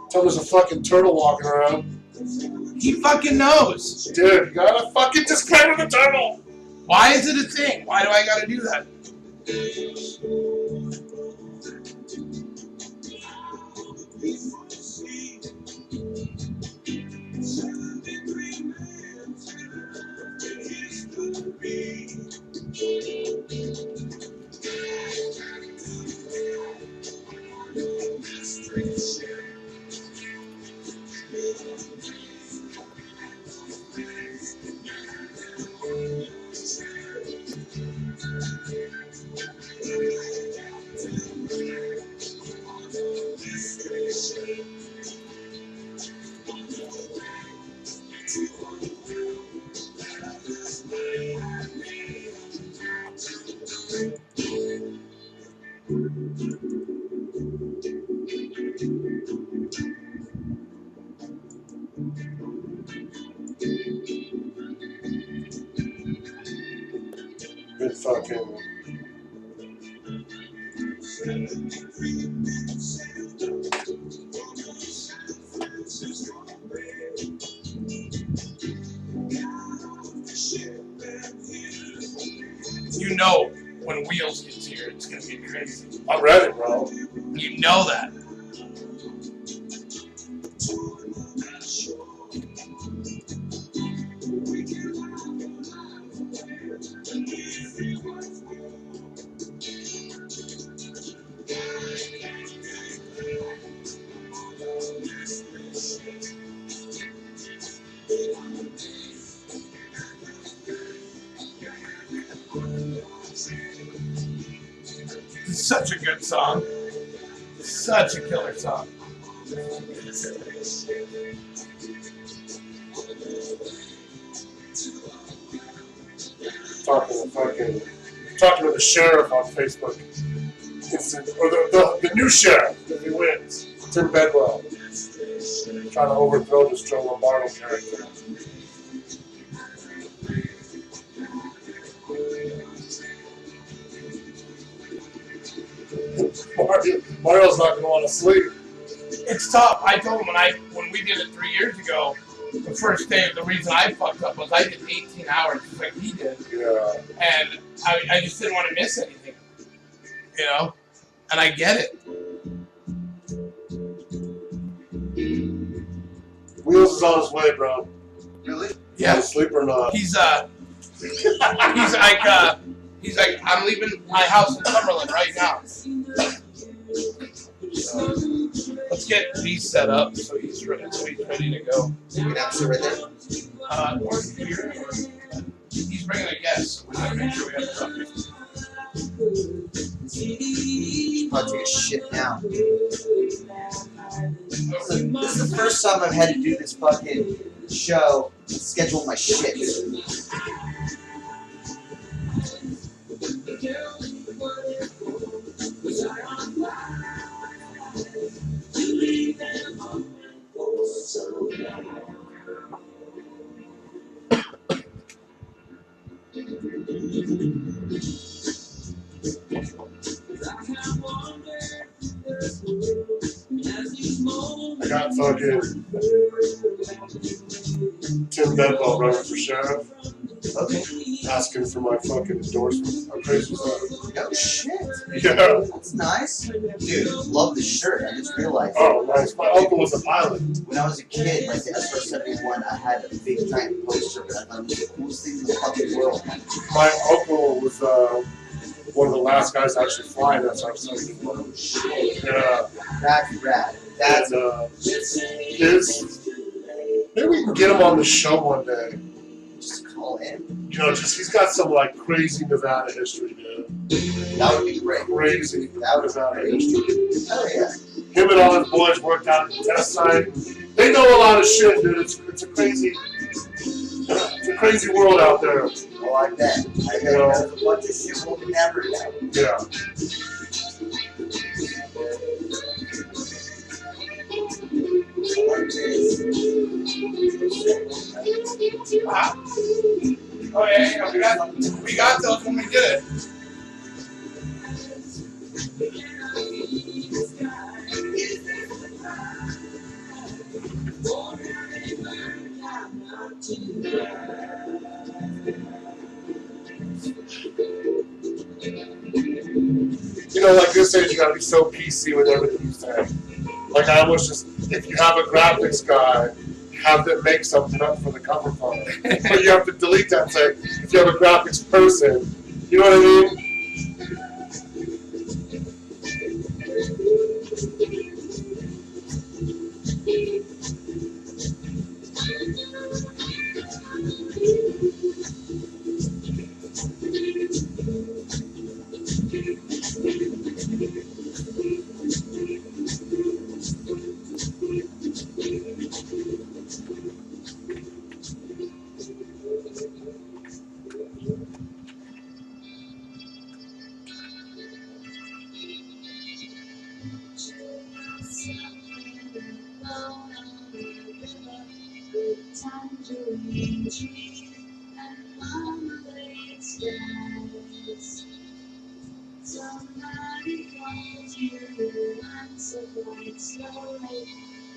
Tell there's a fucking turtle walking around. He fucking knows. Dude, you gotta fucking disclaimer the turtle! Why is it a thing? Why do I gotta do that? Been fucking. You know when Wheels gets here, it's gonna be crazy. I'm ready, bro. You know that. It's such a good song. Such a killer song. Talking to the sheriff on Facebook. Or the new sheriff, if he wins. Tim Bedwell. Trying to overthrow this Joe Lombardo character. Mario's not gonna want to sleep. It's tough. I told him when we did it 3 years ago, the first day, the reason I fucked up was I did 18 hours just like he did. Yeah. And I just didn't want to miss anything. You know? And I get it. Wheels is on his way, bro. Really? Yeah. Sleep or not? He's like, I'm leaving my house in Summerlin right now. So, let's get these set up so he's ready to go. You can have sit right there. Or here, or he's bringing a guest. We gotta make sure we have something. I'll take a shit now. So, this is the first time I've had to do this fucking show and schedule my shit. I got fucking Tim Bedwell running for sheriff. Okay. Asking for my fucking endorsement. How crazy is that? No shit. Yeah. That's nice. Dude, love the shirt. I just realized. Oh, nice. My uncle was a pilot. When I was a kid, like the SR-71, I had a big giant poster, but I thought it was the coolest thing in the fucking world. My uncle was one of the last guys to actually fly that SR-71. Yeah. That's rad. That's And, maybe we can get him on the show one day. just call in. You know, he's got some like crazy Nevada history, dude. That would be great. Crazy That would Nevada be great. history. Oh yeah. Him and all his boys worked out at the test site. They know a lot of shit, dude. It's a crazy world out there. Oh, I bet. I bet there's a bunch of shit we'll never know. Yeah. Huh? Oh yeah, we got those when we did it. You know, like this age, you gotta be so PC with everything you say. Like I almost just, if you have a graphics guy, have them make something up for the cover photo. But you have to delete that and say, if you have a graphics person, you know what I mean? alone on the river. Good tangerine trees and marmalade skies. Somebody calls you the lights of light slowly,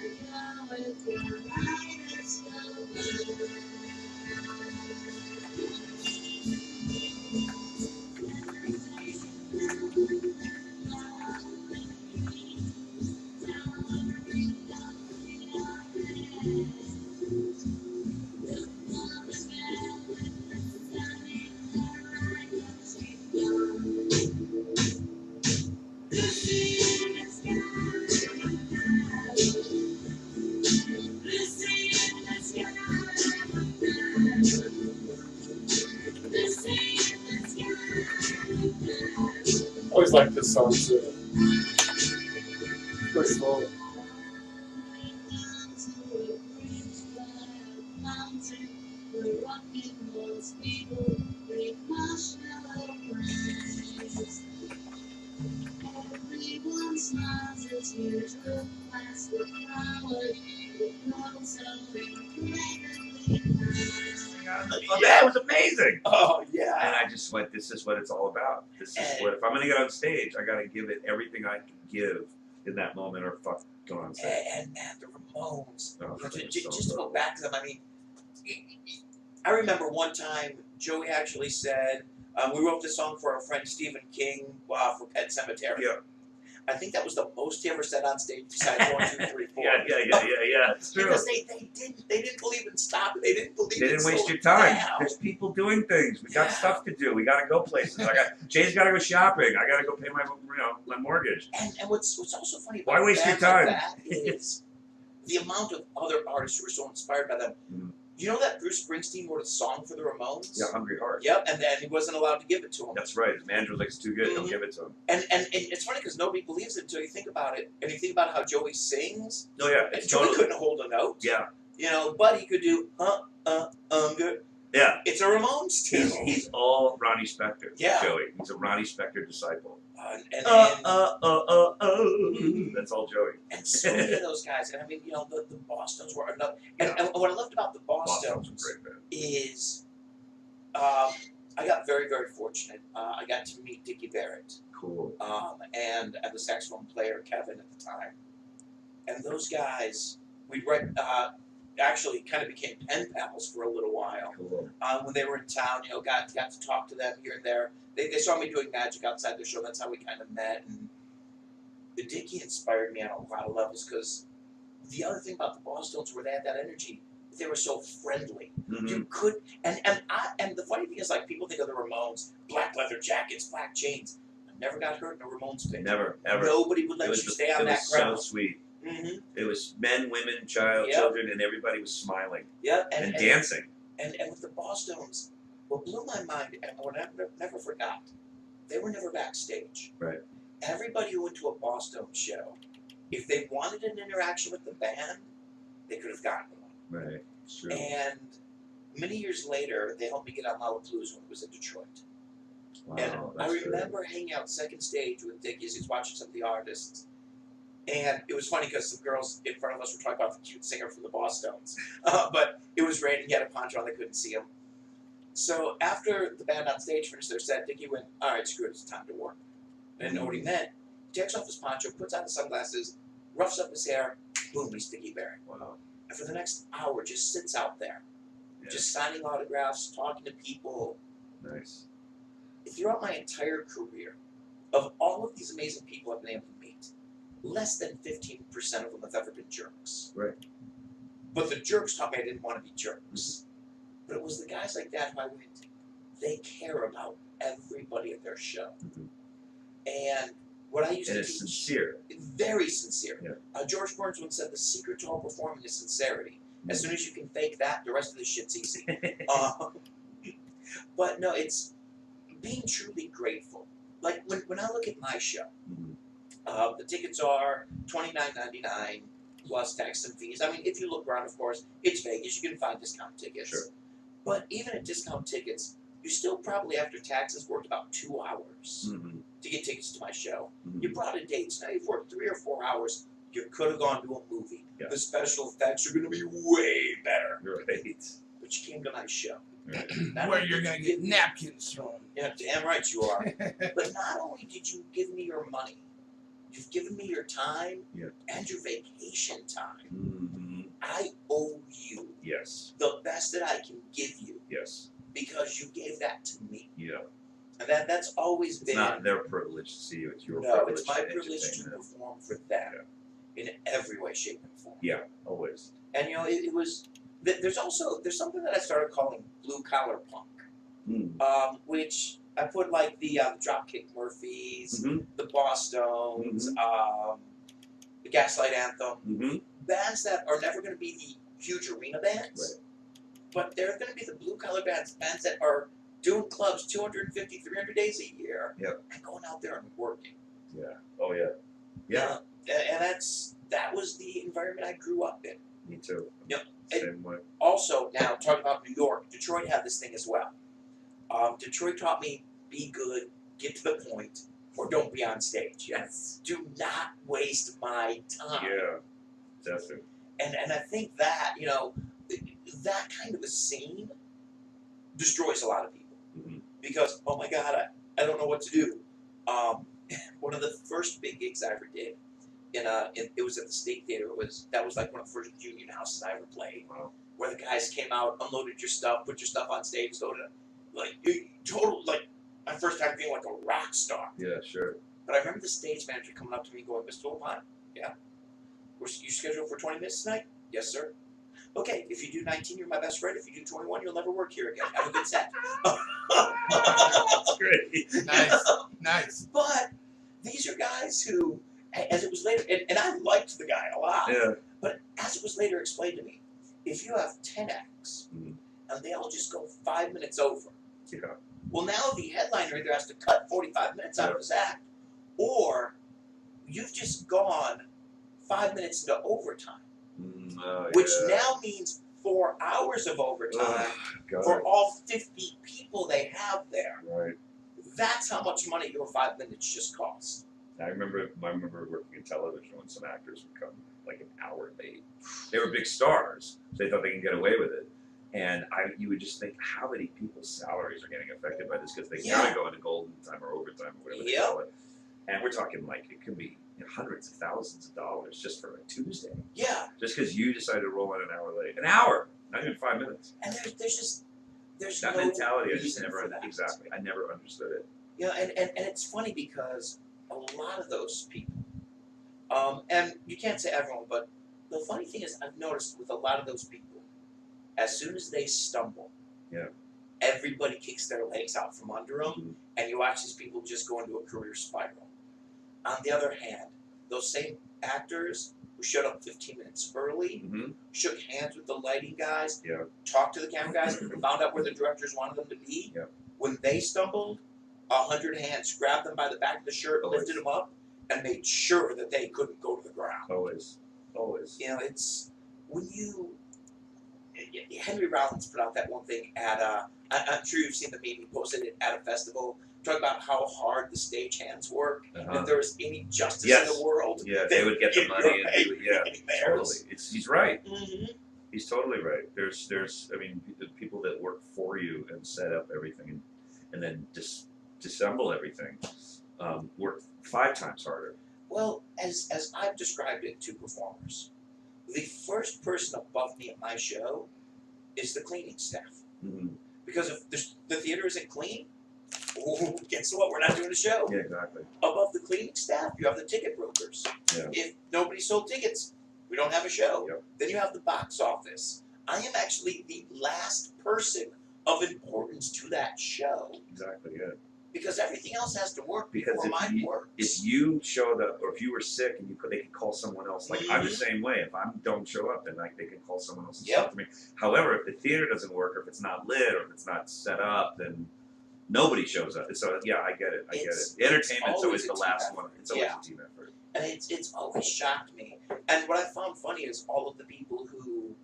and you're with the lightest of I always like this song too. Pretty slow. Everyone smiles as you drive past the flowers. It grows so incredibly nice. That was amazing. Oh yeah. And I just went, this is what it's all about. This is what, if I'm going to get on stage, I got to give it everything I can give in that moment or fuck going on stage. And the Ramones. Oh, You know, it's just so to go dope. back to them, I mean, I remember one time Joey actually said, we wrote this song for our friend Stephen King for Pet Sematary. Yeah. I think that was the most he ever said on stage besides 1, 2, 3, 4. Yeah. It's true. Because they didn't believe in stopping. They didn't believe They in didn't waste your slowing time. down. There's people doing things. We got stuff to do. We got to go places. Jay's got to go shopping. I got to go pay my mortgage. And what's also funny about Why waste your bands like time? that is the amount of other artists who were so inspired by them. Mhm. You know that Bruce Springsteen wrote a song for the Ramones? Yeah, Hungry Heart. Yep, and then he wasn't allowed to give it to him. That's right. His manager was like, it's too good. Don't Mhm. give it to him. And it's funny because nobody believes it until you think about it. And you think about how Joey sings. Oh, yeah. And It's Joey totally. couldn't hold a note. Yeah. You know, but he could do good. Yeah. It's a Ramones tune. He's all Ronnie Spector. Yeah. Joey. He's a Ronnie Spector disciple. And That's all Joey. and so many of those guys. And I mean, you know, the Boston's were another. And what I loved about the Boston's Boston's a great band. is I got very, very fortunate. I got to meet Dickie Barrett Cool. and the saxophone player Kevin at the time. And those guys, we read, actually kind of became pen pals for a little while. Cool. When they were in town, you know, got to talk to them here and there. They saw me doing magic outside their show. That's how we kind of met. And the Dickie inspired me on a lot of levels because the other thing about the Boston's where they had that energy, they were so friendly. Mhm. You could, and the funny thing is, like, people think of the Ramones, black leather jackets, black chains. I never got hurt in a Ramones band. Never, ever. Nobody would let It you was, stay on that so ground. sweet. Mm-hmm. It was men, women, children, and everybody was smiling Yeah, and dancing. And with the Boston's, what blew my mind, and what I never forgot, they were never backstage. Right. Everybody who went to a Boston show, if they wanted an interaction with the band, they could have gotten one. Right. It's true. And many years later, they helped me get on Lollapalooza when it was in Detroit. Wow, And I that's great. remember hanging out second stage with Dickie as he was watching some of the artists. And it was funny because some girls in front of us were talking about the cute singer from the Boston's. But it was raining, he had a poncho on, they couldn't see him. So after the band on stage finished their set, Dickie went, all right, screw it, it's time to work. I didn't know what he meant. He takes off his poncho, puts on the sunglasses, roughs up his hair, boom, he's Dickie Barrett. Wow. And for the next hour, just sits out there, Yeah. just signing autographs, talking to people. Nice. Throughout my entire career, of all of these amazing people I've been able to meet, less than 15% of them have ever been jerks. Right. But the jerks taught me I didn't want to be jerks. But it was the guys like that who I went, they care about everybody at their show. Mhm. And what I used And to it's teach, sincere. very sincere. Yeah. George Burns once said the secret to all performing is sincerity. As soon as you can fake that, the rest of the shit's easy. But no, it's being truly grateful. Like when I look at my show, Mhm. the tickets are $29.99 plus tax and fees. I mean, if you look around, of course, it's Vegas. You can find discount tickets. Sure. But even at discount tickets, you still probably, after taxes, worked about 2 hours Mhm. to get tickets to my show. Mhm. You brought a date, so now you've worked 3 or 4 hours You could have gone to a movie. Yeah. The special effects are going to be way better. You're right. But you came to my show. Right. Not Where only you're did gonna you get give me- napkins thrown. Yeah, damn right you are. But not only did you give me your money, you've given me your time Yeah. and your vacation time. Mm-hmm. I owe you Yes. the best that I can give you Yes. because you gave that to me. Yeah. And that's always It's been not their privilege to see you. It's your no, privilege. it's my to privilege to entertain them. perform for them in every way, shape, and form. Yeah. Always. And it was there's something that I started calling blue collar punk, Mm. which I put like the Dropkick Murphys, Mm-hmm. the Bosstones, the Gaslight Anthem, Mm-hmm. bands that are never going to be the huge arena bands, but they're going to be the blue collar bands that are doing clubs 250, 300 days a year, and going out there and working. Yeah. Oh yeah. Yeah. And that was the environment I grew up in. Me too. Yep. Same way. Also, now talking about New York, Detroit had this thing as well. Detroit taught me be good, get to the point, or don't be on stage. Yes. Do not waste my time. Yeah. Definitely. And I think that, that kind of a scene destroys a lot of people. Mm-hmm. Because, oh my God, I don't know what to do. One of the first big gigs I ever did, it was at the State Theater. That was like one of the first union houses I ever played. Wow. Where the guys came out, unloaded your stuff, put your stuff on stage, loaded it. Like my first time feeling like a rock star. Yeah. Sure. But I remember the stage manager coming up to me going, Mr. Lopine, yeah? You scheduled for 20 minutes tonight? Yes, sir. Okay, if you do 19, you're my best friend. If you do 21, you'll never work here again. Have a good set. That's great. Nice. But these are guys who, as it was later, and I liked the guy a lot, Yeah. but as it was later explained to me, if you have 10 acts, Mhm. and they all just go 5 minutes over, Yeah. well, now the headliner either has to cut 45 minutes out of his act, or you've just gone 5 minutes into overtime, which now means 4 hours of overtime for all 50 people they have there. Right. That's how much money your 5 minutes just cost. I remember working in television when some actors would come like an hour late. They were big stars, so they thought they could get away with it. And you would just think, how many people's salaries are getting affected by this because they gotta go into golden time or overtime or whatever they call it. And we're talking like it could be hundreds of thousands of dollars just for a Tuesday. Yeah. Just because you decided to roll in an hour late. An hour, not even 5 minutes. And there's That no mentality, I just reason never for that. exactly. I never understood it. And it's funny because a lot of those people, and you can't say everyone, but the funny thing is I've noticed with a lot of those people, as soon as they stumble, everybody kicks their legs out from under them, and you watch these people just go into a career spiral. On the other hand, those same actors who showed up 15 minutes early, Mm-hmm. shook hands with the lighting guys, Yeah. talked to the camera guys, found out where the directors wanted them to be. Yeah. When they stumbled, 100 hands grabbed them by the back of the shirt, Always. lifted them up, and made sure that they couldn't go to the ground. Always. It's when you. Henry Rollins put out that one thing at I'm sure you've seen the meme he posted it at a festival, talking about how hard the stagehands work. Uh-huh. If there was any justice Yes. in the world, Yeah, they would get the money and do it. Yeah, totally. theirs. He's right. Mm-hmm. He's totally right. There's I mean, the people that work for you and set up everything and then disassemble everything work 5 times harder. Well, as I've described it to performers, the first person above me at my show is the cleaning staff. Mm-hmm. Because if the theater isn't clean, guess what? We're not doing a show. Yeah, exactly. Above the cleaning staff, you have the ticket brokers. Yeah. If nobody sold tickets, we don't have a show. Yep. Then you have the box office. I am actually the last person of importance to that show Exactly. Yeah. because everything else has to work Because before mine works. if you showed up, or if you were sick, and they could call someone else. Like I'm the Mhm. same way. If I don't show up, then they can call someone else and Yep. talk to me. However, if the theater doesn't work, or if it's not lit, or if it's not set up, then nobody shows up. So yeah, I get it. It's Entertainment's always always a the team last effort. one. It's always Yeah. a team effort. And it's always shocked me. And what I found funny is all of the people who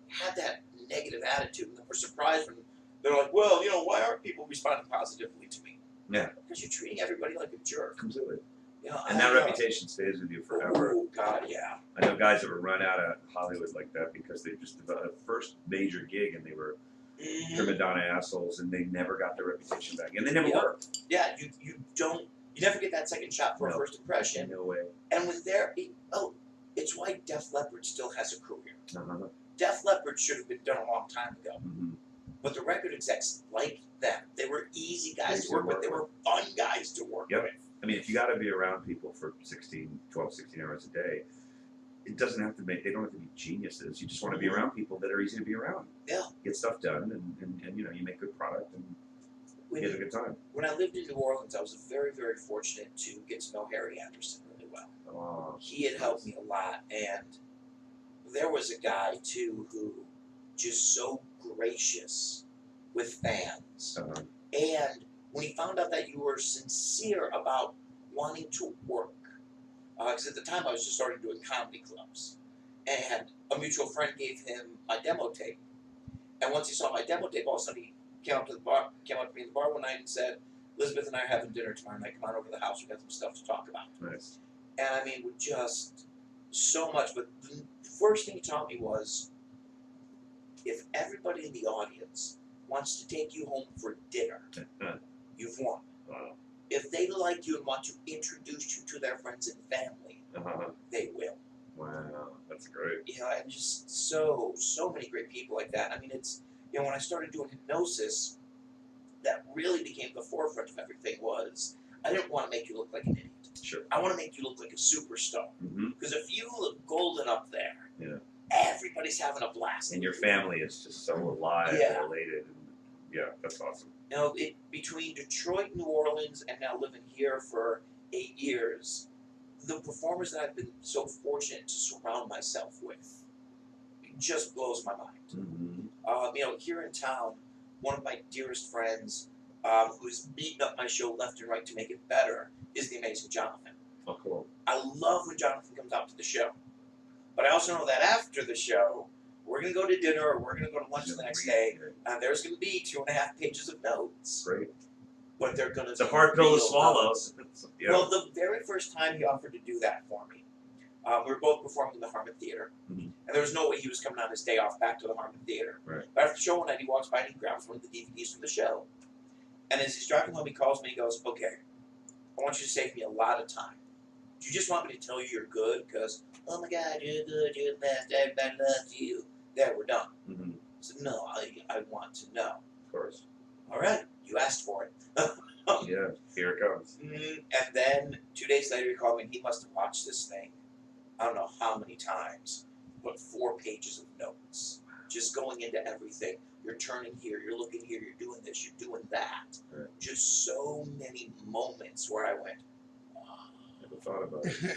had that negative attitude and were surprised when they're like, well, why aren't people responding positively to me? Yeah. Because you're treating everybody like a jerk. Completely. You know, And that reputation stays with you forever. Oh God, yeah. I know guys that were run out of Hollywood like that because they just developed a first major gig and they were prima donna assholes and they never got their reputation back. And they never Yeah. worked. Yeah, you never get that second shot for a No. first impression. No way. And when it's why Def Leppard still has a career. Uh-huh. Def Leppard should have been done a long time ago. Mm-hmm. But the record execs liked them. They were easy guys Easy to work to with. work They were fun guys to work Yep. with. I mean, if you got to be around people for 12, 16 hours a day, it doesn't have to they don't have to be geniuses. You just want to be around people that are easy to be around. Yeah. Get stuff done and you know, you make good product and When, you have a good time. when I lived in New Orleans, I was very, very fortunate to get to know Harry Anderson really well. Oh, He had helped me a lot, and there was a guy too who just so gracious with fans. And when he found out that you were sincere about wanting to work, because at the time I was just starting doing comedy clubs, and a mutual friend gave him my demo tape, and once he saw my demo tape, all of a sudden he came up to me in the bar one night and said, "Elizabeth and I are having dinner tomorrow night. Come on over to the house. We got some stuff to talk about." nice. And I mean, with just so much. But the first thing he taught me was, if everybody in the audience wants to take you home for dinner, you've won. Wow. If they like you and want to introduce you to their friends and family, Uh-huh. they will. Wow, that's great. You know, and just so many great people like that. I mean, it's, you know, when I started doing hypnosis, that really became the forefront of everything was, I didn't want to make you look like an idiot. Sure. I want to make you look like a superstar. Mm-hmm. Because if you look golden up there, Yeah. everybody's having a blast. And your family is just so alive Yeah. and related. And yeah, that's awesome. You know, between Detroit, New Orleans, and now living here for 8 years, the performers that I've been so fortunate to surround myself with, it just blows my mind. Mm-hmm. You know, here in town, one of my dearest friends, who's beating up my show left and right to make it better, is the amazing Jonathan. Oh, cool. I love when Jonathan comes out to the show. But I also know that after the show, we're going to go to dinner or we're going to go to lunch the next day, and there's going to be 2.5 pages of notes. Great. But they're going to It's a hard pill to real swallow. notes. Yeah. Well, the very first time he offered to do that for me, we were both performing in the Harmon Theater, Mhm. and there was no way he was coming on his day off back to the Harmon Theater. Right. But after the show one night, he walks by and he grabs one of the DVDs from the show. And as he's driving home, he calls me and he goes, "Okay, I want you to save me a lot of time. Do you just want me to tell you you're good? Because, oh my God, you're good, you're the best, everybody loves you. There, we're done." Mm-hmm. I said, "No, I want to know." Of course. "All right, you asked for it." Yeah, here it comes. And then 2 days later, he called me and he must have watched this thing, I don't know how many times, but 4 pages of notes, just going into everything. You're turning here, you're looking here, you're doing this, you're doing that. Right. Just so many moments where I went, Never thought about it.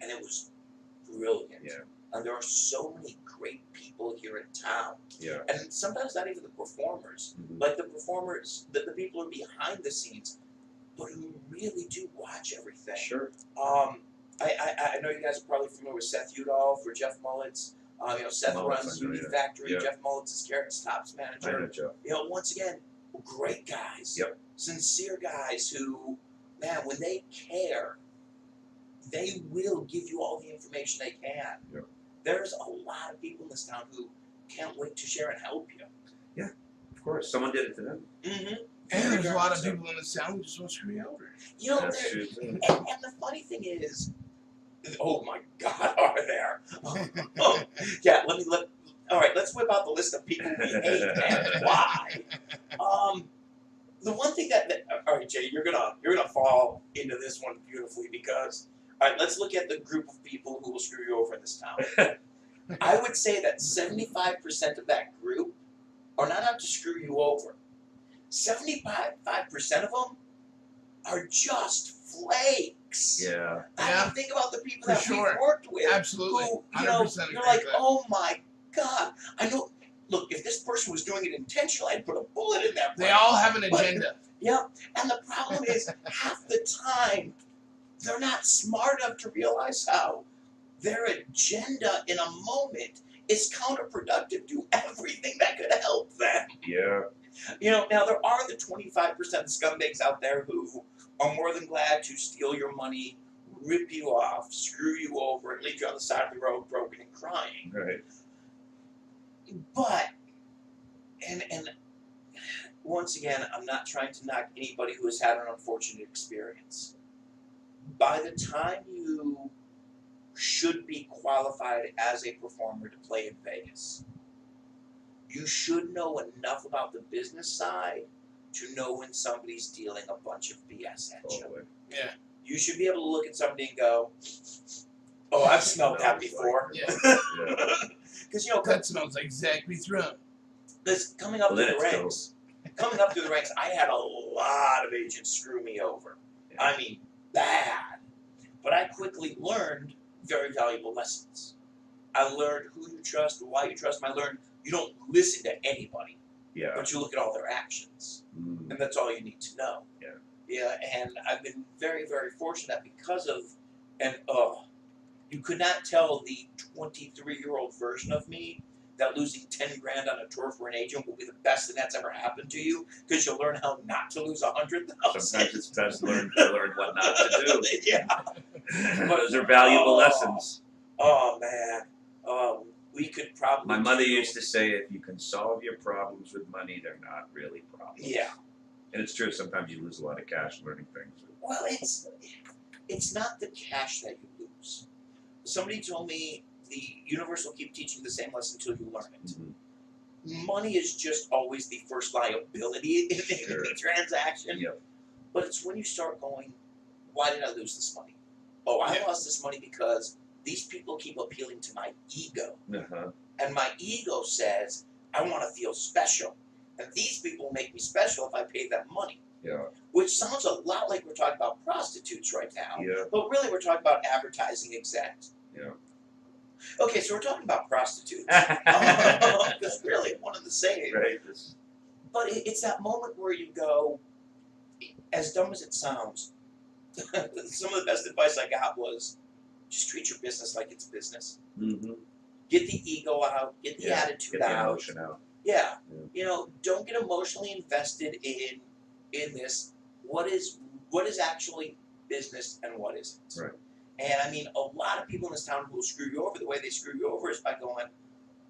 and it was brilliant. Yeah. And there are so many great people here in town. Yeah. And sometimes not even the performers, Mhm. like the performers, the people who are behind the scenes, but who really do watch everything. Sure. I know you guys are probably familiar with Seth Udall for Jeff Mullins. You know, Seth Mullins, runs I know, Unity yeah. Factory. Yeah. Jeff Mullins is Carrot Top's I manager. know, Joe. You know, once again, great guys. Yep. Sincere guys who, man, when they care, they will give you all the information they can. Yep. There's a lot of people in this town who can't wait to share and help you. Of course. Someone did it to them. Mm-hmm. And there's a lot of people in this town who just want to screw you over. You know, That's there- true. Too. and the funny thing is, oh my God, are there? Yeah, all right, let's whip out the list of people we hate and why. The one thing that all right, Jay, you're gonna fall into this one beautifully because, all right, let's look at the group of people who will screw you over in this town. I would say that 75% of that group are not out to screw you over. 75% of them are just flakes. Yeah. I Yeah. mean, think about the people For that sure. we've worked with. Absolutely. Who, 100% you're agree like, with that. oh my God, I know. Look, if this person was doing it intentionally, I'd put a bullet in their They brain. all have an agenda. Yep. And the problem is, half the time, they're not smart enough to realize how their agenda in a moment is counterproductive to everything that could help them. Yeah. You know, now there are the 25% scumbags out there who are more than glad to steal your money, rip you off, screw you over, and leave you on the side of the road broken and crying. Right. But, and once again, I'm not trying to knock anybody who has had an unfortunate experience. By the time you should be qualified as a performer to play in Vegas, you should know enough about the business side to know when somebody's dealing a bunch of BS at you. Totally. Yeah. You should be able to look at somebody and go, "Oh, I've smelled that before." Yeah. Yeah. Because, you know, That smells like Zach Bethune. this coming up Well, through then the it's ranks. Coming up through the ranks, I had a lot of agents screw me over. Yeah. I mean, bad. But I quickly learned very valuable lessons. I learned who you trust, why you trust them. I learned you don't listen to anybody, Yeah. but you look at all their actions. Mm. And that's all you need to know. Yeah. Yeah, and I've been very, very fortunate because of, and you could not tell the 23-year-old version of me that losing 10 grand on a tour for an agent will be the best thing that's ever happened to you, because you'll learn how not to lose 100,000. Sometimes it's best to learn what not to do. Yeah. Those are valuable lessons. Oh man. We could probably. My mother used to say, if you can solve your problems with money, they're not really problems. Yeah. And it's true, sometimes you lose a lot of cash learning things. Well, it's not the cash that you lose. Somebody told me the universe will keep teaching the same lesson until you learn it. Mm-hmm. Money is just always the first liability in Sure. any transaction. Yep. But it's when you start going, why did I lose this money? Oh, I lost this money because these people keep appealing to my ego. Uh-huh. And my ego says, I want to feel special. And these people make me special if I pay them money. Yeah. Which sounds a lot like we're talking about prostitutes right now. Yeah. But really we're talking about advertising execs. Yeah. Okay, so we're talking about prostitutes. Because really one and the same. Right. But it's that moment where you go, as dumb as it sounds, some of the best advice I got was, just treat your business like it's business. Mm-hmm. Get the ego out, get the attitude Get the out. emotion out. Yeah. Yeah. You know, don't get emotionally invested in this. What is actually business and what isn't. Right. And I mean, a lot of people in this town who will screw you over. The way they screw you over is by going,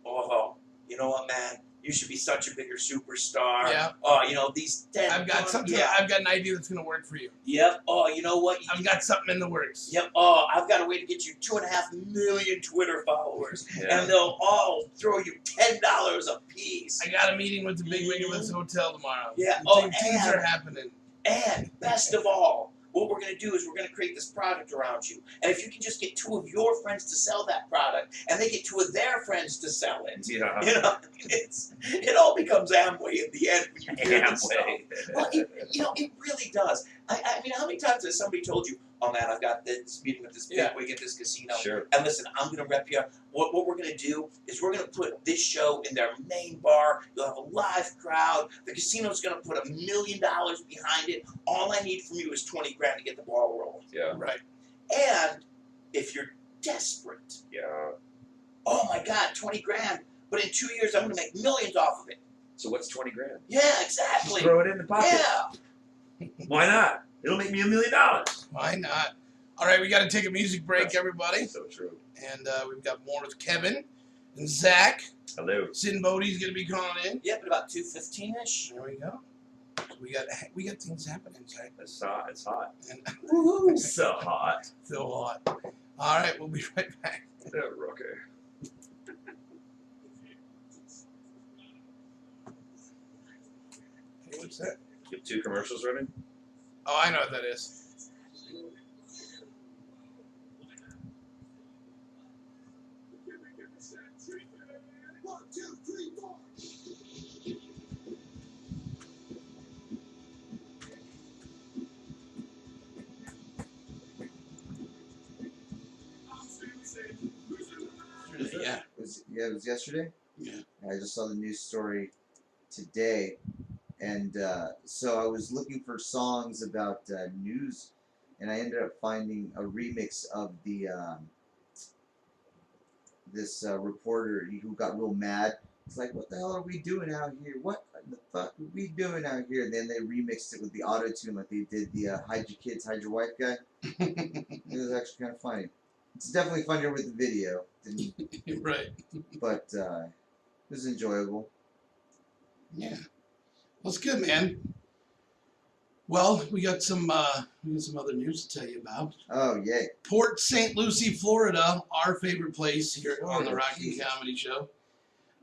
"Oh, you know what, man? You should be such a bigger superstar. Yeah. Oh, you know these 10. I've got something. Yeah. I've got an idea that's gonna work for you. Yep. Oh, you know what? I've got something in the works. Yep. Oh, I've got a way to get you 2.5 million Twitter followers, Yeah. and they'll all throw you $10 a piece. I got a meeting with the big wig of this hotel tomorrow. Yeah. Things are happening. And best of all, what we're going to do is we're going to create this product around you. And if you can just get 2 of your friends to sell that product, and they get 2 of their friends to sell it, Yeah. you know, it all becomes Amway in the end when you hear this stuff. Amway. Well, it really does. I mean, how many times has somebody told you, "Oh man, I've got this meeting with this big wig at this casino, Sure. and listen, I'm going to rep you. What we're going to do is we're going to put this show in their main bar. You'll have a live crowd. The casino's going to put $1 million behind it. All I need from you is 20 grand to get the ball rolling." Yeah. Right. And if you're desperate, Yeah. oh my God, 20 grand. But in 2 years, I'm going to make millions off of it. So what's 20 grand? Yeah, exactly. Throw it in the pocket. Yeah. Why not? It'll make me $1 million. Why not? All right, we got to take a music break, everybody. So true. And we've got more with Kevin and Zach. Hello. Sid Bodie's gonna be calling in. Yep, at about 2:15ish. There we go. We got things happening, Zach. It's hot. It's hot. And It's so hot. so hot. All right, we'll be right back. Yeah, okay. Hey, what's that? You have 2 commercials running? Oh, I know what that is. Yeah. It was yesterday. Yeah. I just saw the news story today, and so I was looking for songs about news, and I ended up finding a remix of the this reporter who got real mad It's like, what the hell are we doing out here? What the fuck are we doing out here? And then they remixed it with the auto tune like they did the Hide Your Kids, Hide Your Wife guy. It was actually kind of funny. It's definitely funnier with the video, Right. but it was enjoyable. Yeah. Well, it's good, man. Well, we got some other news to tell you about. Oh, yay. Port St. Lucie, Florida, our favorite place here on the Florida, Rocky Jesus. Comedy Show.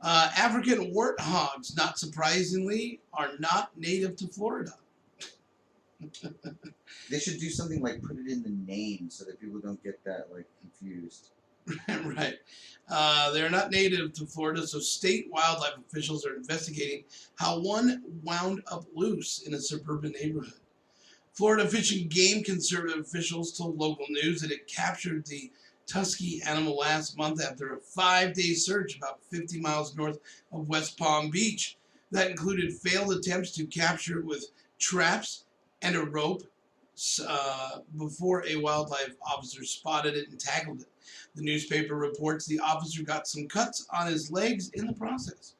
African warthogs, not surprisingly, are not native to Florida. They should do something like put it in the name so that people don't get that like confused. Right. They're not native to Florida, so state wildlife officials are investigating how one wound up loose in a suburban neighborhood. Florida Fish and Game Conservative officials told local news that it captured the Tusky animal last month after a 5-day search about 50 miles north of West Palm Beach. That included failed attempts to capture it with traps and a rope before a wildlife officer spotted it and tackled it. The newspaper reports the officer got some cuts on his legs in the process.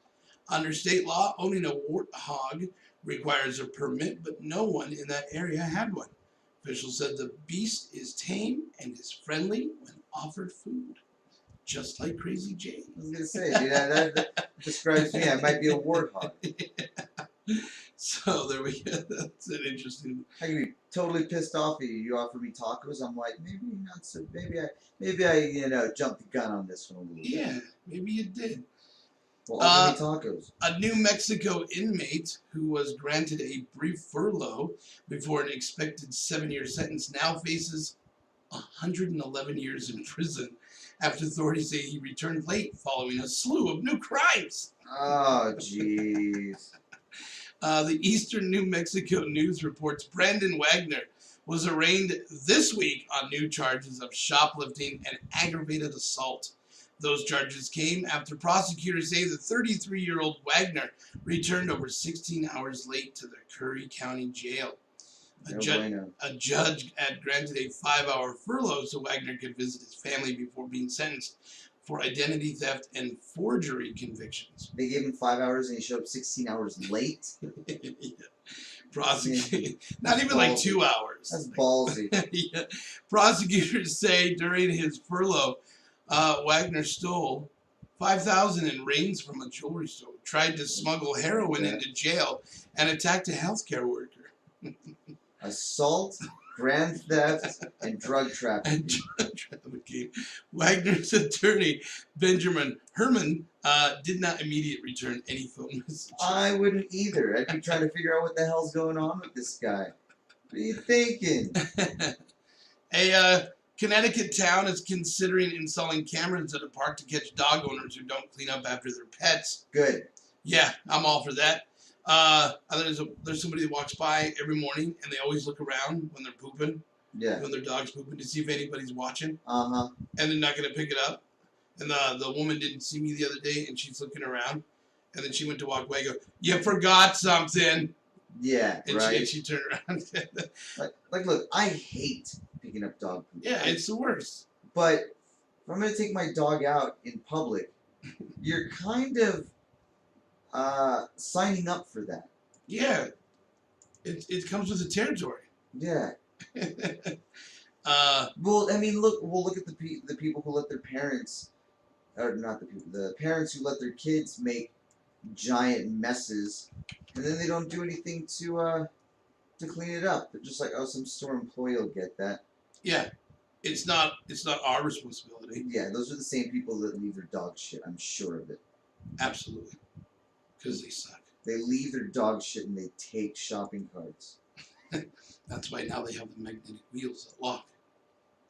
Under state law, owning a warthog requires a permit, but no one in that area had one. Officials said the beast is tame and is friendly when offered food, just like Crazy Jane. I was gonna say, dude, that describes me. I might be a warthog. So there we go. That's an interesting. I can be totally pissed off at you. You offer me tacos. I'm like, maybe not so. Maybe I jumped the gun on this one a little bit. Yeah, maybe you did. Well, offer me tacos. A New Mexico inmate who was granted a brief furlough before an expected 7-year sentence now faces 111 years in prison after authorities say he returned late following a slew of new crimes. Oh, jeez. The Eastern New Mexico News reports Brandon Wagner was arraigned this week on new charges of shoplifting and aggravated assault. Those charges came after prosecutors say the 33-year-old Wagner returned over 16 hours late to the Curry County Jail. A judge had granted a 5-hour furlough so Wagner could visit his family before being sentenced for identity theft and forgery convictions. They gave him 5 hours and he showed up 16 hours late. Not even like 2 hours. That's ballsy. Yeah. Prosecutors say during his furlough, Wagner stole $5,000 in rings from a jewelry store, tried to smuggle heroin into jail, and attacked a healthcare worker. Assault, grand theft, and drug trafficking. Wagner's attorney, Benjamin Herman, did not immediately return any phone messages. I wouldn't either. I'd be trying to figure out what the hell's going on with this guy. What are you thinking? A Connecticut town is considering installing cameras at a park to catch dog owners who don't clean up after their pets. Good. Yeah, I'm all for that. There's somebody that walks by every morning and they always look around when they're pooping. Yeah. When their dog's pooping to see if anybody's watching. Uh-huh. And they're not going to pick it up. And the woman didn't see me the other day and she's looking around. And then she went to walk away and go, "You forgot something." Yeah, and right. She turned around. like, look, I hate picking up dog poop. Yeah, it's the worst. But if I'm going to take my dog out in public, you're kind of signing up for that. Yeah. It comes with the territory. Yeah. Well, I mean, look at the people who let their parents, or not the people, the parents who let their kids make giant messes, and then they don't do anything to clean it up. They're just like, oh, some store employee will get that. Yeah, it's not our responsibility. Yeah, those are the same people that leave their dog shit. I'm sure of it. Absolutely, because they suck. They leave their dog shit and they take shopping carts. That's why now they have the magnetic wheels that lock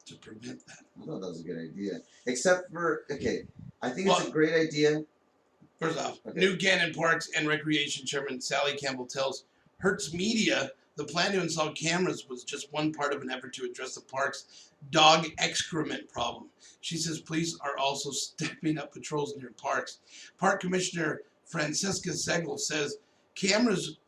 to prevent that. I thought that was a good idea. Except for, okay, I think it's a great idea. First off, New Cannon Parks and Recreation Chairman Sally Campbell tells Hertz Media the plan to install cameras was just one part of an effort to address the park's dog excrement problem. She says police are also stepping up patrols near parks. Park Commissioner Francesca Segel says Cameras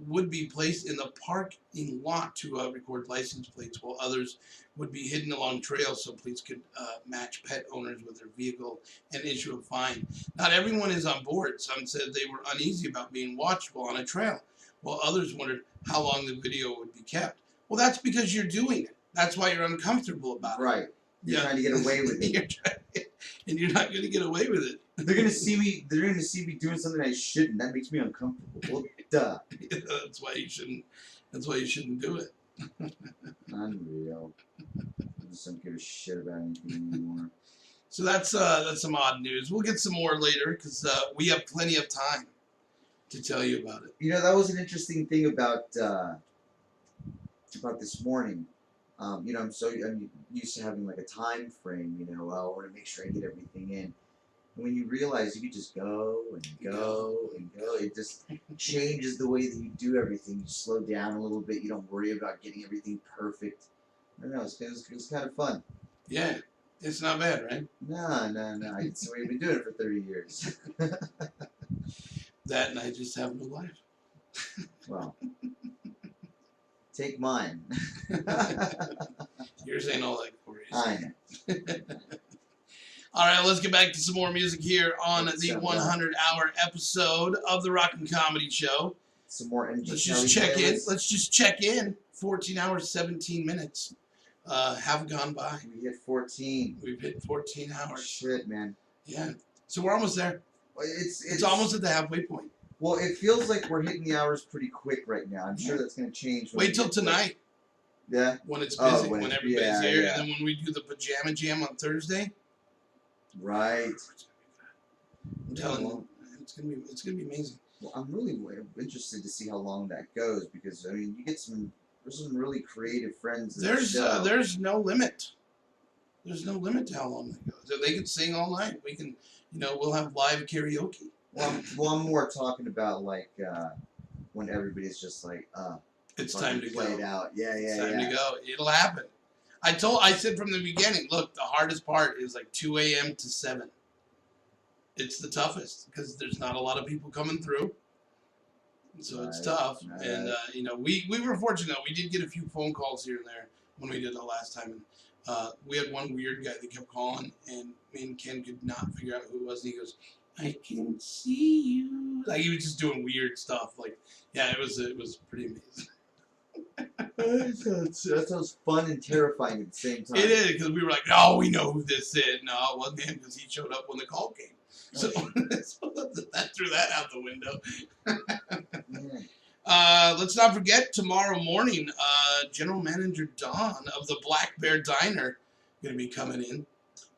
would be placed in the parking lot to record license plates, while others would be hidden along trails so police could match pet owners with their vehicle and issue a fine. Not everyone is on board. Some said they were uneasy about being watched while on a trail, while others wondered how long the video would be kept. Well, that's because you're doing it. That's why you're uncomfortable about it. Right. You're trying to get away with it. And you're not going to get away with it. They're gonna see me. They're gonna see me doing something I shouldn't. That makes me uncomfortable. Well, duh. That's why you shouldn't. That's why you shouldn't do it. Unreal. I just don't give a shit about anything anymore. So that's some odd news. We'll get some more later because we have plenty of time to tell you about it. You know, that was an interesting thing about this morning. You know, I'm used to having like a time frame. You know, I want to make sure I get everything in. And when you realize you could just go and go and go, it just changes the way that you do everything. You slow down a little bit. You don't worry about getting everything perfect. I don't know. It's kind of fun. Yeah, it's not bad, right? No. It's the way we've been doing it for 30 years. That and I just have no life. Well, take mine. Yours ain't all that glorious. I know. All right, let's get back to some more music here on the 100-hour episode of the Rock and Comedy Show. Some more MG Let's just check in. Let's just check in. 14 hours, 17 minutes have gone by. We hit 14. We've hit 14 hours. Shit, man. Yeah. So we're almost there. Well, It's almost at the halfway point. Well, it feels like we're hitting the hours pretty quick right now. I'm sure that's going to change. Wait till tonight. Yeah. When it's busy, when everybody's here, yeah. and then when we do the pajama jam on Thursday. Right. I'm telling you, it's gonna be amazing. Well, I'm really interested to see how long that goes because I mean, there's some really creative friends. There's no limit. There's no limit to how long that goes. If they can sing all night, we can, we'll have live karaoke. Well, I'm more talking about like when everybody's just like, it's time to play go. it out. Yeah. It's time to go. It'll happen. I said from the beginning, look, the hardest part is like 2 a.m. to 7. It's the toughest because there's not a lot of people coming through. So it's tough. Right. And, we were fortunate. We did get a few phone calls here and there when we did it last time. And we had one weird guy that kept calling, and me and Ken could not figure out who it was. And he goes, I can see you. Like, he was just doing weird stuff. Like, yeah, it was pretty amazing. That sounds fun and terrifying at the same time. It is, because we were like, oh, we know who this is. No, it wasn't him because he showed up when the call came. So, so that threw that out the window. Let's not forget, tomorrow morning, General Manager Don of the Black Bear Diner going to be coming in.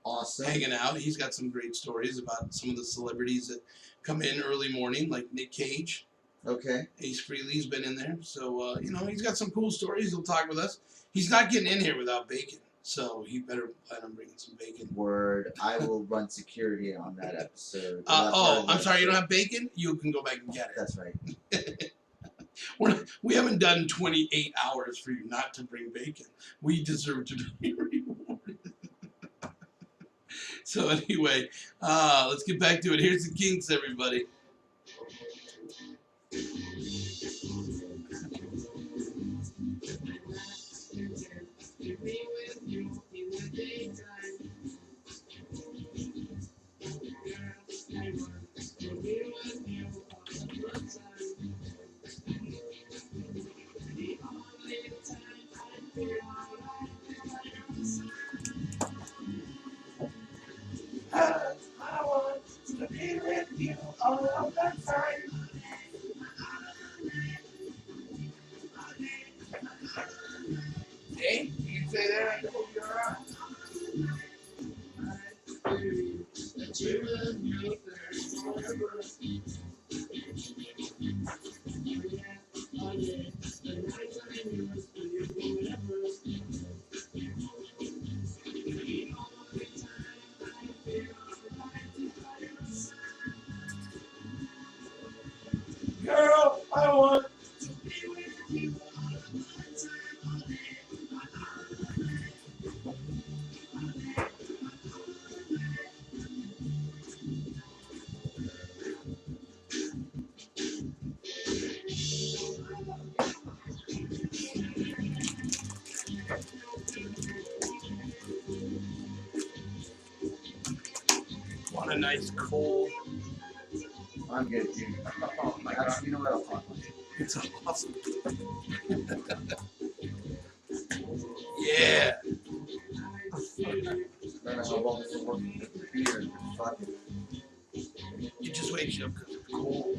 Awesome. Hanging out. He's got some great stories about some of the celebrities that come in early morning, like Nick Cage. Okay. Ace Frehley's been in there. So, he's got some cool stories. He'll talk with us. He's not getting in here without bacon. So, he better plan on bringing some bacon. Word. I will run security on that episode. I'm sorry, you don't have bacon? You can go back and get it. That's right. We haven't done 28 hours for you not to bring bacon. We deserve to be rewarded. So, anyway, let's get back to it. Here's the Kinks, everybody. I want to be with you all of the time. Hey, you can say that I know you're out. Girl, I want to be with you all of the time. want a nice cold. I'm good, dude. Oh my god. Actually, you know what? I'll talk. It's awesome. Yeah. Then I have all this work with the beer and fuck it. It just wakes you up because it's cold.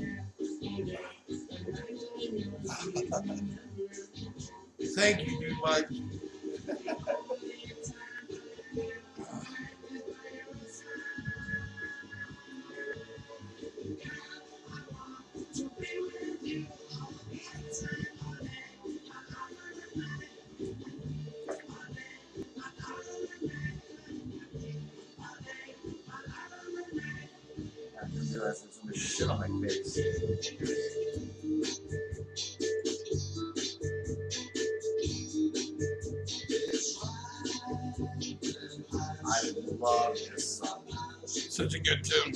Thank you, dude. Bye. I just realized there's so much shit on my face. I love this song. Such a good tune.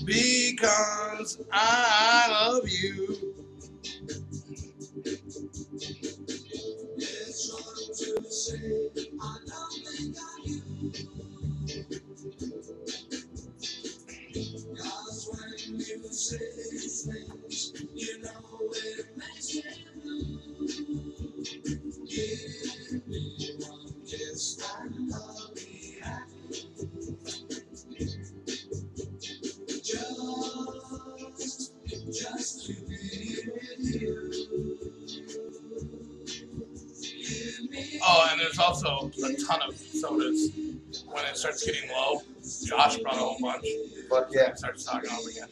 Because I love you. Oh, and there's also a ton of sodas when it starts getting low. Josh brought a whole bunch. Fuck yeah. And starts talking over again.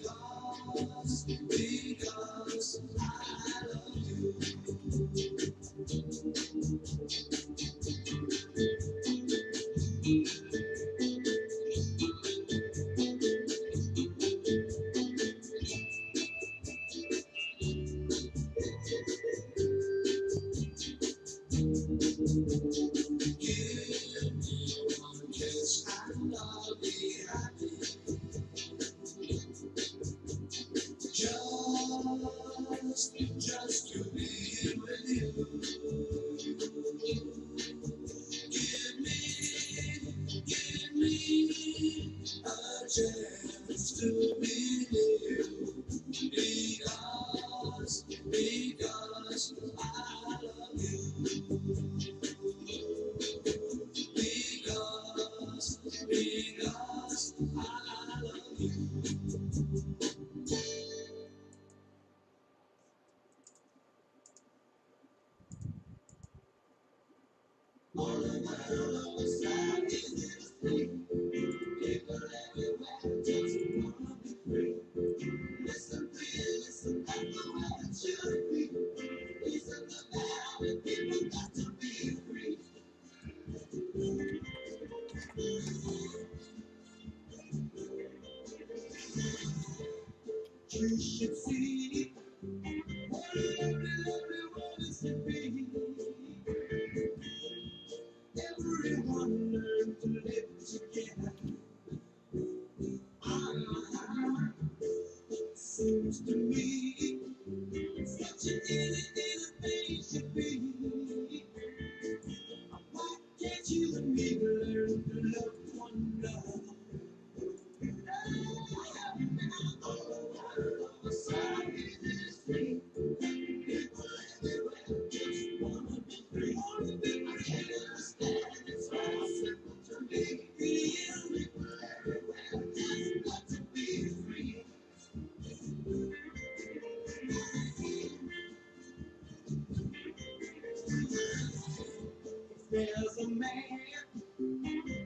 There's a man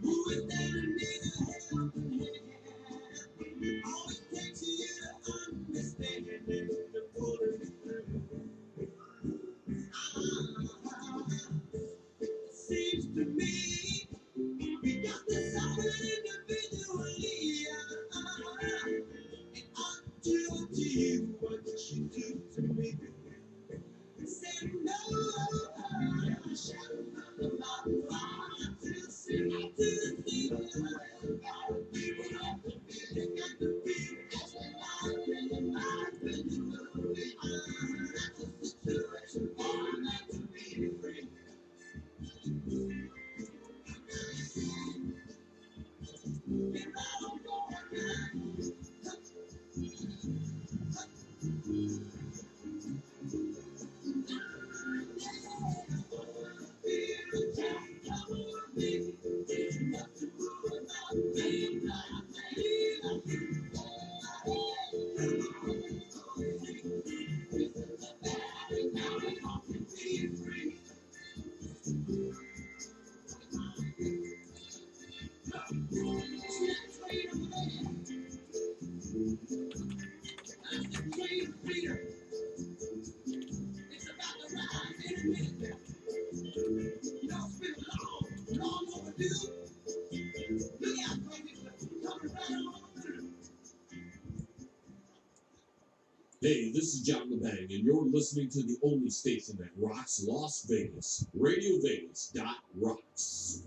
who is there to need a helping hand. All it takes is you to understand and to pull it through. It seems to me we got to solve it individually. And I'll do to you what you do to me. Say no, I shall not allow to see. Hey, this is John LeBang, and you're listening to the only station that rocks Las Vegas. RadioVegas.rocks.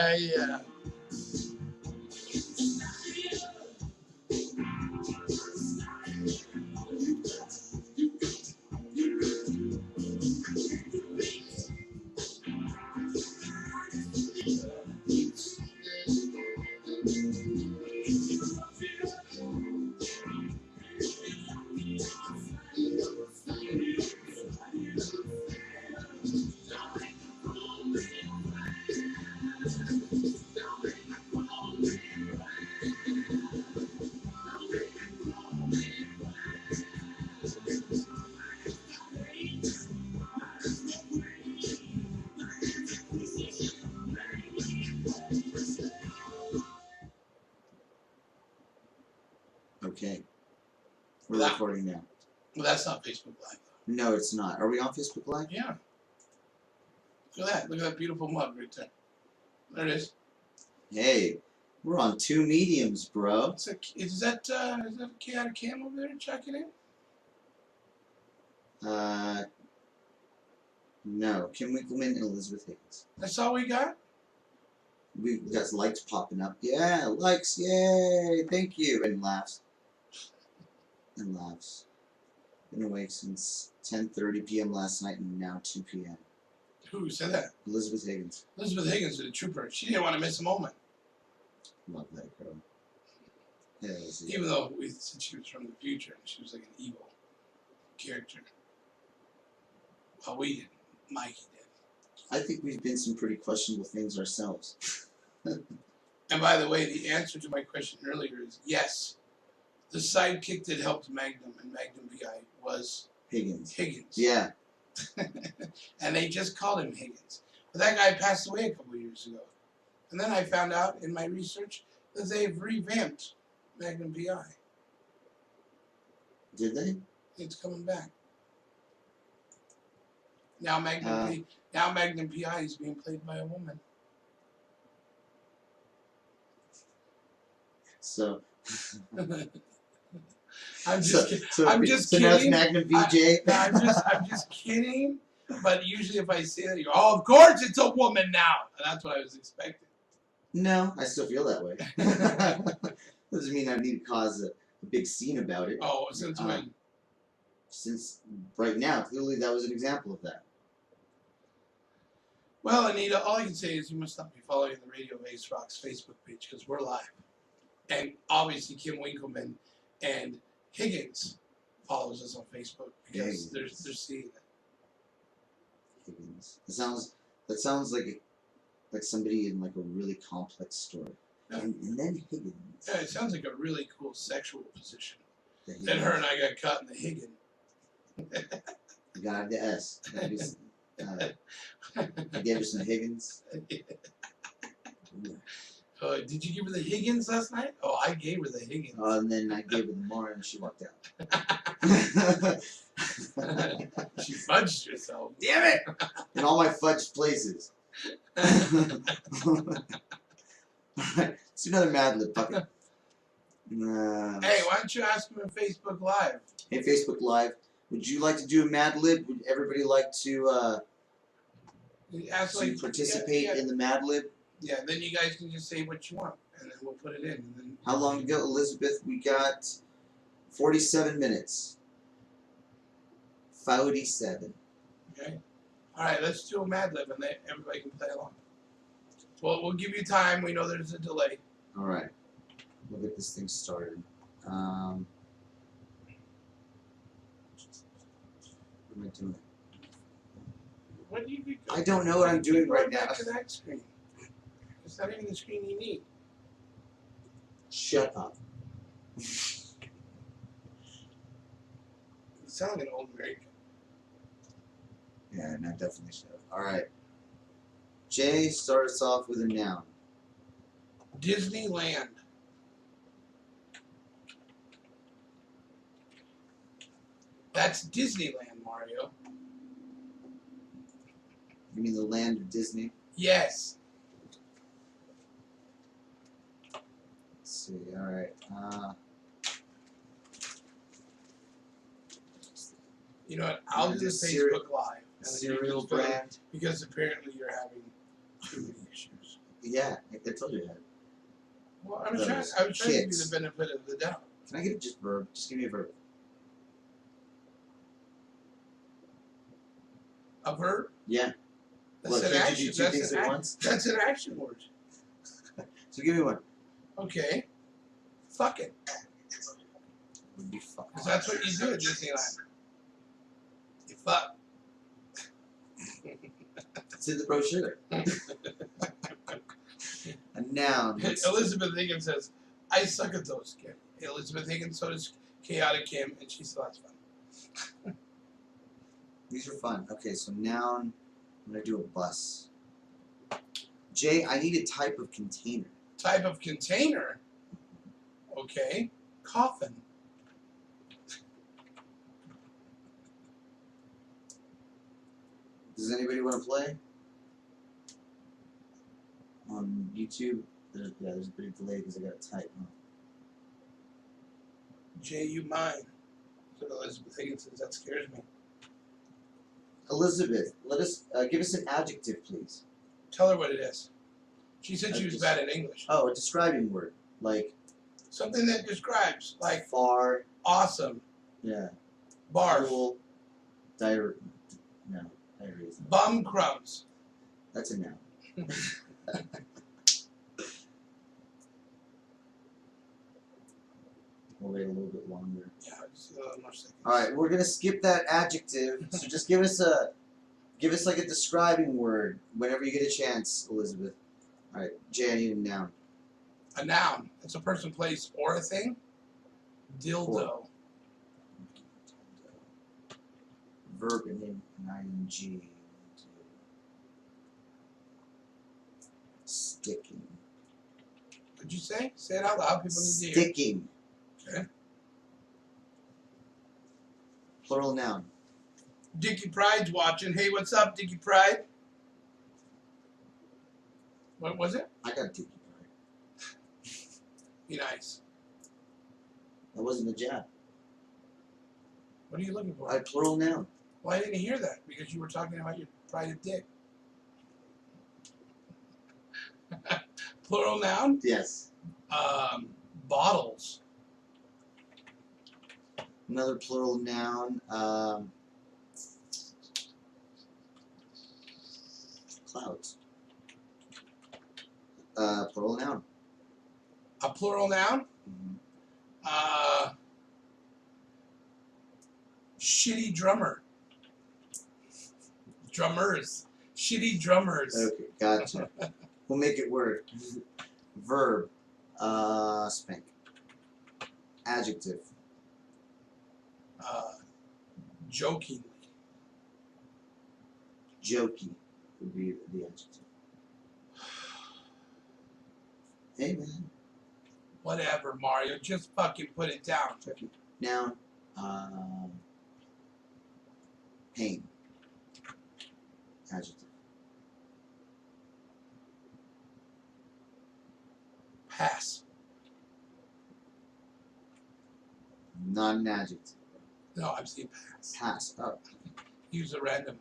Yeah. Okay. We're Wow. recording now. Well, that's not Facebook Live. No, it's not. Are we on Facebook Live? Yeah. Look at that. Look at that beautiful mug right there. There it is. Hey, we're on 2 mediums, bro. Is that a chaotic cam over there checking in? No. Kim Winkleman and Elizabeth Higgins. That's all we got? We got likes popping up. Yeah, likes, yay, thank you. And laughs. And laughs. Been awake since 10:30 p.m. last night and now 2 p.m. Who said that? Elizabeth Higgins. Elizabeth Higgins is a trooper. She didn't want to miss a moment. Love that girl. Yeah, Even though we said she was from the future and she was like an evil character. Well, we didn't. Mikey did. I think we've been some pretty questionable things ourselves. And by the way, the answer to my question earlier is yes. The sidekick that helped Magnum and Magnum PI was Higgins. Higgins. Yeah. And they just called him Higgins. But that guy passed away a couple of years ago. And then I found out in my research that they've revamped Magnum PI. Did they? It's coming back. Now Magnum PI is being played by a woman. So. I'm just kidding. So I'm just so now it's kidding. Magnum VJ. I'm just kidding. But usually if I say that, you go, oh, of course it's a woman now. And that's what I was expecting. No, I still feel that way. Doesn't mean I need to cause a big scene about it. Oh, since when? Since right now, clearly that was an example of that. Well, Anita, all I can say is you must not be following the Radio Vegas Rocks Facebook page because we're live. And obviously Kim Winkleman and Higgins follows us on Facebook because they're seeing it. Higgins. That sounds like somebody in like a really complex story. Yeah. And then Higgins. Yeah, it sounds like a really cool sexual position. The Then her and I got caught in the Higgin. You got the S. I gave her some Higgins. Did you give her the Higgins last night? Oh, I gave her the Higgins. And then I gave her the more and she walked out. She fudged herself. Damn it! In all my fudged places. Alright, let's do another Mad Lib bucket. Hey, why don't you ask him on Facebook Live? Hey, Facebook Live. Would you like to do a Mad Lib? Would everybody like to participate in the Mad Lib? Yeah, then you guys can just say what you want, and then we'll put it in. And then How long to go, Elizabeth? We got 47 minutes. 47. Okay. All right, let's do a Mad Lib, and then everybody can play along. Well, we'll give you time. We know there's a delay. All right. We'll get this thing started. What am I doing? What do you do? I don't know what I'm doing right now. Back to that screen. It's not even the screen you need. Shut up. You sound like an old American. Yeah, no, definitely should have. All right. Jay, start us off with a noun. Disneyland. That's Disneyland, Mario. You mean the land of Disney? Yes. Let's see. All right. You know what? I'll do the cereal- Facebook Live. And then you Cereal just go- brand. Because apparently you're having too many issues. Yeah, I told you that. Well, I was Those trying to give you kids. the benefit of the doubt. Can I get just verb? Just give me a verb. A verb? Yeah. That's Look, an can't action. you do two That's things an at ac- once? That's an action word. So give me one. Okay. Fuck it. Would be fuck. Because that's what you do at Disneyland. You fuck. It's in the brochure. A noun. Elizabeth Higgins says, I suck at those, Kim. Elizabeth Higgins, so does Chaotic Kim, and she still has fun. These are fun. Okay, so noun. I'm gonna do a bus. Jay, I need a type of container. Type of container. Okay. Coffin. Does anybody want to play? On YouTube, there's a bit of delay because I got to type. Huh? Jay, you mine. So Elizabeth Higgins says, that scares me. Elizabeth, let us give us an adjective, please. Tell her what it is. She said she was Just- bad at English. Oh, a describing word like Something that describes, like far. awesome, Yeah. barf, Cool. Diarrhea. No, diarrhea is not. bum crumbs. That's a noun. We'll wait a little bit longer. Yeah, just a little more seconds. All right, we're gonna skip that adjective. So just give us like a describing word whenever you get a chance, Elizabeth. All right, Jay, I need a noun. A noun. It's a person, place, or a thing. Dildo. Verb and then an ing. Sticking. What'd you say? Say it out loud. People need to hear. Sticking. Okay. Plural noun. Dickie Pride's watching. Hey, what's up, Dickie Pride? What was it? I got Dickie Pride. Be nice. That wasn't a jab. What are you looking for? I plural noun. Well, I didn't hear that because you were talking about your pride dick. Plural noun. Yes. Bottles. Another plural noun. Clouds. Plural noun. A plural noun. Mm-hmm. Shitty drummer. Drummers. Shitty drummers. Okay, gotcha. We'll make it work. Verb. Spank. Adjective. Jokingly. Jokey would be the adjective. Hey man. Whatever, Mario. Just fucking put it down. Jokey. Noun. Pain. Adjective. Pass. Not an adjective. No, I'm saying pass. Pass. Oh, Use a random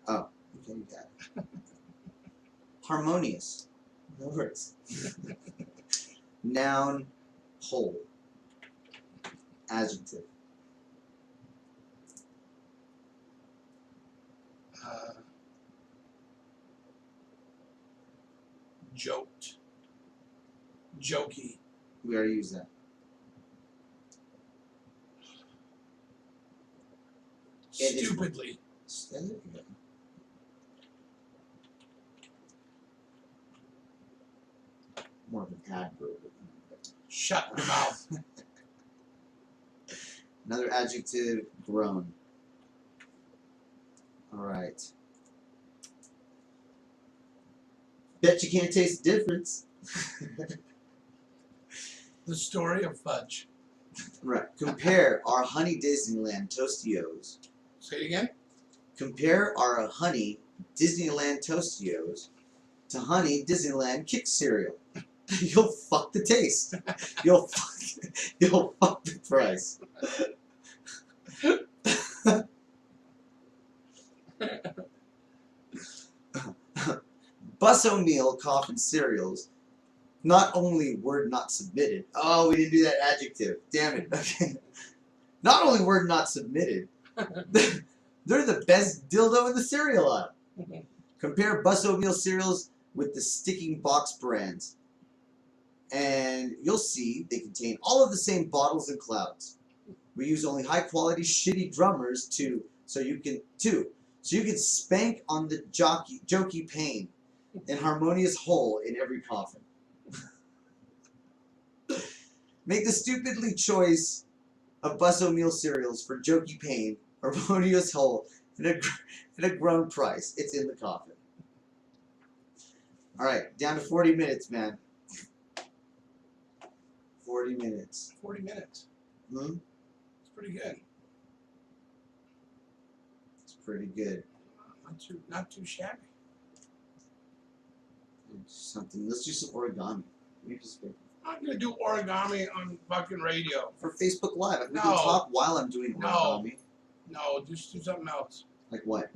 word. okay, you got it. Harmonious. No words. Noun, whole. Adjective. Joked. Jokey. We already used that. It is- Stupidly. There you go. More of an adverb. Shut your mouth. Another adjective, grown. Alright. Bet you can't taste the difference. The story of fudge. Right. Compare our Honey Disneyland Tostios. Say it again. Compare our Honey Disneyland Tostios to Honey Disneyland Kick cereal. You'll fuck the taste. You'll fuck the price. Bus O'Neill Coffin cereals. Not only word not submitted. Oh, we didn't do that adjective. Damn it. Okay. Not only word not submitted. They're the best dildo in the cereal aisle. Compare Bus O'Neill cereals with the Sticking Box brands. And you'll see they contain all of the same bottles and clouds. We use only high quality shitty drummers so you can spank on the jokey pain and harmonious hole in every coffin. Make the stupidly choice of Bus O'Neill cereals for jokey pain, harmonious hole, and a grown price. It's in the coffin. Alright, down to 40 minutes, man. 40 minutes. 40 minutes. Hmm? It's pretty good. It's pretty good. Not too shabby. Something. Let's do some origami. We just I'm gonna do origami on fucking radio. for Facebook Live. We No. can talk while I'm doing No. origami. No, just do something else. Like what?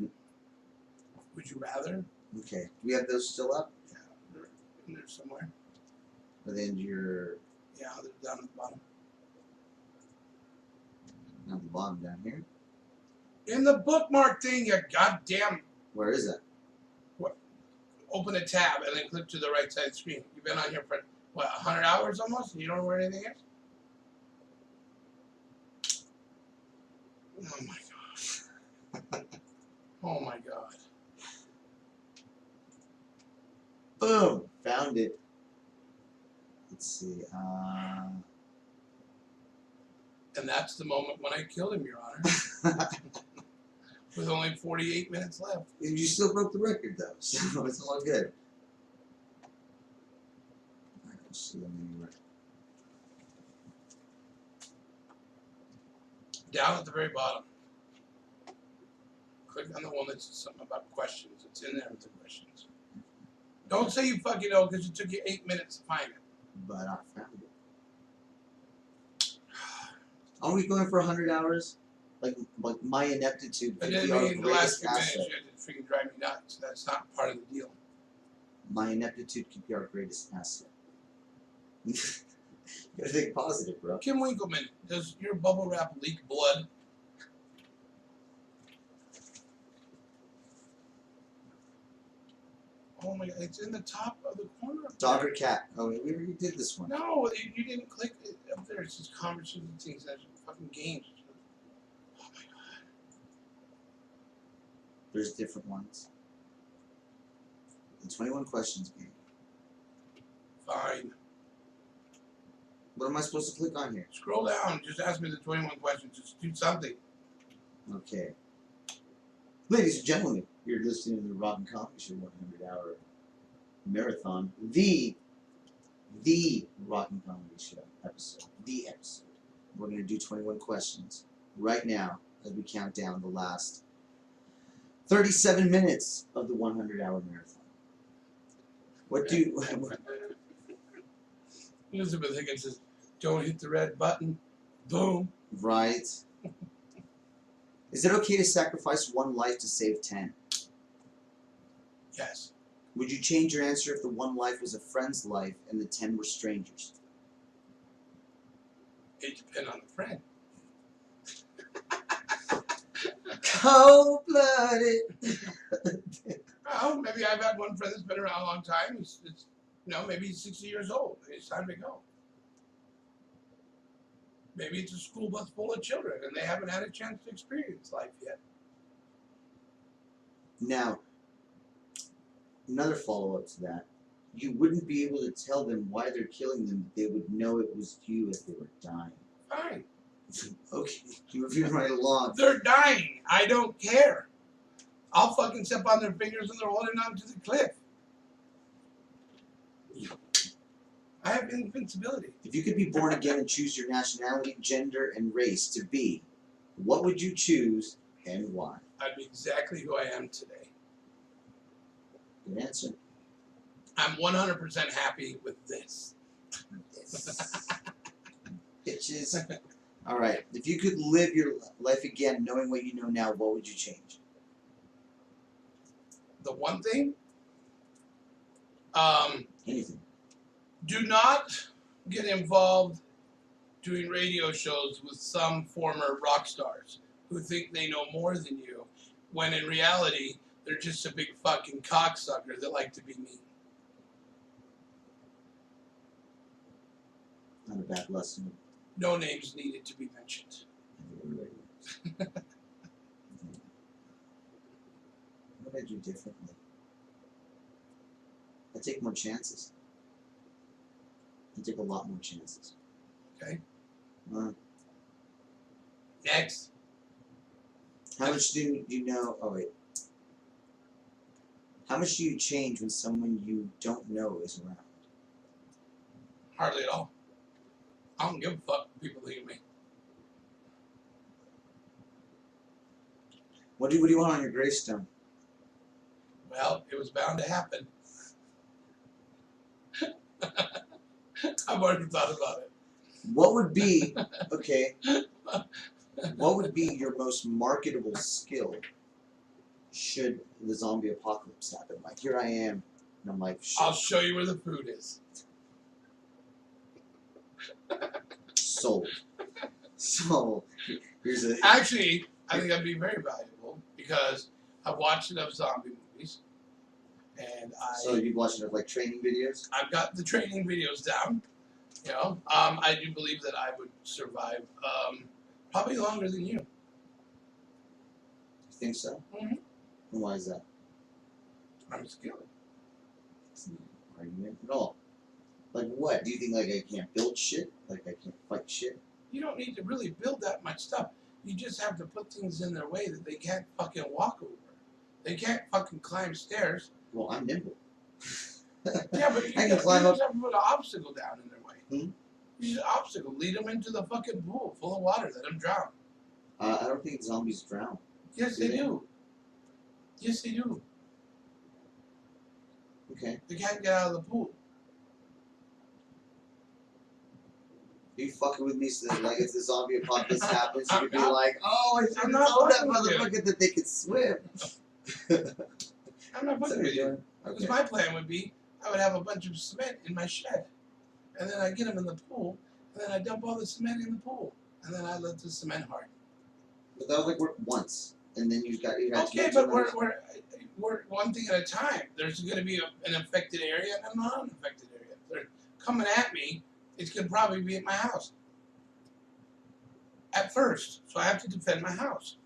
Would you rather? Okay. Do we have those still up? Yeah, they're in there somewhere. Or then you're Yeah, they're down at the bottom. on the bottom down here. In the bookmark thing, you goddamn. Where is that? Open a tab and then click to the right side of the screen. You've been on here for, what, 100 hours almost? And you don't know where anything is? Oh my god. Oh my god. Boom! Found it. Let's see. And that's the moment when I killed him, Your Honor. With only 48 minutes left. You still broke the record though, so it's all good. Alright, let's see. Let me write. Down at the very bottom. Click on the one that says something about questions. It's in there with the questions. Don't say you fucking know because it took you 8 minutes to find it. But I found it. Are we going for 100 hours? Like my ineptitude And could then be our in the last greatest few minutes, asset. you had to freaking drive me nuts. That's not part of the deal. My ineptitude could be our greatest asset. You gotta think positive, bro. Kim Winkleman, does your bubble wrap leak blood? Oh my god, it's in the top of the corner. Up Dog there. or cat? Oh, we already did this one. No, you didn't click it up there. It's just conversations and things. That's fucking games. Oh my god. There's different ones. The 21 questions game. Fine. What am I supposed to click on here? Scroll down. Just ask me the 21 questions. Just do something. Okay. Ladies and gentlemen, you're listening to the Rock and Comedy Show 100-hour marathon. The Rock and Comedy Show episode. The episode. We're going to do 21 questions right now as we count down the last 37 minutes of the 100-hour marathon. What do... Elizabeth Higgins says, don't hit the red button. Boom. Right. Is it okay to sacrifice one life to save 10? Yes. Would you change your answer if the one life was a friend's life and the 10 were strangers? It depends on the friend. Cold-blooded. Well, maybe I've had one friend that's been around a long time. It's maybe he's 60 years old. It's time to go. Maybe it's a school bus full of children and they haven't had a chance to experience life yet. Now, another follow-up to that. You wouldn't be able to tell them why they're killing them, but they would know it was you as they were dying. Fine. Okay, you're moving right along. They're dying. I don't care. I'll fucking step on their fingers and they're holding on to the cliff. I have invincibility. If you could be born again and choose your nationality, gender, and race to be, what would you choose and why? I'd be exactly who I am today. Good answer. I'm 100% happy with this. Bitches. All right. If you could live your life again, knowing what you know now, what would you change? The one thing, Anything. do not get involved doing radio shows with some former rock stars who think they know more than you, when in reality, they're just a big fucking cocksucker that like to be mean. Not a bad lesson. No names needed to be mentioned. What would I do differently? I take more chances. I take a lot more chances. Okay. Uh, Next. how much do you know? Oh wait. How much do you change when someone you don't know is around? Hardly at all. I don't give a fuck what people think of me. What do you want on your gravestone? Well, it was bound to happen. I've already thought about it. What would be okay? What would be your most marketable skill should the zombie apocalypse happen? Like, here I am, and I'm like, shit, I'll show you where the food is. sold. So, here's a. Actually, I think that'd be very valuable because I've watched enough zombie movies, and So you watch enough like training videos? I've got the training videos down. You know, I do believe that I would survive probably longer than you. You think so? Mhm. And why is that? I'm skilled. It's not an argument at all. Like what? Do you think like I can't build shit? Like I can't fight shit? You don't need to really build that much stuff. You just have to put things in their way that they can't fucking walk over. They can't fucking climb stairs. Well, I'm nimble. Yeah, but you I can just climb up. have to put an obstacle down in their way. Hmm? You just obstacle. Lead them into the fucking pool full of water. Let them drown. I don't think zombies drown. Yes, Do they they? do. Yes, they do. Okay. They can't get out of the pool. Are you fucking with me so that like if the zombie apocalypse happens, you could be like, oh, I should I'm have not told that fucking with you. motherfucker that they could swim. I'm not Is that fucking what with you're you. doing? Because Okay. my plan would be, I would have a bunch of cement in my shed, and then I get them in the pool, and then I dump all the cement in the pool, and then I let the cement harden. But that would like work once, and then you have to Okay, get but to we're one thing at a time. There's going to be an affected area and a non-affected area. If they're coming at me, it's going to probably be at my house. At first, so I have to defend my house.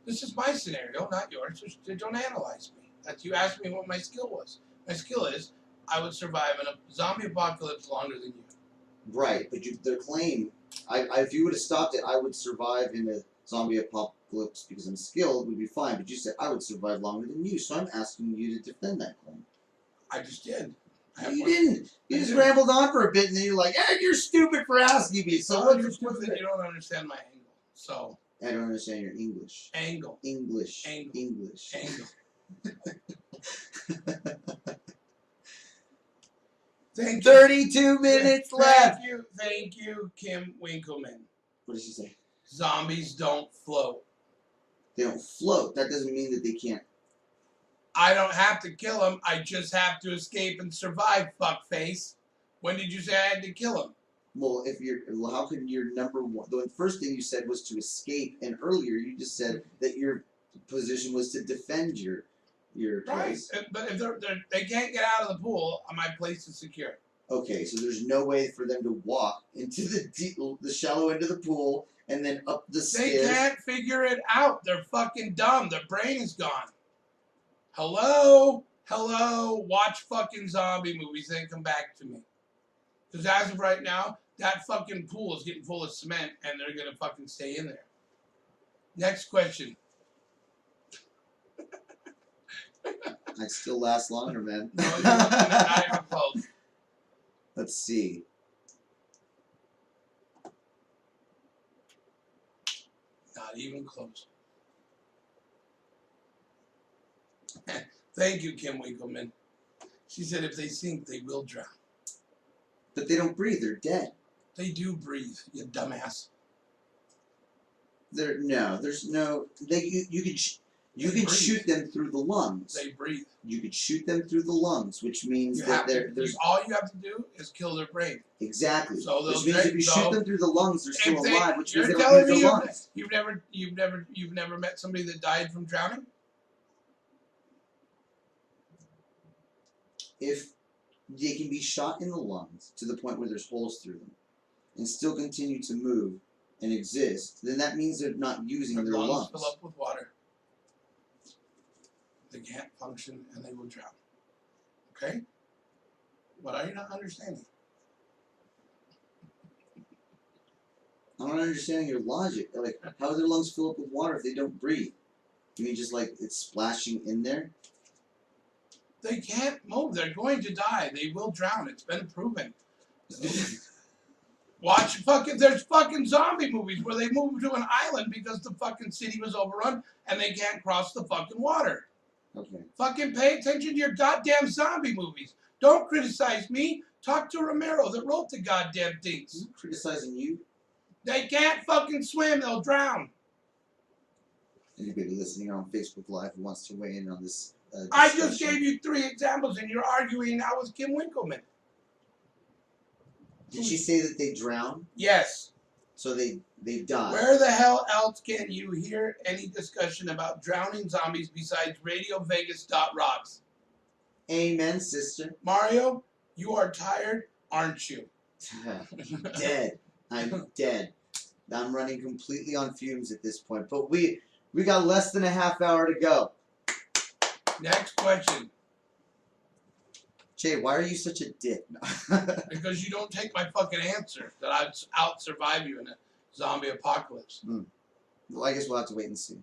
This is my scenario, not yours. So don't analyze me. That's you asked me what my skill was. My skill is I would survive in a zombie apocalypse longer than you. Right, but their claim, if you would have stopped it, I would survive in a zombie apocalypse because I'm skilled, would be fine. But you said I would survive longer than you, so I'm asking you to defend that claim. I just did. No, you didn't. You just rambled on for a bit, and then you're like, "Hey, you're stupid for asking me." So So what's you're the stupid. You don't understand my angle. So I don't understand your English. angle, English. Angle. English. angle. Thank you. 32 minutes left. Thank you, Kim Winkleman. What did she say? Zombies don't float. They don't float. That doesn't mean that they can't. I don't have to kill him. I just have to escape and survive, fuckface. When did you say I had to kill him? Well, if you're, how can your number one? The first thing you said was to escape, and earlier you just said that your position was to defend your Right. place. But if they can't get out of the pool, my place is secure. Okay, so there's no way for them to walk into the shallow end of the pool and then up the They stairs. can't figure it out. They're fucking dumb. Their brain is gone. Hello? Watch fucking zombie movies, then come back to me. Because as of right now, that fucking pool is getting full of cement, and they're gonna fucking stay in there. Next question. I'd still last longer, man. No, you're not even close. Let's see. Not even close. Thank you, Kim Winkleman. She said if they sink, they will drown. But they don't breathe. They're dead. They do breathe, you dumbass. There's no. You can breathe. shoot them through the lungs. They breathe. You could shoot them through the lungs, which means that there's all you have to do is kill their brain. exactly. So Which they'll means if you so shoot them through the lungs, they're still if they- alive, which means they you're don't use telling their me lungs. you've never met somebody that died from drowning? If they can be shot in the lungs to the point where there's holes through them and still continue to move and exist, then that means they're not using Their their lungs lungs. fill up with water. They can't function and they will drown. Okay? What are you not understanding? I'm not understanding your logic. Like, how do their lungs fill up with water if they don't breathe? You mean just like it's splashing in there? They can't move. They're going to die. They will drown. It's been proven. There's fucking zombie movies where they move to an island because the fucking city was overrun and they can't cross the fucking water. Okay. Fucking pay attention to your goddamn zombie movies. Don't criticize me. Talk to Romero that wrote the goddamn things. I'm criticizing you. They can't fucking swim. They'll drown. Anybody listening on Facebook Live who wants to weigh in on this I just discussion. gave you 3 examples and you're arguing now with Kim Winkleman. Did she say that they drown? Yes. So they die. Where the hell else can you hear any discussion about drowning zombies besides RadioVegas.rocks? Amen, sister. Mario, you are tired, aren't you? Dead. I'm dead. I'm running completely on fumes at this point. But we got less than a half hour to go. Next question. Jay, why are you such a dick? Because you don't take my fucking answer that I'd out-survive you in a zombie apocalypse. Well, I guess we'll have to wait and see.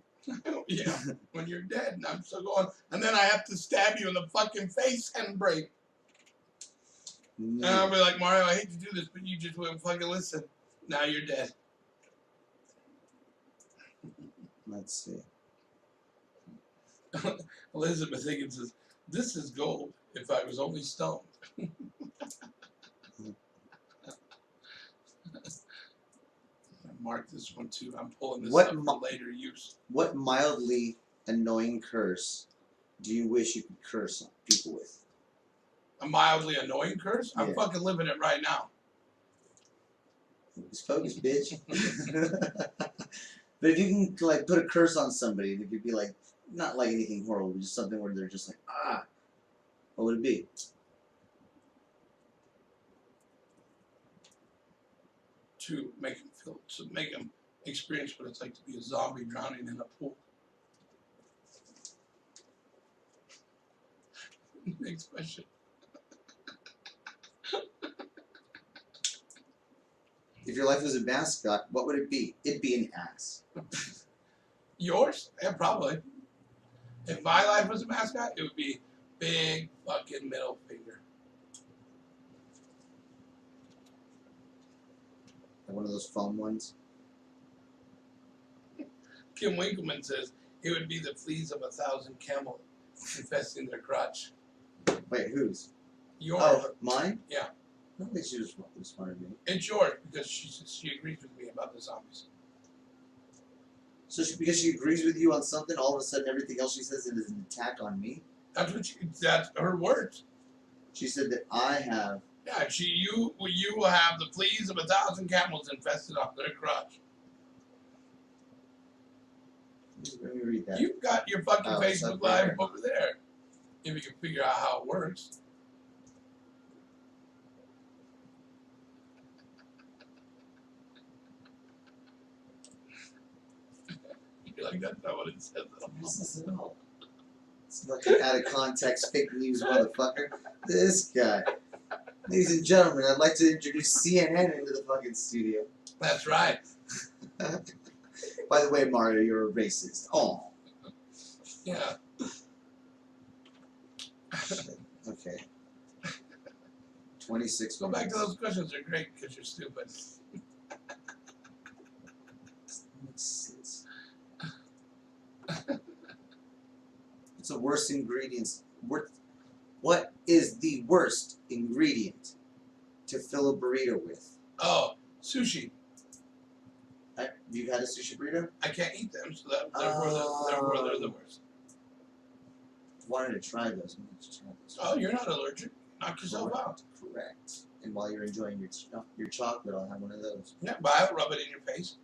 Yeah, when you're dead and I'm still going, and then I have to stab you in the fucking face and break. And I'll be like, Mario, I hate to do this, but you just wouldn't fucking listen. Now you're dead. Let's see. Elizabeth Higgins says, this is gold if I was only stoned. Mark this one too. I'm pulling this up for later use. What mildly annoying curse do you wish you could curse on people with? A mildly annoying curse? I'm Yeah. fucking living it right now. Focus, focus, bitch. But if you can like put a curse on somebody, and it could be like not like anything horrible, but just something where they're just like, what would it be? To make him experience what it's like to be a zombie drowning in a pool. Next question. If your life was a mascot, what would it be? It'd be an ass. Yours? Yeah, probably. If my life was a mascot, it would be big fucking middle finger. Like one of those foam ones. Kim Winkleman says it would be the fleas of 1,000 camel infesting their crotch. Wait, whose? Yours. Oh, mine? Yeah. I don't think she was smarter than me. It's yours because she agrees with me about the zombies. So because she agrees with you on something, all of a sudden everything else she says is an attack on me. That's her words. She said that I have. Yeah, you will have the fleas of 1,000 camels infested on their crotch. Let me read that. You've got your fucking Oh, it's Facebook up Live there. over there. If you can figure out how it works. You're like, that's not what it says at all. This is all. It's fucking out of context, fake news, motherfucker. This guy. Ladies and gentlemen, I'd like to introduce CNN into the fucking studio. That's right. By the way, Mario, you're a racist. Oh. Yeah. Shit. Okay. 26 Go back to minutes. those questions. They're great because you're stupid. It's the worst ingredients. What is the worst ingredient to fill a burrito with? Oh, sushi. You've had a sushi burrito? I can't eat them, so therefore they're the worst. Wanted to try those. I wanted to try those. Oh, you're not allergic. Knock yourself out. Correct. And while you're enjoying your chocolate, I'll have one of those. Yeah, but I'll rub it in your face.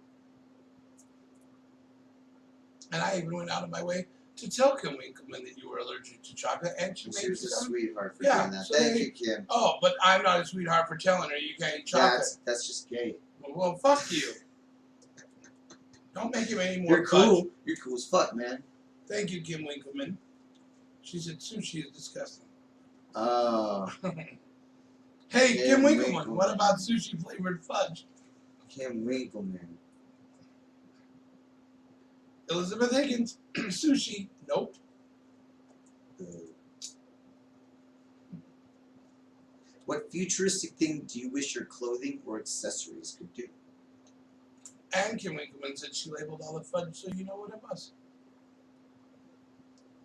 And I even went out of my way to tell Kim Winkleman that you were allergic to chocolate, and she She made was a some. sweetheart for Yeah, doing that. so Thank they- you, Kim. Oh, but I'm not a sweetheart for telling her you can't eat chocolate. That's just gay. Well, fuck you. Don't make him any more You're cool. fudge. You're cool as fuck, man. Thank you, Kim Winkleman. She said sushi is disgusting. Oh, Hey, Kim Kim Winkleman, Winkleman. what about sushi flavored fudge? Kim Winkleman. Elizabeth Higgins, sushi, nope. What futuristic thing do you wish your clothing or accessories could do? And Kim Winkleman said she labeled all the fudge, so you know what it was.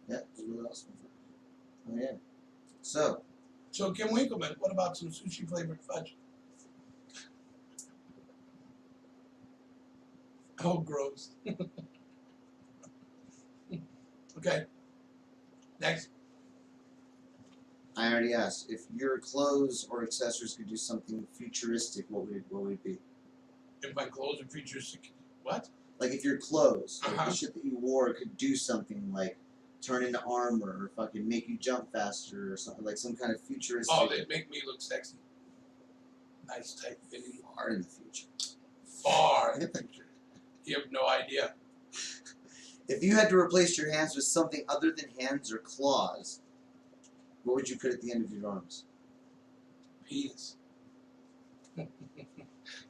Yeah, it was really awesome. Oh yeah. So, So Kim Winkleman, what about some sushi flavored fudge? Oh, gross. Okay. Next. I already asked if your clothes or accessories could do something futuristic. What would it be? If my clothes are futuristic, what? Like if your clothes, like Uh-huh. the shit that you wore, could do something like turn into armor or fucking make you jump faster or something, like some kind of futuristic. Oh, they make me look sexy. Nice, tight fitting. Far in the future. Far in the future. You have no idea. If you had to replace your hands with something other than hands or claws, what would you put at the end of your arms? Penis.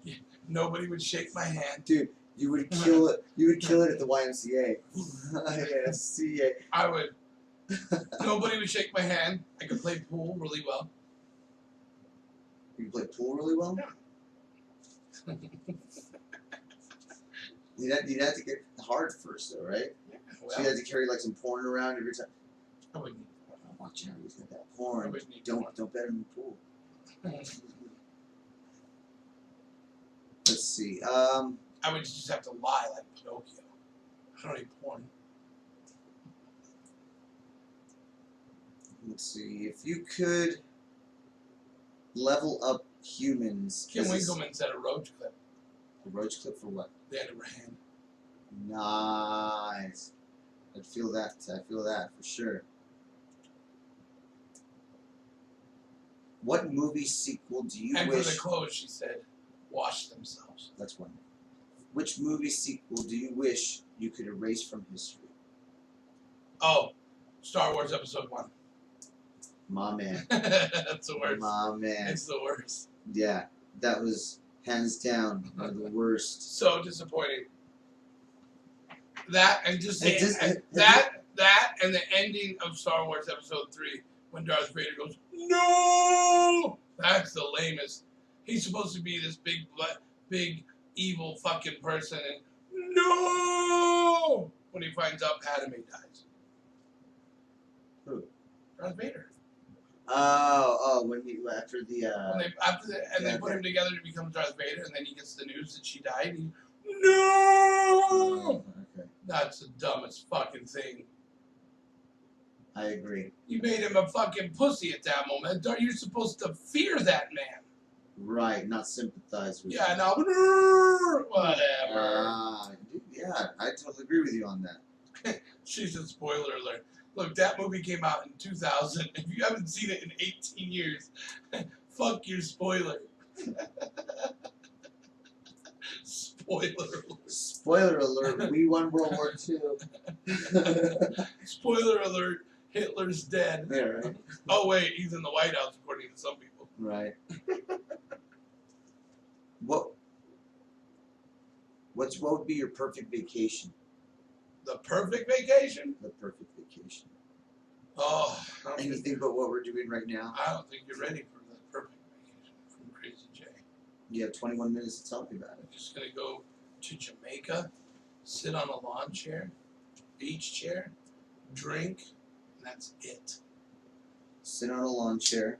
Yeah, nobody would shake my hand. Dude, you would kill it. You would kill it at the YMCA. YMCA. I would. Nobody would shake my hand. I could play pool really well. You play pool really well. You'd have to get hard first, though, right? Yeah, So you well, had to carry like some porn around every time. I wouldn't. Watch out, he's got that I porn. wouldn't need Don't porn. bet in the pool. Let's see. I would just have to lie like Pinocchio. I don't need porn. Let's see. If you could level up humans. Kim as a Winkleman said a roach clip. A roach clip for what? The end of her hand. Nice. I feel that. I feel that for sure. What movie sequel do you And wish? for the clothes, she said, wash themselves. That's one. Which movie sequel do you wish you could erase from history? Oh, Star Wars Episode 1. My man. That's the worst. My man. It's the worst. Yeah, that was hands down one of the worst. So disappointing. That and just It the, just- and it- that and the ending of Star Wars Episode 3 when Darth Vader goes, "No!" That's the lamest. He's supposed to be this big evil fucking person, and no! When he finds out Padme dies. Who? Darth Vader. Oh, when he after the When they yeah, put okay. him together to become Darth Vader, and then he gets the news that she died. And he, Oh, no! okay. That's the dumbest fucking thing. I agree. You made him a fucking pussy at that moment. Are you supposed to fear that man? Right, not sympathize with. Yeah, no, whatever. Yeah, I totally agree with you on that. She's a spoiler alert. Look, that movie came out in 2000. If you haven't seen it in 18 years, fuck your spoiler. Spoiler alert. Spoiler alert, we won World War II. Spoiler alert, Hitler's dead. Yeah, right. Oh, wait, he's in the White House, according to some people. Right. What would be your perfect vacation? The perfect vacation? The perfect vacation. Oh, Anything but what we're doing right now. I don't think you're ready for the perfect vacation from Crazy J. You have 21 minutes to tell me about it. I'm just gonna go to Jamaica, sit on a lawn chair, beach chair, drink, and that's it. Sit on a lawn chair.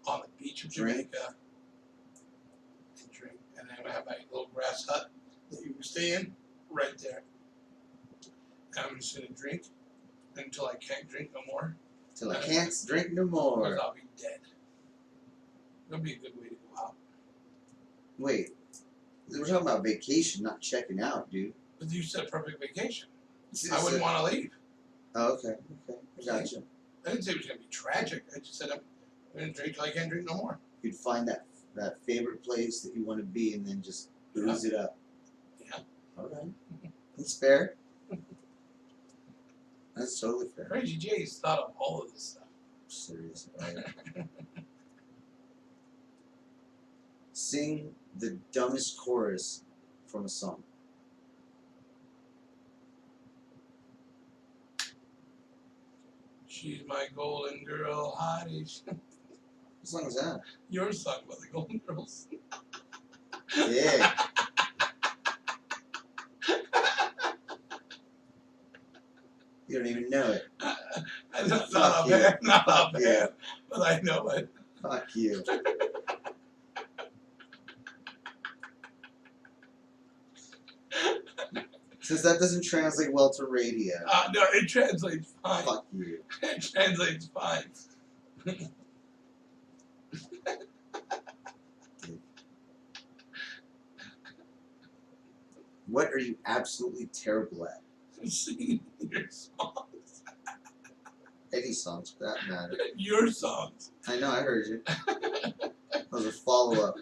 On the beach of Drink. Jamaica, and drink, and then I have my little grass hut that you can stay in right there. And I'm just gonna drink until I can't drink no more, Till I can't drink no because more. I'll be dead. It'll be a good way to go out. Wait. We're talking about vacation, not checking out, dude. But you said perfect vacation. I wouldn't want to leave. Oh, okay. Okay. I gotcha. I didn't say it was gonna be tragic. I just said I'm gonna drink till I can't drink no more. You'd find that favorite place that you want to be and then just booze it up. Yeah. Okay. That's fair. That's totally fair. Crazy J's thought of all of this stuff. Serious. Right? Sing the dumbest chorus from a song. She's my golden girl, hottie. What song is that? Your song about the Golden Girls. Yeah. You don't even know it. Not Fuck a you. bad, not a Fuck bad, you. but I know it. Fuck you. Since that doesn't translate well to radio. No, it translates fine. Fuck you. It translates fine. What are you absolutely terrible at? Singing your songs. Any songs for that matter. Your songs. I know, I heard you. That was a follow-up.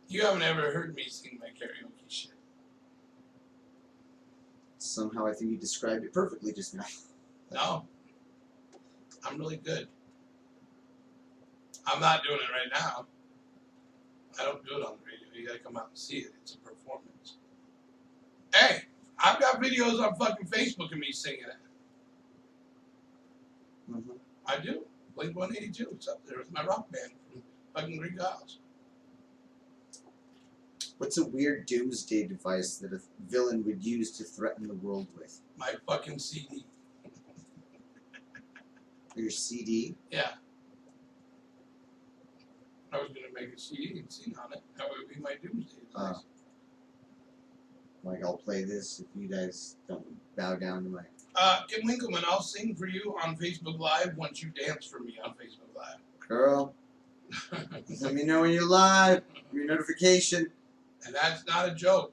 You haven't ever heard me sing my karaoke shit. Somehow I think you described it perfectly just now. No. I'm really good. I'm not doing it right now. I don't do it on the radio. You gotta come out and see it. It's a performance. Hey, I've got videos on fucking Facebook of me singing it. Mm-hmm. I do. Blink 182. It's up there with my rock band from fucking Greek Isles. What's a weird doomsday device that a villain would use to threaten the world with? My fucking CD. Your CD? Yeah. I was gonna make a CD and sing on it. That would be my doomsday device. Like, I'll play this if you guys don't bow down to my... Kim Winkleman, I'll sing for you on Facebook Live once you dance for me on Facebook Live. Girl, let me know when you're live. Your notification. And that's not a joke.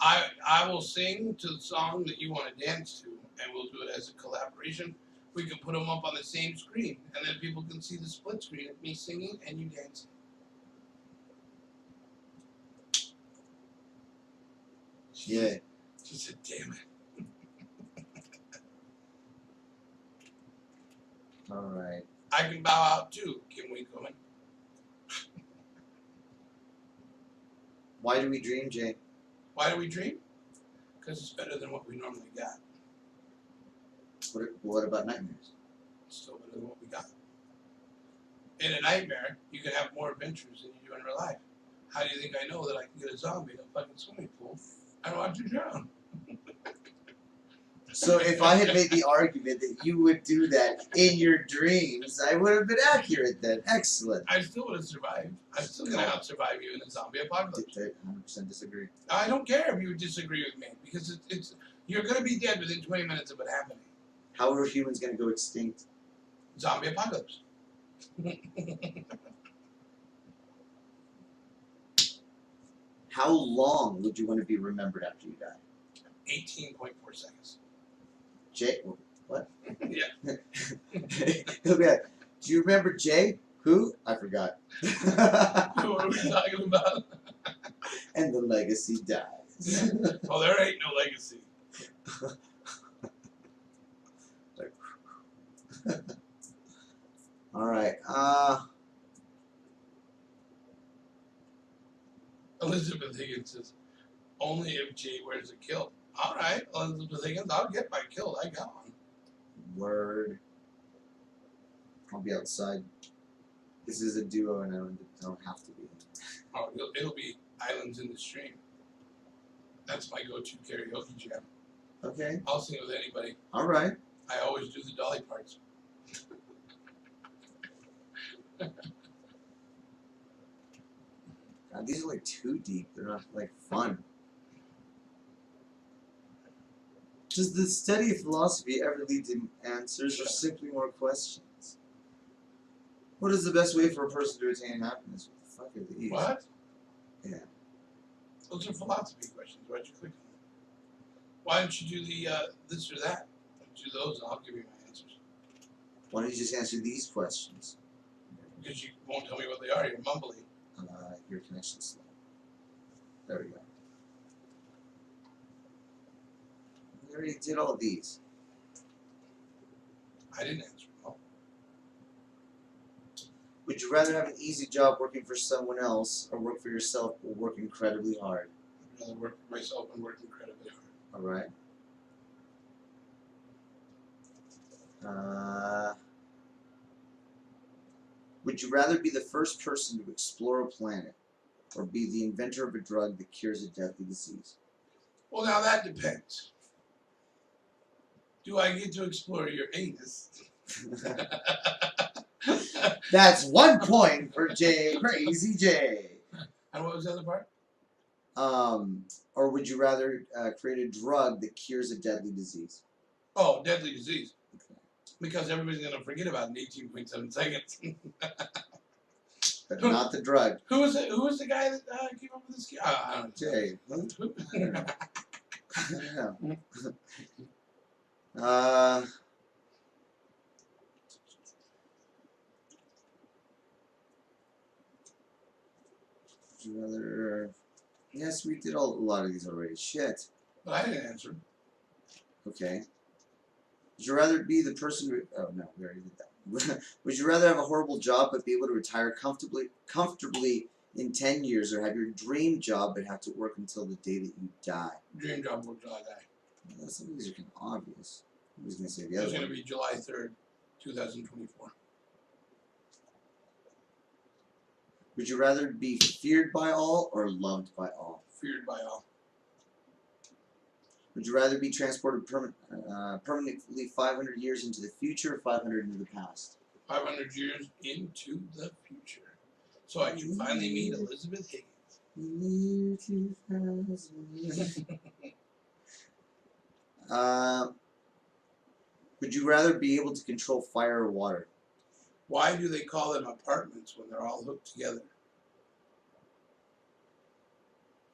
I will sing to the song that you want to dance to, and we'll do it as a collaboration. We can put them up on the same screen, and then people can see the split screen of me singing and you dancing. Yeah. She said, damn it. Alright. I can bow out too, Kim Winkleman. Why do we dream, Jay? Why do we dream? Because it's better than what we normally got. What about nightmares? It's still better than what we got. In a nightmare, you can have more adventures than you do in real life. How do you think I know that I can get a zombie in a fucking swimming pool? I don't want to drown. So if I had made the argument that you would do that in your dreams, I would have been accurate then. Excellent. I still would have survived. I'm still gonna out-survive you in a zombie apocalypse. 100% disagree. I don't care if you disagree with me because it's you're gonna be dead within 20 minutes of it happening. How are humans going to go extinct? Zombie apocalypse. How long would you want to be remembered after you die? 18.4 seconds. Jay? What? Yeah. He'll be like, do you remember Jay? Who? I forgot. What are we talking about? And the legacy dies. Well, there ain't no legacy. All right. Elizabeth Higgins says, only if Jay wears a kilt. All right, Elizabeth Higgins, I'll get my kilt. I got one. Word. I'll be outside. This is a duo, and I don't have to be. Oh, it'll be Islands in the Stream. That's my go-to karaoke jam. Okay. I'll sing with anybody. All right. I always do the dolly parts. God, these are like too deep. They're not like fun. Does the study of philosophy ever lead to answers or simply more questions? What is the best way for a person to attain happiness? What the fuck are these? What? Yeah. Those are philosophy questions. Why'd you click on them? Why don't you do the this or that? Do those and I'll give you my answers. Why don't you just answer these questions? Because you won't tell me what they are. You're mumbling. Your connection's slow. There we go. We already did all these. I didn't answer. No. Would you rather have an easy job working for someone else or work for yourself but work incredibly hard? I'd rather work for myself and work incredibly hard. Alright. Would you rather be the first person to explore a planet or be the inventor of a drug that cures a deadly disease? Well, now that depends. Do I get to explore your anus? That's 1 point for Jay, Crazy Jay. And what was the other part? Or would you rather create a drug that cures a deadly disease? Oh, deadly disease. Okay. Because everybody's going to forget about it in 18.7 seconds. But not the drug. Who was the guy that came up with this? I don't know. Jay. I don't know. Would you rather... Yes, we did a lot of these already. Shit. But I didn't answer. Okay. Would you rather be the person who... Oh, no, we already did that. Would you rather have a horrible job but be able to retire comfortably in 10 years, or have your dream job but have to work until the day that you die? Dream job work till I die. Well, some of these are kind of obvious. I was going to say the It other was one. going to be July 3rd, 2024. Would you rather be feared by all or loved by all? Feared by all. Would you rather be transported permanently 500 years into the future or 500 into the past? 500 years into the future. So I can finally meet Elizabeth Higgins. Would you rather be able to control fire or water? Why do they call them apartments when they're all hooked together?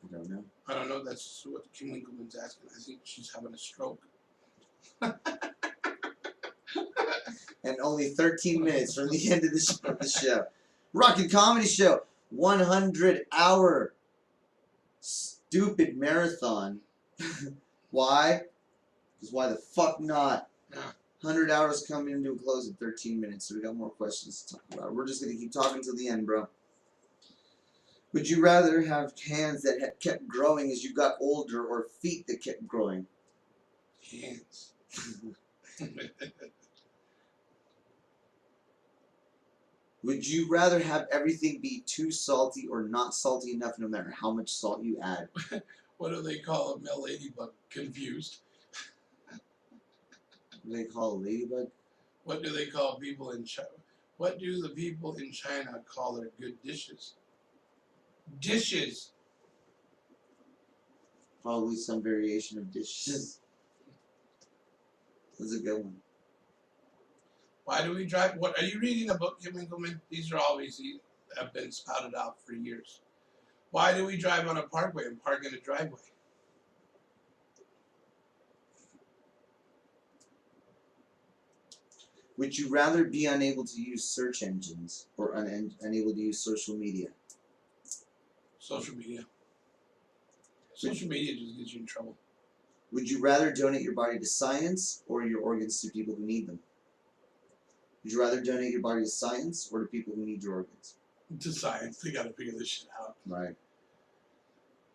I don't know. I don't know. That's what Kim Winkleman's asking. I think she's having a stroke. And only 13 minutes from the end of the show. Rockin' Comedy Show. 100-hour stupid marathon. Why? Because why the fuck not? Yeah. 100 hours coming into a close in 13 minutes, so we got more questions to talk about. We're just going to keep talking till the end, bro. Would you rather have hands that had kept growing as you got older or feet that kept growing? Hands. Would you rather have everything be too salty or not salty enough no matter how much salt you add? What do they call a male ladybug? Confused. What do they call a ladybug? What do they call people in China? What do the people in China call their good dishes? Dishes. Probably some variation of dishes. That's a good one. Why do we drive? What are you reading a book, Kim Winkleman? These are always have been spouted out for years. Why do we drive on a parkway and park in a driveway? Would you rather be unable to use search engines or unable to use social media? Social media. Social media just gets you in trouble. Would you rather donate your body to science or your organs to people who need them? Would you rather donate your body to science or to people who need your organs? To science, they gotta figure this shit out. Right.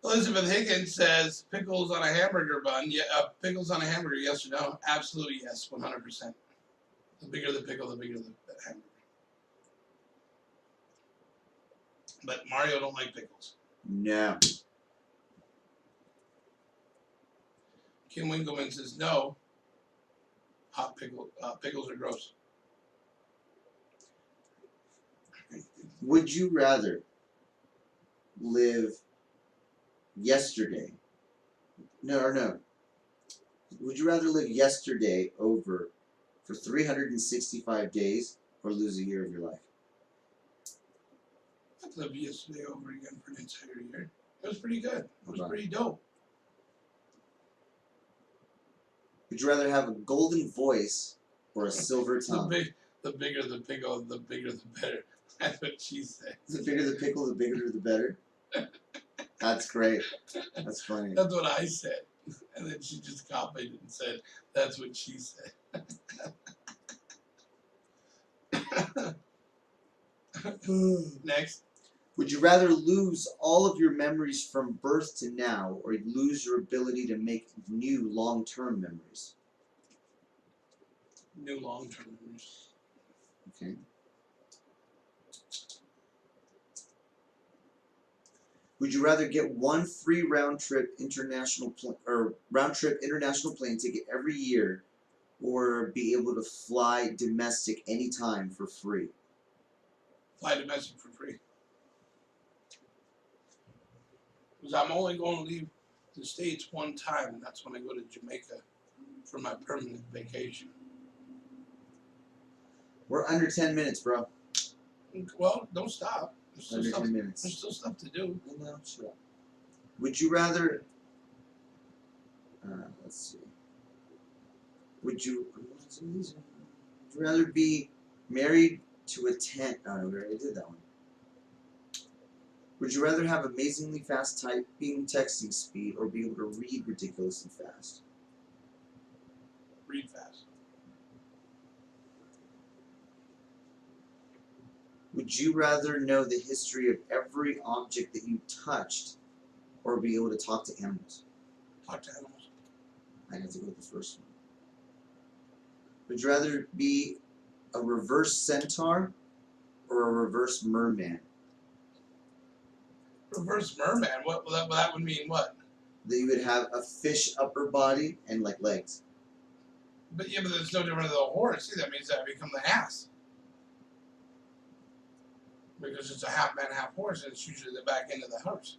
Elizabeth Higgins says pickles on a hamburger bun. Yeah, pickles on a hamburger. Yes or no? Absolutely yes, 100%. The bigger the pickle, the bigger the hamburger. But Mario don't like pickles. No. Kim Winkleman says no. Hot pickles are gross. Would you rather live yesterday? No. Would you rather live yesterday over for 365 days or lose a year of your life? I'd live yesterday over again for an entire year. It was pretty good. It was Right. pretty dope. Would you rather have a golden voice or a silver tongue? The bigger the pickle, the bigger the better. That's what she said. The bigger the pickle, the bigger the better. That's great. That's funny. That's what I said. And then she just copied it and said, that's what she said. Next. Would you rather lose all of your memories from birth to now or lose your ability to make new long-term memories? New long-term memories. Okay. Would you rather get one free round-trip international plane ticket every year, or be able to fly domestic anytime for free? Fly domestic for free. Because I'm only going to leave the States one time, and that's when I go to Jamaica for my permanent vacation. We're under 10 minutes, bro. Well, don't stop. Under 10 minutes. There's still stuff to do. No, shut up. Would you rather? Let's see. Would you rather be married to a tent? Oh, no, we already did that one. Would you rather have amazingly fast typing, texting speed, or be able to read ridiculously fast? Read fast. Would you rather know the history of every object that you touched, or be able to talk to animals? Talk to animals. I have to go with the first one. Would you rather be a reverse centaur or a reverse merman? Reverse merman. What that would mean? What? That you would have a fish upper body and like legs. But yeah, but it's no different than a horse. See, that means that I become the ass. Because it's a half man, half horse, and it's usually the back end of the horse.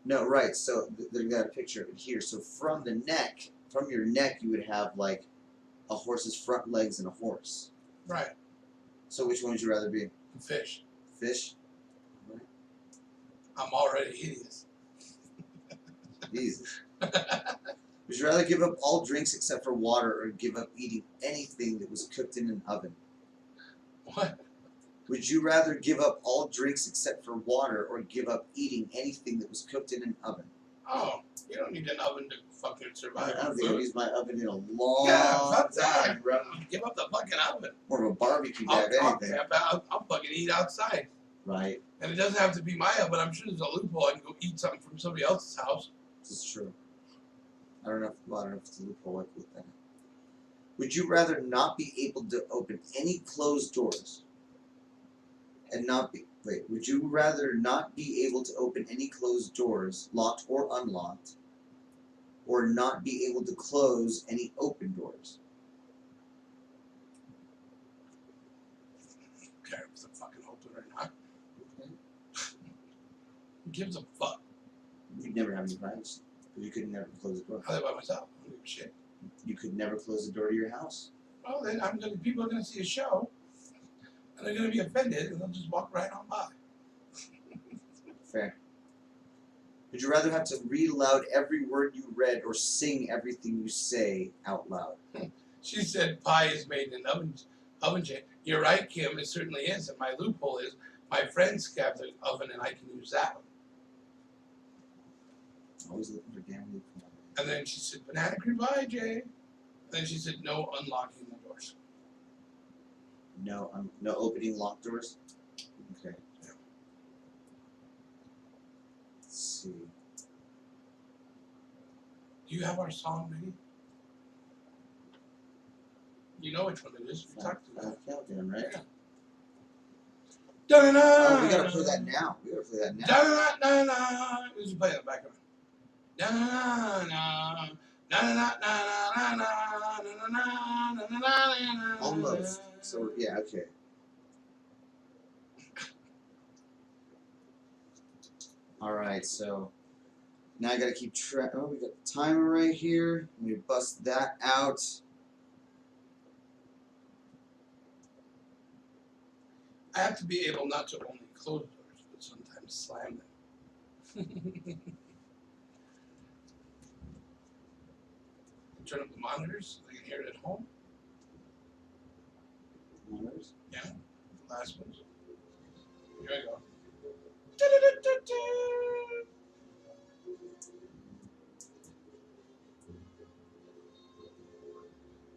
No, right. So they got a picture of it here. So from the neck, from your neck, you would have like a horse's front legs and a horse. Right. So which one would you rather be? The fish. Fish. I'm already hideous. Jesus. Would you rather give up all drinks except for water, or give up eating anything that was cooked in an oven? What? Would you rather give up all drinks except for water, or give up eating anything that was cooked in an oven? Oh, you don't need an oven to fucking survive. I don't think I've used my oven in a long fuck time, that. bro. Give up the fucking oven. More of a barbecue guy than anything. I'll fucking eat outside. Right. And it doesn't have to be my oven. I'm sure there's a loophole. I can go eat something from somebody else's house. This is true. I don't know if it's a loophole I could with that. Would you rather not be able to open any closed doors and not be would you rather not be able to open any closed doors, locked or unlocked, or not be able to close any open doors? Who gives a fuck? You'd never have any privacy. You could never close the door. I live by myself. I don't give a shit. You could never close the door to your house. Well, then people are gonna see a show, and they're gonna be offended, and they'll just walk right on by. Fair. Would you rather have to read aloud every word you read or sing everything you say out loud? She said pie is made in an oven chain. You're right, Kim. It certainly is. And my loophole is my friends have the oven, and I can use that one. Always looking for damn loophole. And then she said, banana cream pie, Jay. And then she said, no unlocking the doors. No, no opening locked doors. Okay. Yeah. Let's see. Do you have our song ready? You know which one it is. We talked about it. Countdown, right? Yeah. Oh, we gotta play that now. We gotta play that now. Da-na-na-na-na. Let's play it in the background. Da-na-na-na. Da-na-na-na-na-na-na-na-na-na-na-na-na-na. Almost. So yeah, okay. All right, so now I gotta keep track. Oh, we got the timer right here. Let me bust that out. I have to be able not to only close doors, but sometimes slam them. Turn up the monitors so they can hear it at home. Monitors? Yeah, last ones. Here I go.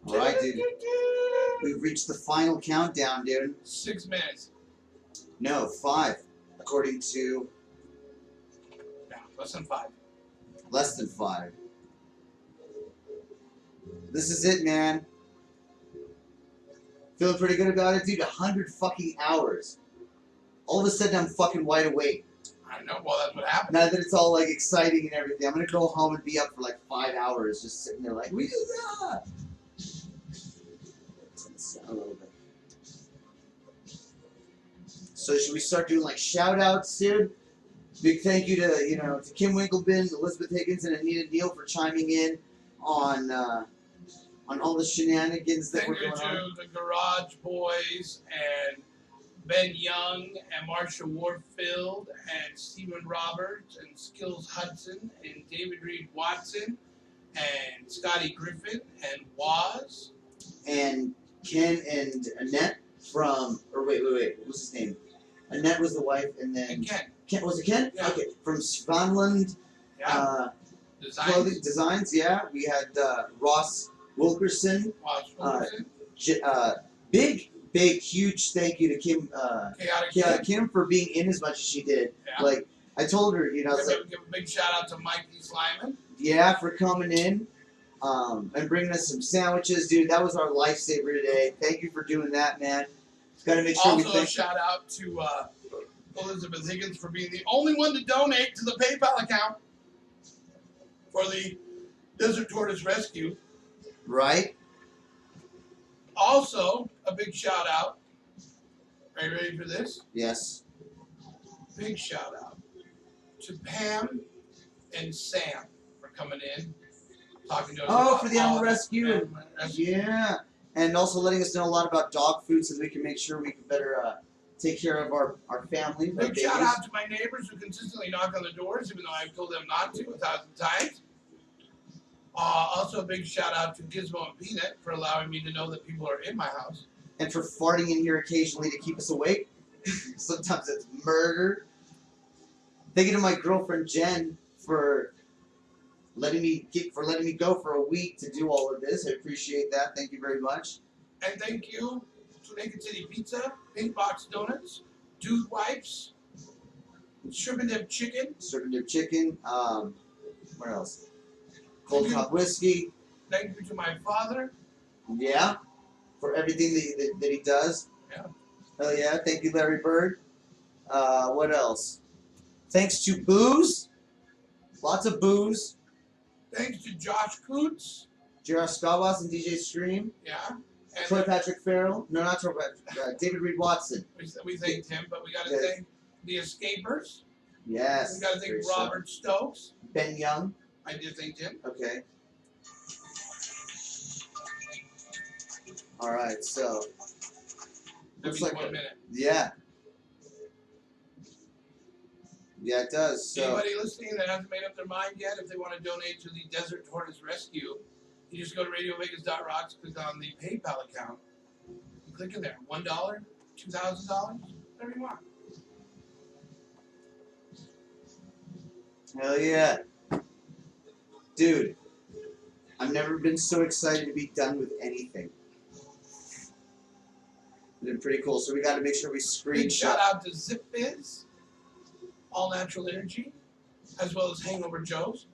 All right, dude. We've reached the final countdown, dude. 6 minutes. No, 5, according to Yeah, less than 5. less than 5. This is it, man. Feeling pretty good about it, dude. 100 fucking hours. All of a sudden, I'm fucking wide awake. I know. Well, that's what happened. Now that it's all like exciting and everything, I'm gonna go home and be up for like 5 hours, just sitting there like, we do that. A little bit. So should we start doing like shout outs, dude? Big thank you to to Kim Winklebin, Elizabeth Higgins, and Anita Neal for chiming in on all the shenanigans that Thank were you going to on. the Garage Boys and Ben Young and Marsha Warfield and Stephen Roberts and Skills Hudson and David Reed Watson and Scotty Griffin and Waz. And Ken and Annette from, or wait, what was his name? Annette was the wife, and then And Ken. Was it Ken? Yeah. Okay, from Svanland Clothing Designs. Yeah, we had Ross Wilkerson. Waz Wilkerson. Big, huge thank you to Kim, Chaotic Kim for being in as much as she did. Yeah. Like I told her, I was like, Give a big shout out to Mikey Slyman. yeah, for coming in, and bringing us some sandwiches, dude. That was our lifesaver today. Thank you for doing that, man. Got to make sure we Also, a thank. shout out to Elizabeth Higgins for being the only one to donate to the PayPal account for the Desert Tortoise Rescue. Right? Also, a big shout out. Are you ready for this? Yes. Big shout out to Pam and Sam for coming in, talking to us. Oh, about for the all animal the rescue. animal rescue. Yeah. And also letting us know a lot about dog food so that we can make sure we can better take care of our family. our Big shout babies. out to my neighbors who consistently knock on the doors, even though I've told them not to 1,000 times. Also, a big shout out to Gizmo and Peanut for allowing me to know that people are in my house. And for farting in here occasionally to keep us awake. Sometimes it's murder. Thank you to my girlfriend Jen for letting me go for a week to do all of this. I appreciate that. Thank you very much. And thank you to Naked City Pizza, Pink Box Donuts, Dude Wipes, Shrimp and Dip Chicken. Serpent chicken. What else? Cold Top whiskey. Thank you to my father. Yeah. For everything that he does. Yeah. Hell yeah. Thank you, Larry Bird. What else? Thanks to Booze. Lots of booze. Thanks to Josh Coots. J.R. Scalwas and DJ Scream. Yeah. Troy And Patrick Farrell. No, not Troy Patrick. David Reed Watson. we thanked him, but we got to Yeah. thank the Escapers. Yes. We got to thank great Robert Stokes. show. Ben Young. I did thank him. Okay. All right. So. Looks Looks like like 1 minute. Yeah. Yeah, it does. So. Anybody listening that hasn't made up their mind yet, if they want to donate to the Desert Tortoise Rescue, you just go to RadioVegas.rocks, click on the PayPal account, and click in there. $1, $2,000, whatever you want. Hell yeah. Dude, I've never been so excited to be done with anything. It's been pretty cool. So we got to make sure we Big shout screenshot. out to Zip Biz, All Natural Energy, as well as Hangover Joe's.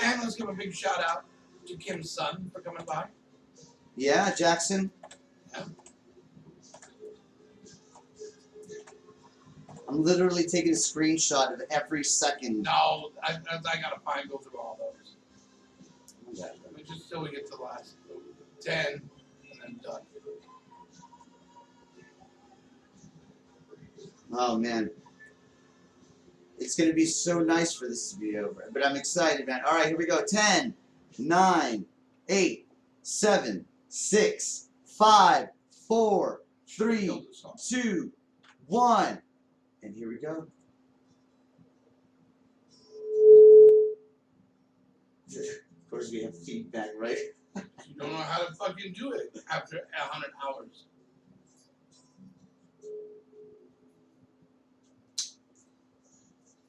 And let's give a big shout out to Kim's son for coming by. Yeah, Jackson. Yeah. I'm literally taking a screenshot of every second. No, I gotta find go through all those. Okay. We just till we get to the last 10 and then done. Oh man. It's gonna be so nice for this to be over. But I'm excited, man. Alright, here we go. 10, 9, 8, 7, 6, 5, 4, 3, 2, 1. And here we go. Of course we have feedback, right? You don't know how to fucking do it after 100 hours.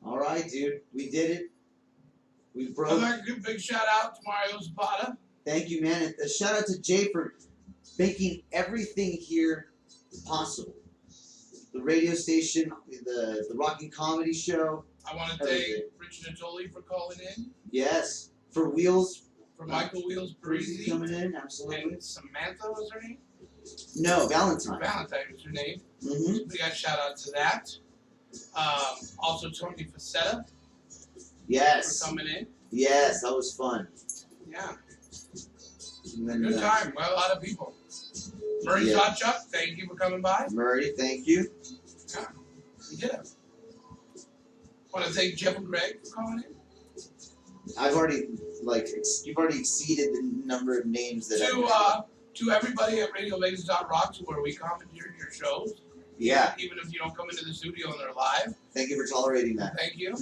Alright, dude. We did it. We broke. I'd like to give a big shout out to Mario Zapata. Thank you, man. And a shout out to Jay for making everything here possible. The radio station, the Rockin' Comedy Show. I want to Everything. thank Richard Natoli for calling in, Yes. For Wheels. for Michael Wheels Parisi, Coming in, absolutely. and Samantha was her name? No, Valentine. Valentine was her name. Mm-hmm. We got a shout out to that. Also Tony Facetta Yes. for coming in. Yes, that was fun. Yeah, And then, good time. Well, a lot of people. Murray Yeah. Zotchuk, thank you for coming by. Murray, thank you. Yeah, we did it. Want to thank Jeff and Greg for calling in. I've already, you've already exceeded the number of names that To everybody at RadioVegas.rocks, where we commandeered your shows. Yeah, Even if you don't come into the studio and they're live, thank you for tolerating that. thank you.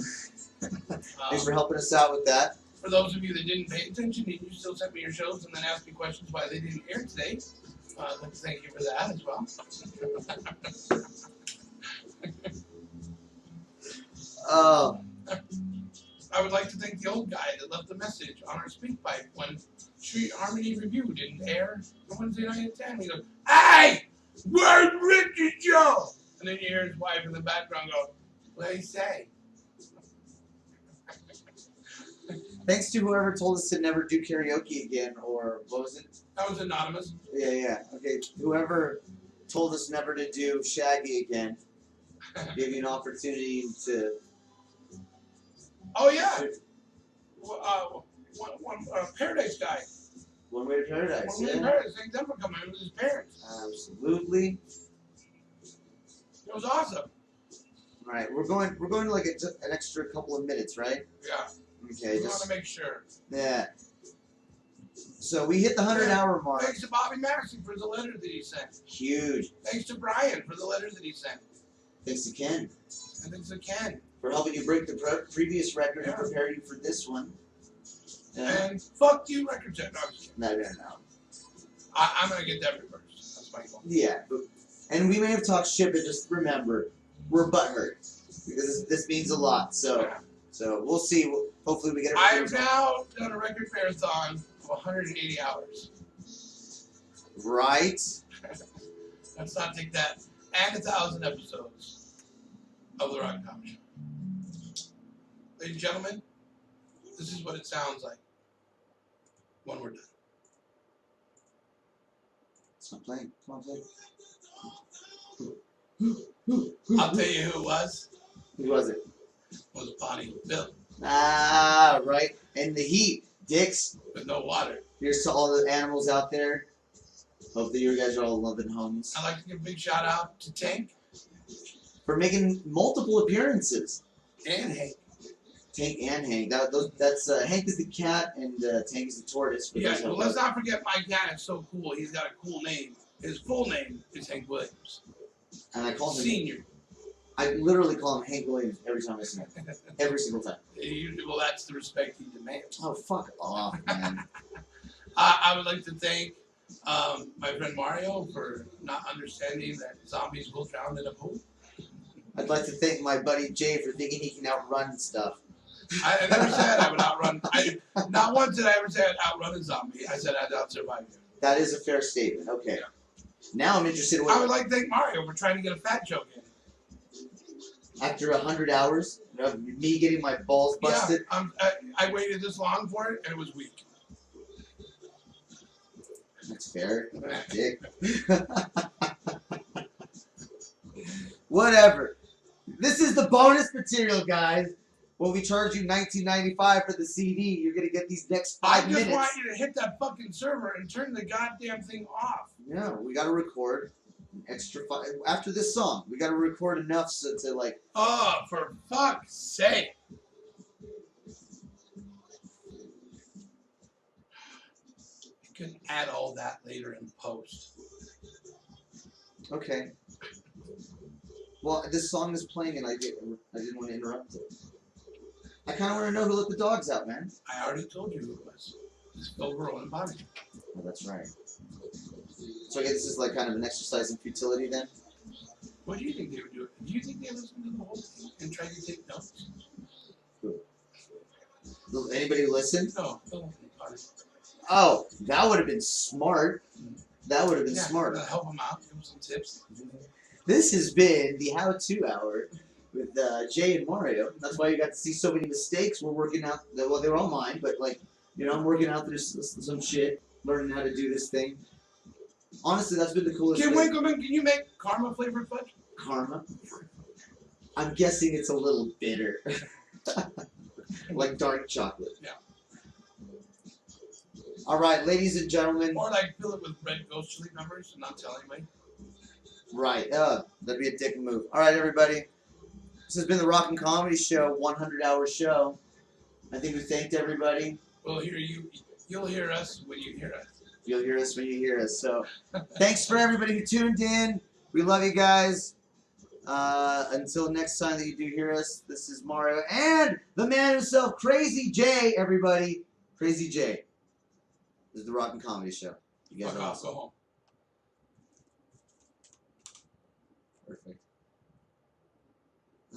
Thanks for helping us out with that. For those of you that didn't pay attention and you still sent me your shows and then asked me questions why they didn't air today, I'd like to thank you for that as well. Oh, I would like to thank the old guy that left the message on our speak pipe when Street Harmony Review didn't air on Wednesday night at 10. He goes, "Hey, where's Richard Joe?" And then you hear his wife in the background go, "What did he say?" thanks to whoever told us to never do karaoke again, or what was it? That was anonymous. Yeah. Okay, whoever told us never to do Shaggy again, gave you an opportunity to. Oh yeah. Paradise guy. One Way to Paradise. One Way to Yeah, Paradise. Thank them for coming in with his parents. absolutely. It was awesome. All right, we're going to like an extra couple of minutes, right? Yeah. Okay, We want just to make sure. yeah. So we hit the 100-hour mark. Thanks to Bobby Maxey for the letter that he sent. Huge. Thanks to Brian for the letter that he sent. Thanks to Ken And thanks to Ken. for helping you break the previous record and Yeah. prepare you for this one. Yeah. And fuck you, Record Check. No, I'm just kidding. No. I'm going to get that reversed. That's my goal. Yeah, and we may have talked shit, but just remember, we're butthurt because this means a lot. So Yeah. we'll see. Hopefully we get it. I have now done a record marathon of 180 hours. Right. Let's not take that. And 1,000 episodes of the Rock Comedy Show. Ladies and gentlemen, this is what it sounds like when we're done. It's not playing. Come on, play. I'll tell you who it was. Who was it? It was Bonnie Bill Ah, right. And the heat, dicks. with no water. Here's to all the animals out there. Hope that you guys are all loving homes. I'd like to give a big shout out to Tank for making multiple appearances. And Hank. Tank and Hank. That's Hank is the cat and Tank is the tortoise. For Yeah, those who well, don't let's know. not forget my cat is so cool. He's got a cool name. His full name is Hank Williams. And I call him. Senior. I literally call him Hank Williams every time I see him. Every single time. Well, that's the respect he demands. Oh, fuck off, man. I would like to thank my friend Mario for not understanding that zombies will drown in a pool. I'd like to thank my buddy Jay for thinking he can outrun stuff. I never said I would outrun. Not once did I ever say I'd outrun a zombie. I said I'd outsurvive him. That is a fair statement. Okay. Now I'm interested in I would what, like to thank Mario for trying to get a fat joke in. after 100 hours of me getting my balls busted. Yeah, I waited this long for it, and it was weak. That's fair. Dick. Whatever. This is the bonus material, guys. When we charge you $19.95 for the CD, you're gonna get these next I 5 just minutes. want you to hit that fucking server and turn the goddamn thing off. No, we gotta record an extra after this song. We gotta record enough so to like. Oh, for fuck's sake. You can add all that later in post. Okay. Well, this song is playing and I didn't want to interrupt it. I kind of want to know who let the dogs out, man. I already told you who it was. It's Phil Rowan and Bonnie. Oh, that's right. So I guess this is like kind of an exercise in futility then? What do you think they would do? Do you think they listened to the whole thing and tried to take notes? Anybody listen? No, Phil and Bonnie. Oh, that would have been smart. That would have been Yeah, smart. help them out, give them some tips. This has been the How-To Hour with Jay and Mario. That's why you got to see so many mistakes. We're working out. Well, they were all mine, but like, you know, I'm working out some shit, learning how to do this thing. Honestly, that's been the coolest Kim thing. Winkleman, can you make caramel flavored fudge? Karma. I'm guessing it's a little bitter, like dark chocolate. Yeah. All right, ladies and gentlemen. Or like fill it with red ghost chili peppers and not tell anybody. Right. That'd be a dick move. All right, everybody. This has been the Rock and Comedy Show, 100-hour show. I think we thanked everybody. We'll hear you. You'll hear us when you hear us. You'll hear us when you hear us. So, thanks for everybody who tuned in. We love you guys. Until next time that you do hear us, this is Mario and the man himself, Crazy Jay. Everybody, Crazy Jay. This is the Rock and Comedy Show. You guys Fuck are off, awesome. go home. Perfect.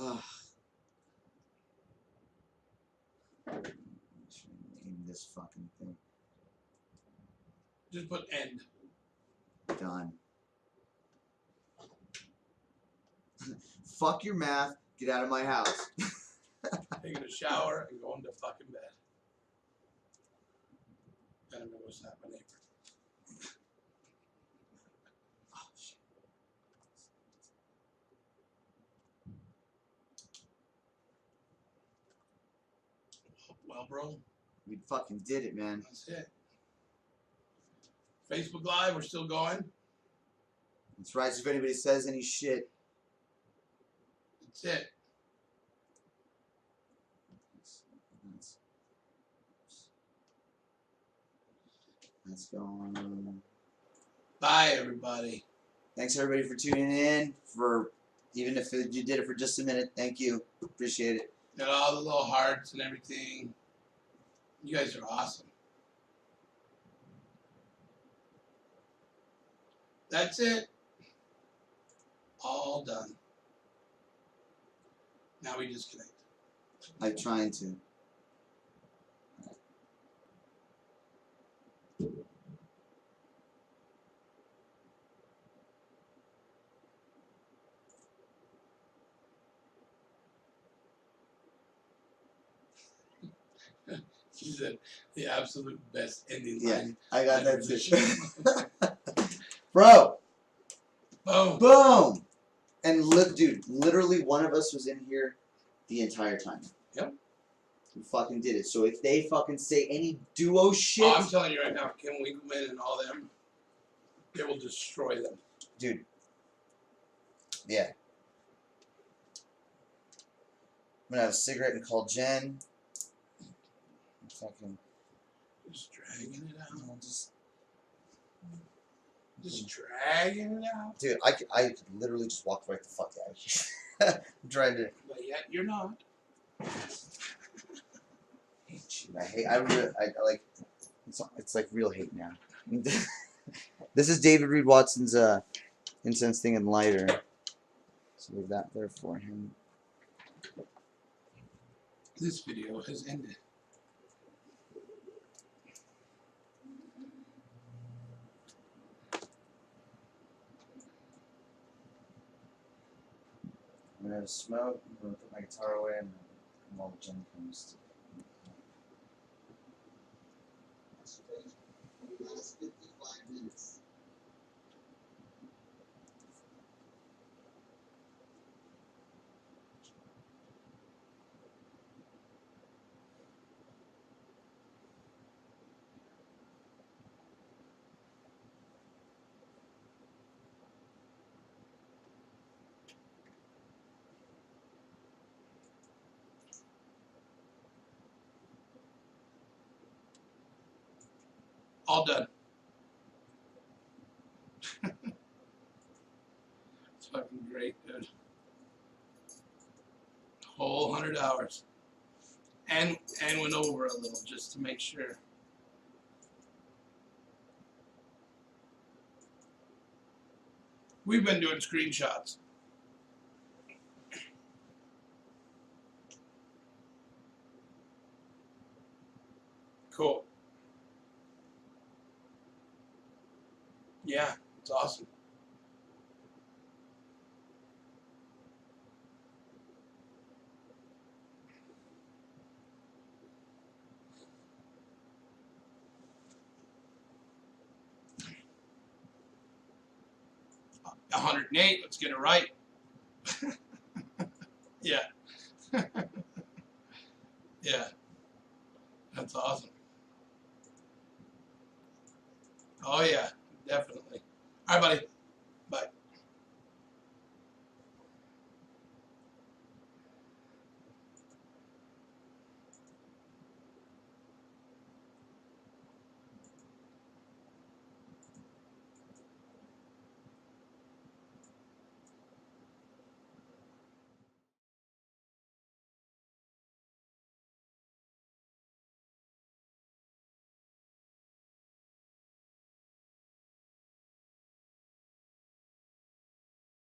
Ah. Name this fucking thing. Just put end. Done. Fuck your math. Get out of my house. Taking a shower and going to fucking bed. Then I'm gonna go slap my neighbor. Well, bro, We fucking did it, man. that's it. Facebook Live, we're still going. That's right. So if anybody says any shit, That's it. Let's go on. Bye, everybody. Thanks everybody for tuning in. For even if you did it for just a minute, thank you. Appreciate it. Got all the little hearts and everything. You guys are awesome. That's it. All done. Now we disconnect. I'm trying to. She said the absolute best ending Yeah, line. I got that too. too. Bro, Boom. boom. And look, dude, literally one of us was in here the entire time. Yep. We fucking did it. So if they fucking say any duo shit, Oh, I'm telling you right now, Kim Winkleman and all them, they will destroy them. dude. Yeah. gonna have a cigarette and call Jen. Fucking. Just dragging it out. Just dragging it out. dude, I could literally just walk right the fuck out of here. I'm trying to. But yet you're not. I like. It's like real hate now. This is David Reed Watson's incense thing and lighter. So leave that there for him. This video has ended. I'm gonna smoke. I'm gonna put my guitar away, and while Jen comes. Last 55 minutes. All done. It's fucking great, dude. Whole 100 hours. And went over a little just to make sure. We've been doing screenshots. Cool. Yeah, it's awesome. A 108, let's get it right. Yeah. Yeah. That's awesome. Oh yeah, definitely. All right, buddy.